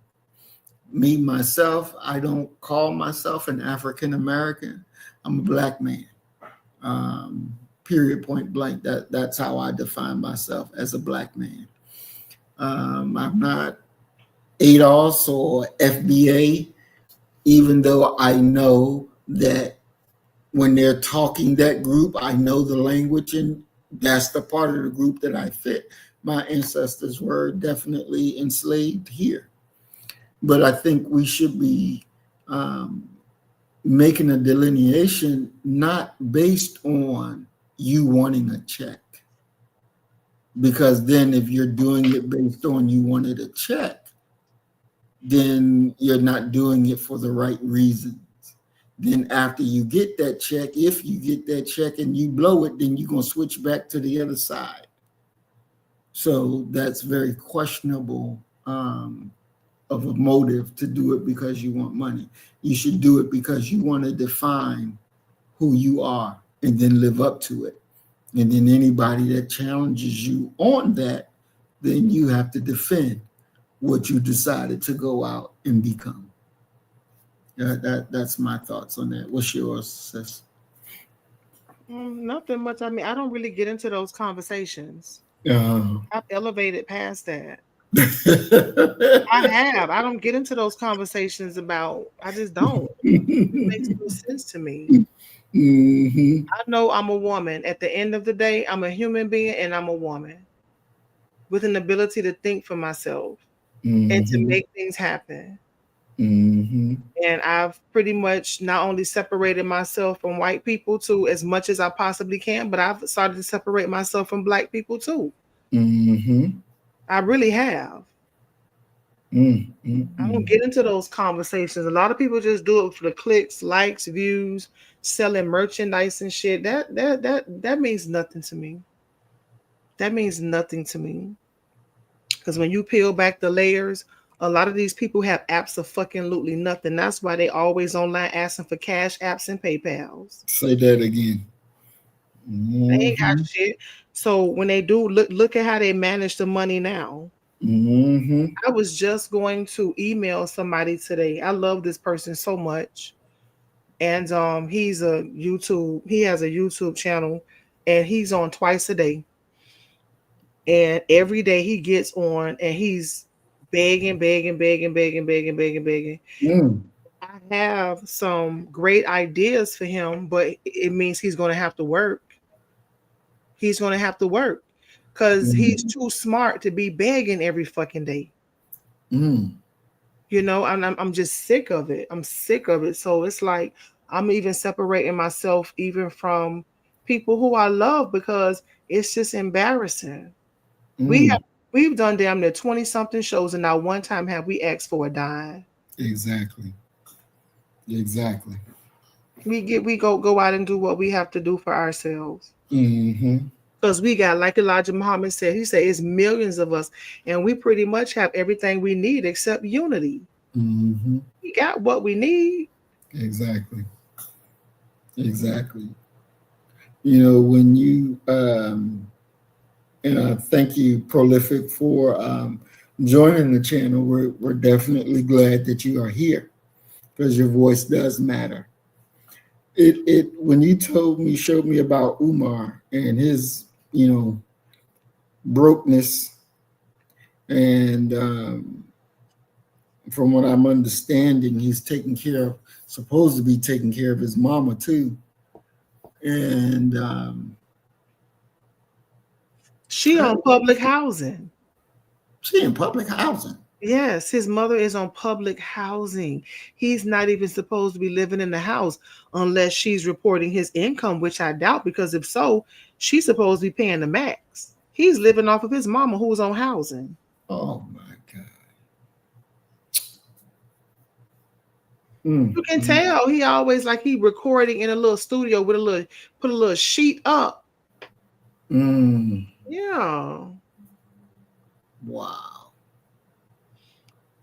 Speaker 1: Me, myself, I don't call myself an African American. I'm a Black man. Period, point blank. That's how I define myself, as a Black man. I'm not ADOS or FBA, even though I know that when they're talking that group, I know the language, and that's the part of the group that I fit. My ancestors were definitely enslaved here. But I think we should be making a delineation not based on you wanting a check. Because then if you're doing it based on you wanted a check, then you're not doing it for the right reasons. Then after you get that check, if you get that check and you blow it, then you're going to switch back to the other side. So that's very questionable of a motive to do it because you want money. You should do it because you want to define who you are and then live up to it. And then anybody that challenges you on that, then you have to defend what you decided to go out and become. That's my thoughts on that. What's yours, sis?
Speaker 2: Nothing much. I mean, I don't really get into those conversations. I've elevated past that. I have. I don't get into those conversations about. I just don't. It makes no sense to me.
Speaker 1: Mm-hmm.
Speaker 2: I know I'm a woman. At the end of the day, I'm a human being and I'm a woman with an ability to think for myself and to make things happen.
Speaker 1: Mm-hmm.
Speaker 2: And I've pretty much not only separated myself from white people too, as much as I possibly can, but I've started to separate myself from Black people too.
Speaker 1: Mm-hmm.
Speaker 2: I really have.
Speaker 1: Mm-hmm.
Speaker 2: I don't get into those conversations. A lot of people just do it for the clicks, likes, views, selling merchandise and shit. That means nothing to me. That means nothing to me. Because when you peel back the layers, a lot of these people have absolutely nothing. That's why they always online asking for cash apps and PayPals.
Speaker 1: Say that again. Mm-hmm.
Speaker 2: They ain't got shit. So when they do, look at how they manage the money now.
Speaker 1: Mm-hmm.
Speaker 2: I was just going to email somebody today. I love this person so much. And he has a YouTube channel, and he's on twice a day. And every day he gets on and he's begging. I have some great ideas for him, but it means he's going to have to work. He's going to have to work because he's too smart to be begging every fucking day. You know, I'm just sick of it. I'm sick of it. So it's like I'm even separating myself even from people who I love because it's just embarrassing. We've done damn near 20-something shows, and not one time have we asked for a dime.
Speaker 1: Exactly.
Speaker 2: We go out and do what we have to do for ourselves.
Speaker 1: Mm-hmm.
Speaker 2: Because we got, like Elijah Muhammad said, he said it's millions of us, and we pretty much have everything we need except unity.
Speaker 1: Mm-hmm.
Speaker 2: We got what we need.
Speaker 1: Exactly. You know, when you and thank you, Prolific, for joining the channel. We're definitely glad that you are here because your voice does matter. It when you showed me about Umar and his, you know, brokenness, and from what I'm understanding, he's supposed to be taking care of his mama too, and
Speaker 2: she on public housing.
Speaker 1: She in public housing.
Speaker 2: Yes, his mother is on public housing. He's not even supposed to be living in the house unless she's reporting his income, which I doubt, because if so, she's supposed to be paying the max. He's living off of his mama who's on housing.
Speaker 1: Oh my God.
Speaker 2: You can tell he always like he recording in a little studio with a little put a little sheet up. Yeah.
Speaker 1: Wow.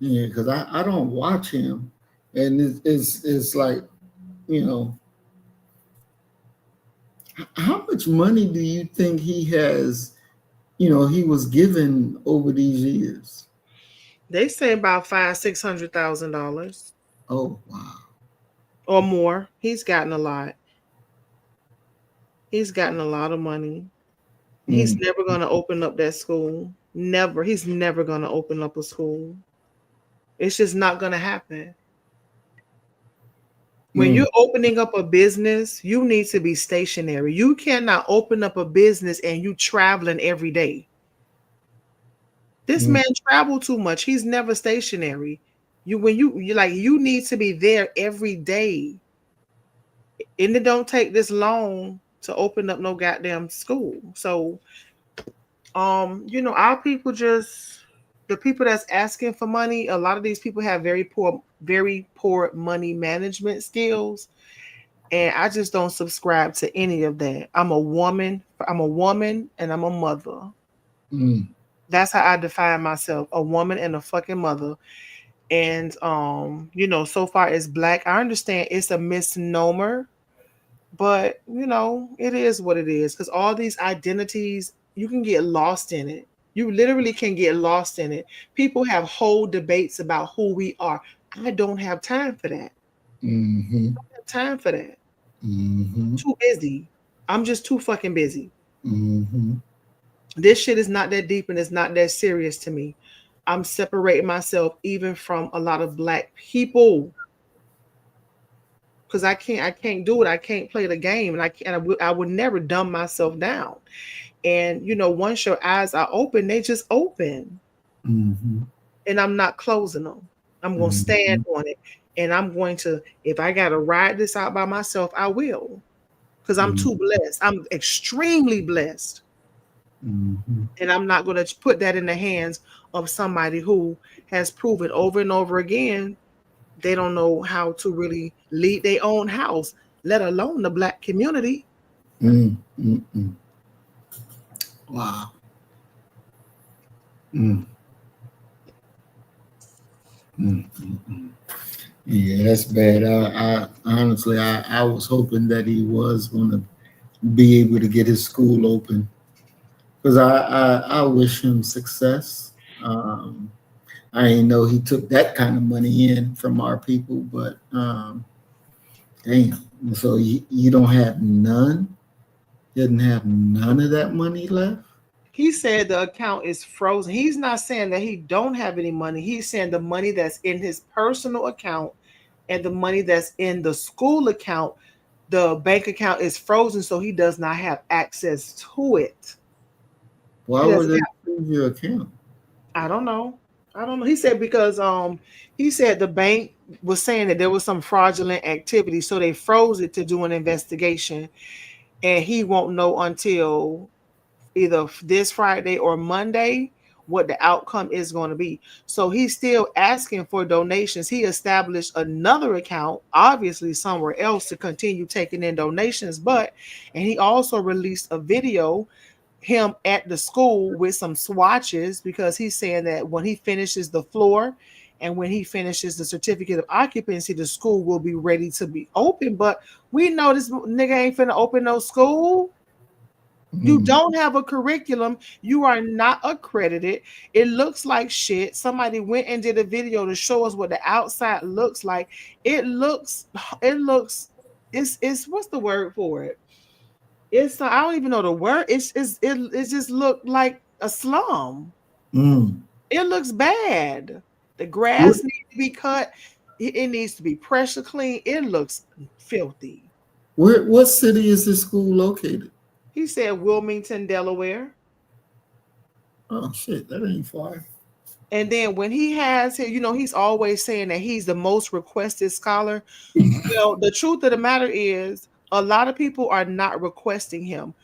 Speaker 1: Yeah, because I don't watch him, and it's like, you know, how much money do you think he has? You know, he was given over these years.
Speaker 2: They say about $500,000-$600,000
Speaker 1: Oh wow.
Speaker 2: or more. He's gotten a lot. He's gotten a lot of money. He's never going to open up that school. Never. He's never going to open up a school. It's just not going to happen. When you're opening up a business, you need to be stationary. You cannot open up a business and you traveling every day. This man traveled too much. He's never stationary. You need to be there every day. And it don't take this long to open up no goddamn school. So our people the people that's asking for money, a lot of these people have very poor money management skills. And I just don't subscribe to any of that. I'm a woman and I'm a mother. That's how I define myself, a woman and a fucking mother. And so far as Black, I understand it's a misnomer, but it is what it is, because all these identities, you can get lost in it. You literally can get lost in it. People have whole debates about who we are. I don't have time for that. I don't have time for that. Too busy. I'm just too fucking busy. This shit is not that deep and it's not that serious to me. I'm separating myself even from a lot of Black people, because I can't do it. I can't play the game, and I would never dumb myself down. And once your eyes are open, they just open, and I'm not closing them. I'm going to stand on it, and I'm going to, if I got to ride this out by myself, I will, because I'm too blessed. I'm extremely blessed. And I'm not going to put that in the hands of somebody who has proven over and over again they don't know how to really lead their own house, let alone the Black community.
Speaker 1: Wow. Yeah, that's bad. I honestly, I was hoping that he was going to be able to get his school open, because I wish him success. I didn't know he took that kind of money in from our people, but damn. So you don't have none? You didn't have none of that money left?
Speaker 2: He said the account is frozen. He's not saying that he don't have any money. He's saying the money that's in his personal account and the money that's in the school account, the bank account is frozen, so he does not have access to it.
Speaker 1: Why would they freeze your account?
Speaker 2: I don't know. He said because he said the bank was saying that there was some fraudulent activity, so they froze it to do an investigation, and he won't know until either this Friday or Monday what the outcome is going to be. So he's still asking for donations. He established another account, obviously somewhere else, to continue taking in donations, and he also released a video him at the school with some swatches, because he's saying that when he finishes the floor and when he finishes the certificate of occupancy, the school will be ready to be open. But we know this nigga ain't finna open no school. You don't have a curriculum. You are not accredited. It looks like shit. Somebody went and did a video to show us what the outside looks like. It's what's the word for it? It's I don't even know the word. It just looked like a slum. It looks bad. The grass needs to be cut. It needs to be pressure cleaned. It looks filthy.
Speaker 1: What city is this school located?
Speaker 2: He said Wilmington, Delaware.
Speaker 1: Oh shit, that ain't far.
Speaker 2: And then when he has his, he's always saying that he's the most requested scholar. Well, the truth of the matter is, a lot of people are not requesting him.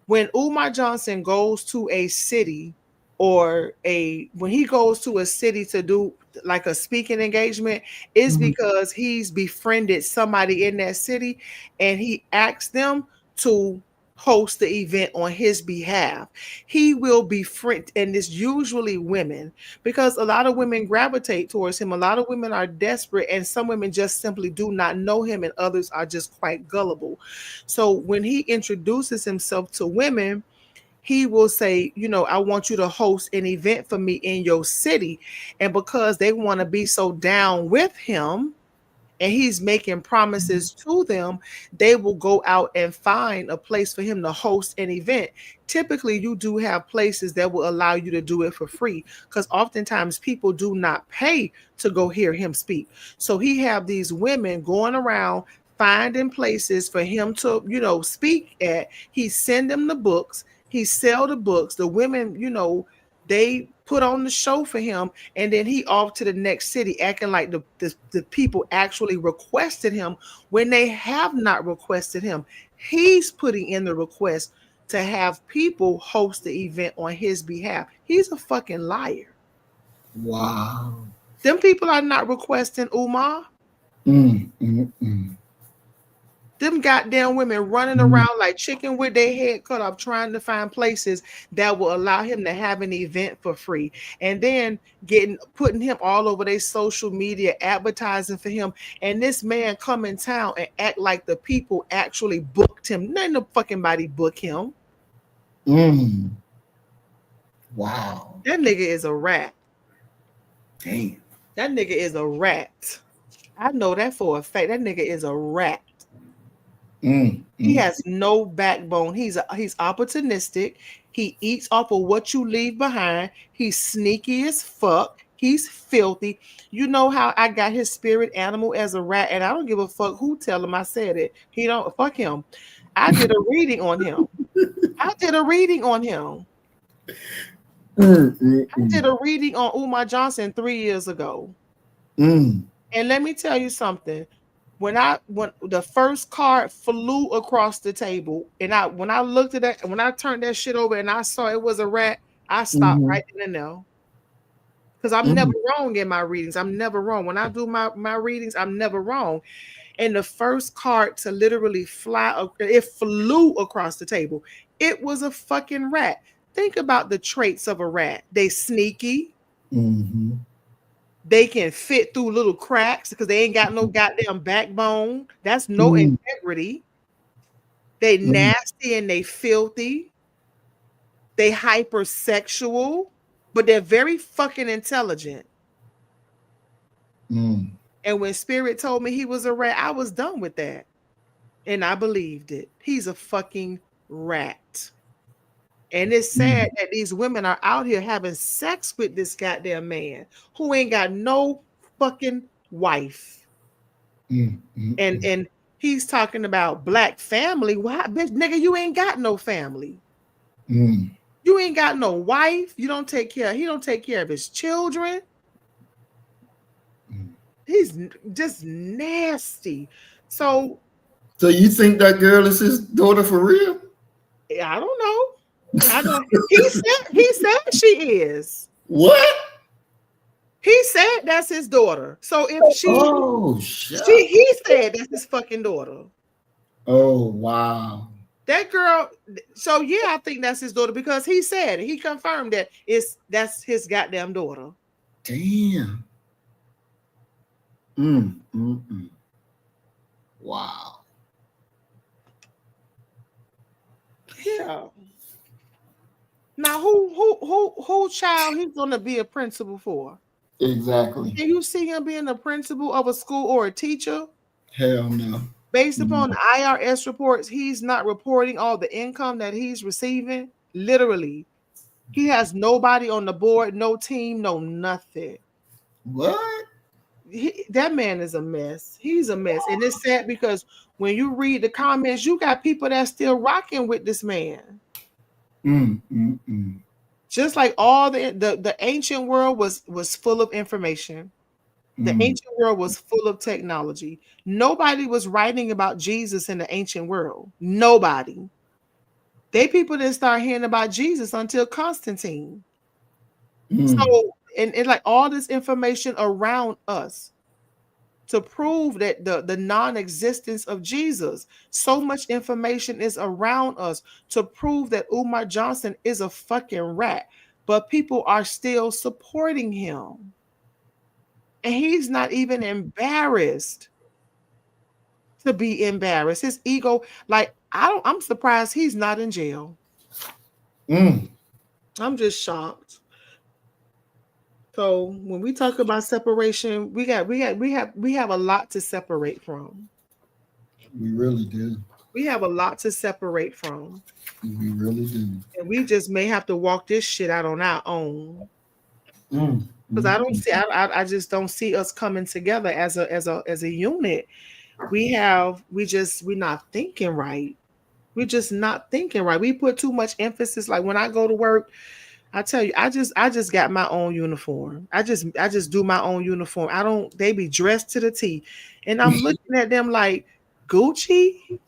Speaker 2: When Umar Johnson goes to a city when he goes to a city to do like a speaking engagement, it's because he's befriended somebody in that city and he asks them to host the event on his behalf. He will befriend, and it's usually women, because a lot of women gravitate towards him. A lot of women are desperate, and some women just simply do not know him, and others are just quite gullible. So when he introduces himself to women, he will say, I want you to host an event for me in your city. And because they want to be so down with him, and he's making promises to them, they will go out and find a place for him to host an event. Typically, you do have places that will allow you to do it for free, because oftentimes people do not pay to go hear him speak. So he have these women going around finding places for him to, speak at. He send them the books. He sell the books. The women, they put on the show for him, and then he off to the next city acting like the people actually requested him when they have not requested him. He's putting in the request to have people host the event on his behalf. He's a fucking liar.
Speaker 1: Wow.
Speaker 2: Them people are not requesting Umar. Them goddamn women running around like chicken with their head cut off, trying to find places that will allow him to have an event for free, and then putting him all over their social media, advertising for him. And this man come in town and act like the people actually booked him. None of fucking body book him.
Speaker 1: Wow.
Speaker 2: That nigga is a rat.
Speaker 1: Damn.
Speaker 2: That nigga is a rat. I know that for a fact. That nigga is a rat. He has no backbone. He's opportunistic. He eats off of what you leave behind. He's sneaky as fuck. He's filthy. You know how I got his spirit animal as a rat, and I don't give a fuck who tell him I said it. He don't, fuck him. I did a reading on him. I did a reading on Umar Johnson 3 years ago. And let me tell you something. When the first card flew across the table, and when I looked at that, when I turned that shit over and I saw it was a rat, I stopped right then and there. Because I'm never wrong in my readings. I'm never wrong. When I do my readings, I'm never wrong. And the first card to literally it flew across the table. It was a fucking rat. Think about the traits of a rat. They sneaky. They can fit through little cracks because they ain't got no goddamn backbone. That's no integrity. They nasty and they filthy. They hypersexual, but they're very fucking intelligent. And when Spirit told me he was a rat, I was done with that. And I believed it. He's a fucking rat. And it's sad that these women are out here having sex with this goddamn man who ain't got no fucking wife. And he's talking about black family. Why, bitch, nigga, you ain't got no family. You ain't got no wife. He don't take care of his children. He's just nasty. So
Speaker 1: you think that girl is his daughter for real?
Speaker 2: I don't know. He said she is.
Speaker 1: What?
Speaker 2: He said that's his daughter. So if he said that's his fucking daughter.
Speaker 1: Oh wow.
Speaker 2: That girl. So yeah, I think that's his daughter because he said it. He confirmed that that's his goddamn daughter.
Speaker 1: Damn. Wow.
Speaker 2: Yeah. Now, who child he's gonna be a principal for?
Speaker 1: Exactly.
Speaker 2: Can you see him being a principal of a school or a teacher?
Speaker 1: Hell no.
Speaker 2: Based upon the IRS reports, he's not reporting all the income that he's receiving. Literally, he has nobody on the board, no team, no nothing.
Speaker 1: What?
Speaker 2: That man is a mess. He's a mess, and it's sad because when you read the comments, you got people that's still rocking with this man. Just like all the ancient world was full of information. The ancient world was full of technology. Nobody was writing about Jesus in the ancient world. Nobody. People didn't start hearing about Jesus until Constantine. So, and like all this information around us to prove that the non-existence of Jesus, so much information is around us to prove that Umar Johnson is a fucking rat, but people are still supporting him. And he's not even embarrassed to be embarrassed. His ego, like, I'm surprised he's not in jail. I'm just shocked. So when we talk about separation, we have a lot to separate from.
Speaker 1: We really do.
Speaker 2: We have a lot to separate from.
Speaker 1: We really do.
Speaker 2: And we just may have to walk this shit out on our own. Because I just don't see us coming together as a unit. We're not thinking right. We're just not thinking right. We put too much emphasis. Like when I go to work, I tell you, I just got my own uniform. I just do my own uniform. They be dressed to the T. And I'm looking at them like Gucci,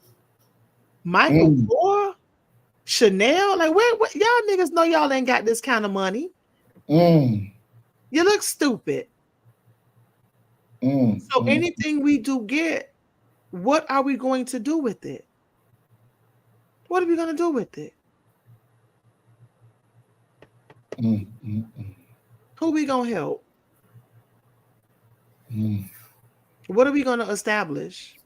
Speaker 2: Michael Kors, Chanel. Like, what y'all niggas know y'all ain't got this kind of money. You look stupid. So anything we do get, what are we going to do with it? What are we going to do with it? Who we going to help? What are we going to establish?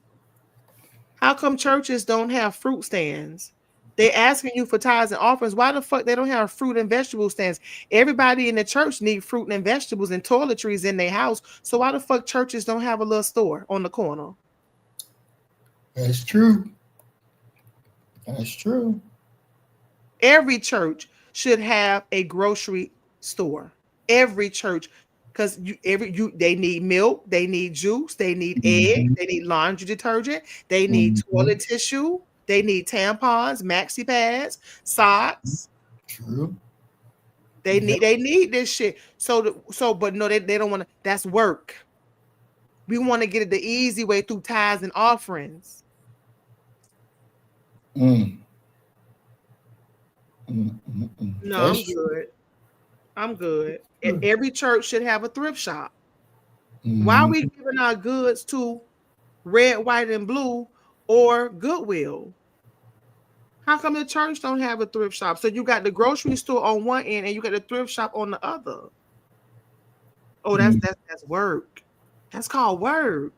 Speaker 2: How come churches don't have fruit stands? They asking you for tithes and offerings. Why the fuck they don't have fruit and vegetable stands? Everybody in the church need fruit and vegetables and toiletries in their house. So why the fuck churches don't have a little store on the corner?
Speaker 1: That's true. That's true.
Speaker 2: Every church should have a grocery store. Every church, because they need milk, they need juice, they need eggs, they need laundry detergent, they need toilet tissue, they need tampons, maxi pads, socks.
Speaker 1: True.
Speaker 2: They need this shit. But no, they don't want to. That's work. We want to get it the easy way through tithes and offerings. No, I'm good. I'm good. And every church should have a thrift shop. Why are we giving our goods to Red, White, and Blue or Goodwill? How come the church don't have a thrift shop? So you got the grocery store on one end and you got the thrift shop on the other. Oh, that's work. That's called work.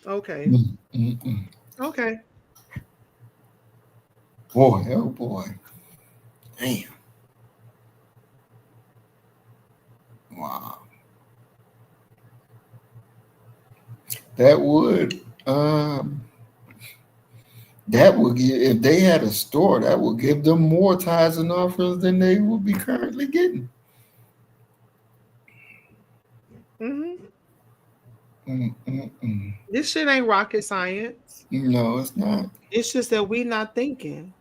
Speaker 2: Okay. Okay.
Speaker 1: Boy, oh boy. Damn. Wow. That would give, if they had a store, that would give them more tithes and offerings than they would be currently getting.
Speaker 2: This shit ain't rocket science.
Speaker 1: No, it's not.
Speaker 2: It's just that we not thinking.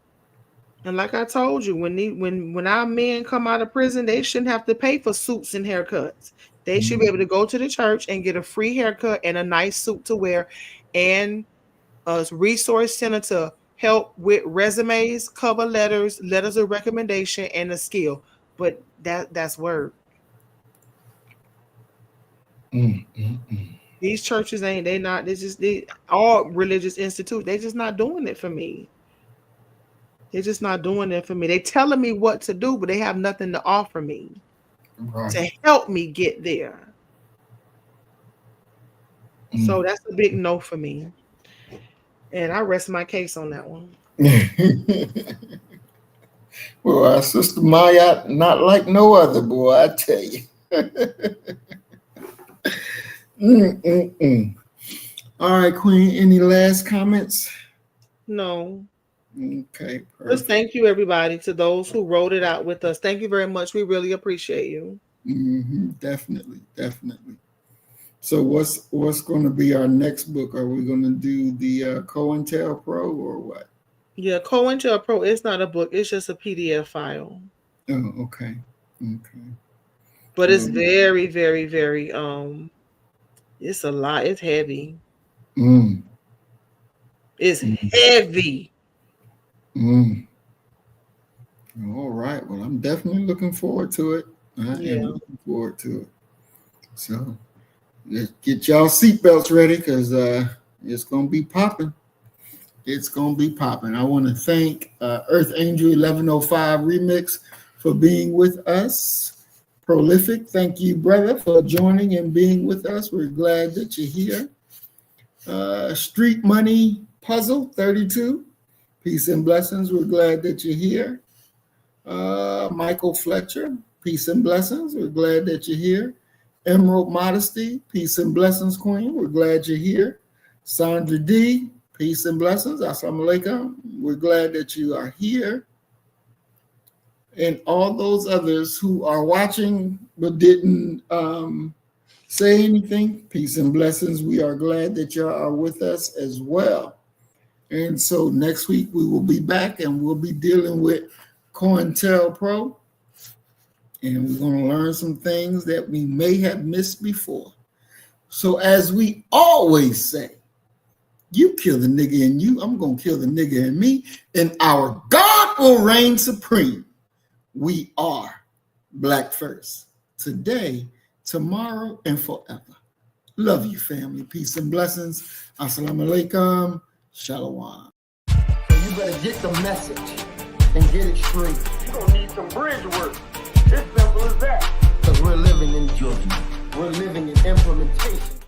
Speaker 2: And like I told you, when our men come out of prison, they shouldn't have to pay for suits and haircuts. They should be able to go to the church and get a free haircut and a nice suit to wear, and a resource center to help with resumes, cover letters, letters of recommendation, and a skill. But that's work. These churches all religious institutes, they just not doing it for me. They're just not doing it for me. They telling me what to do, but they have nothing to offer me to help me get there. So that's a big no for me. And I rest my case on that one.
Speaker 1: Well, our sister Maya, not like no other, boy, I tell you. All right, Queen, any last comments?
Speaker 2: No.
Speaker 1: Okay, perfect.
Speaker 2: Just thank you, everybody, to those who wrote it out with us. Thank you very much. We really appreciate you.
Speaker 1: Definitely. So what's going to be our next book? Are we going to do the COINTELPRO or what?
Speaker 2: Yeah, COINTELPRO is not a book. It's just a PDF file.
Speaker 1: Oh, okay. Okay.
Speaker 2: But it's very, very, very it's a lot. It's heavy. It's heavy.
Speaker 1: All right. Well, I'm definitely looking forward to it. I am looking forward to it. So get y'all seatbelts ready because it's gonna be popping. It's gonna be popping. I want to thank Earth Angel 1105 Remix for being with us. Prolific, thank you, brother, for joining and being with us. We're glad that you're here. Street Money Puzzle 32, peace and blessings. We're glad that you're here. Michael Fletcher, peace and blessings. We're glad that you're here. Emerald Modesty, peace and blessings, Queen. We're glad you're here. Sandra D, peace and blessings. Assalamu alaikum. We're glad that you are here. And all those others who are watching but didn't say anything, peace and blessings. We are glad that you are with us as well. And so next week we will be back and we'll be dealing with COINTELPRO. And we're going to learn some things that we may have missed before. So as we always say, you kill the nigga in you, I'm going to kill the nigga in me, and our God will reign supreme. We are Black first, today, tomorrow, and forever. Love you, family. Peace and blessings. Assalamu alaikum. Shalom.
Speaker 7: So you better get the message and get it straight.
Speaker 8: You're going to need some bridge work. It's simple as that.
Speaker 7: Because we're living in judgment. We're living in implementation.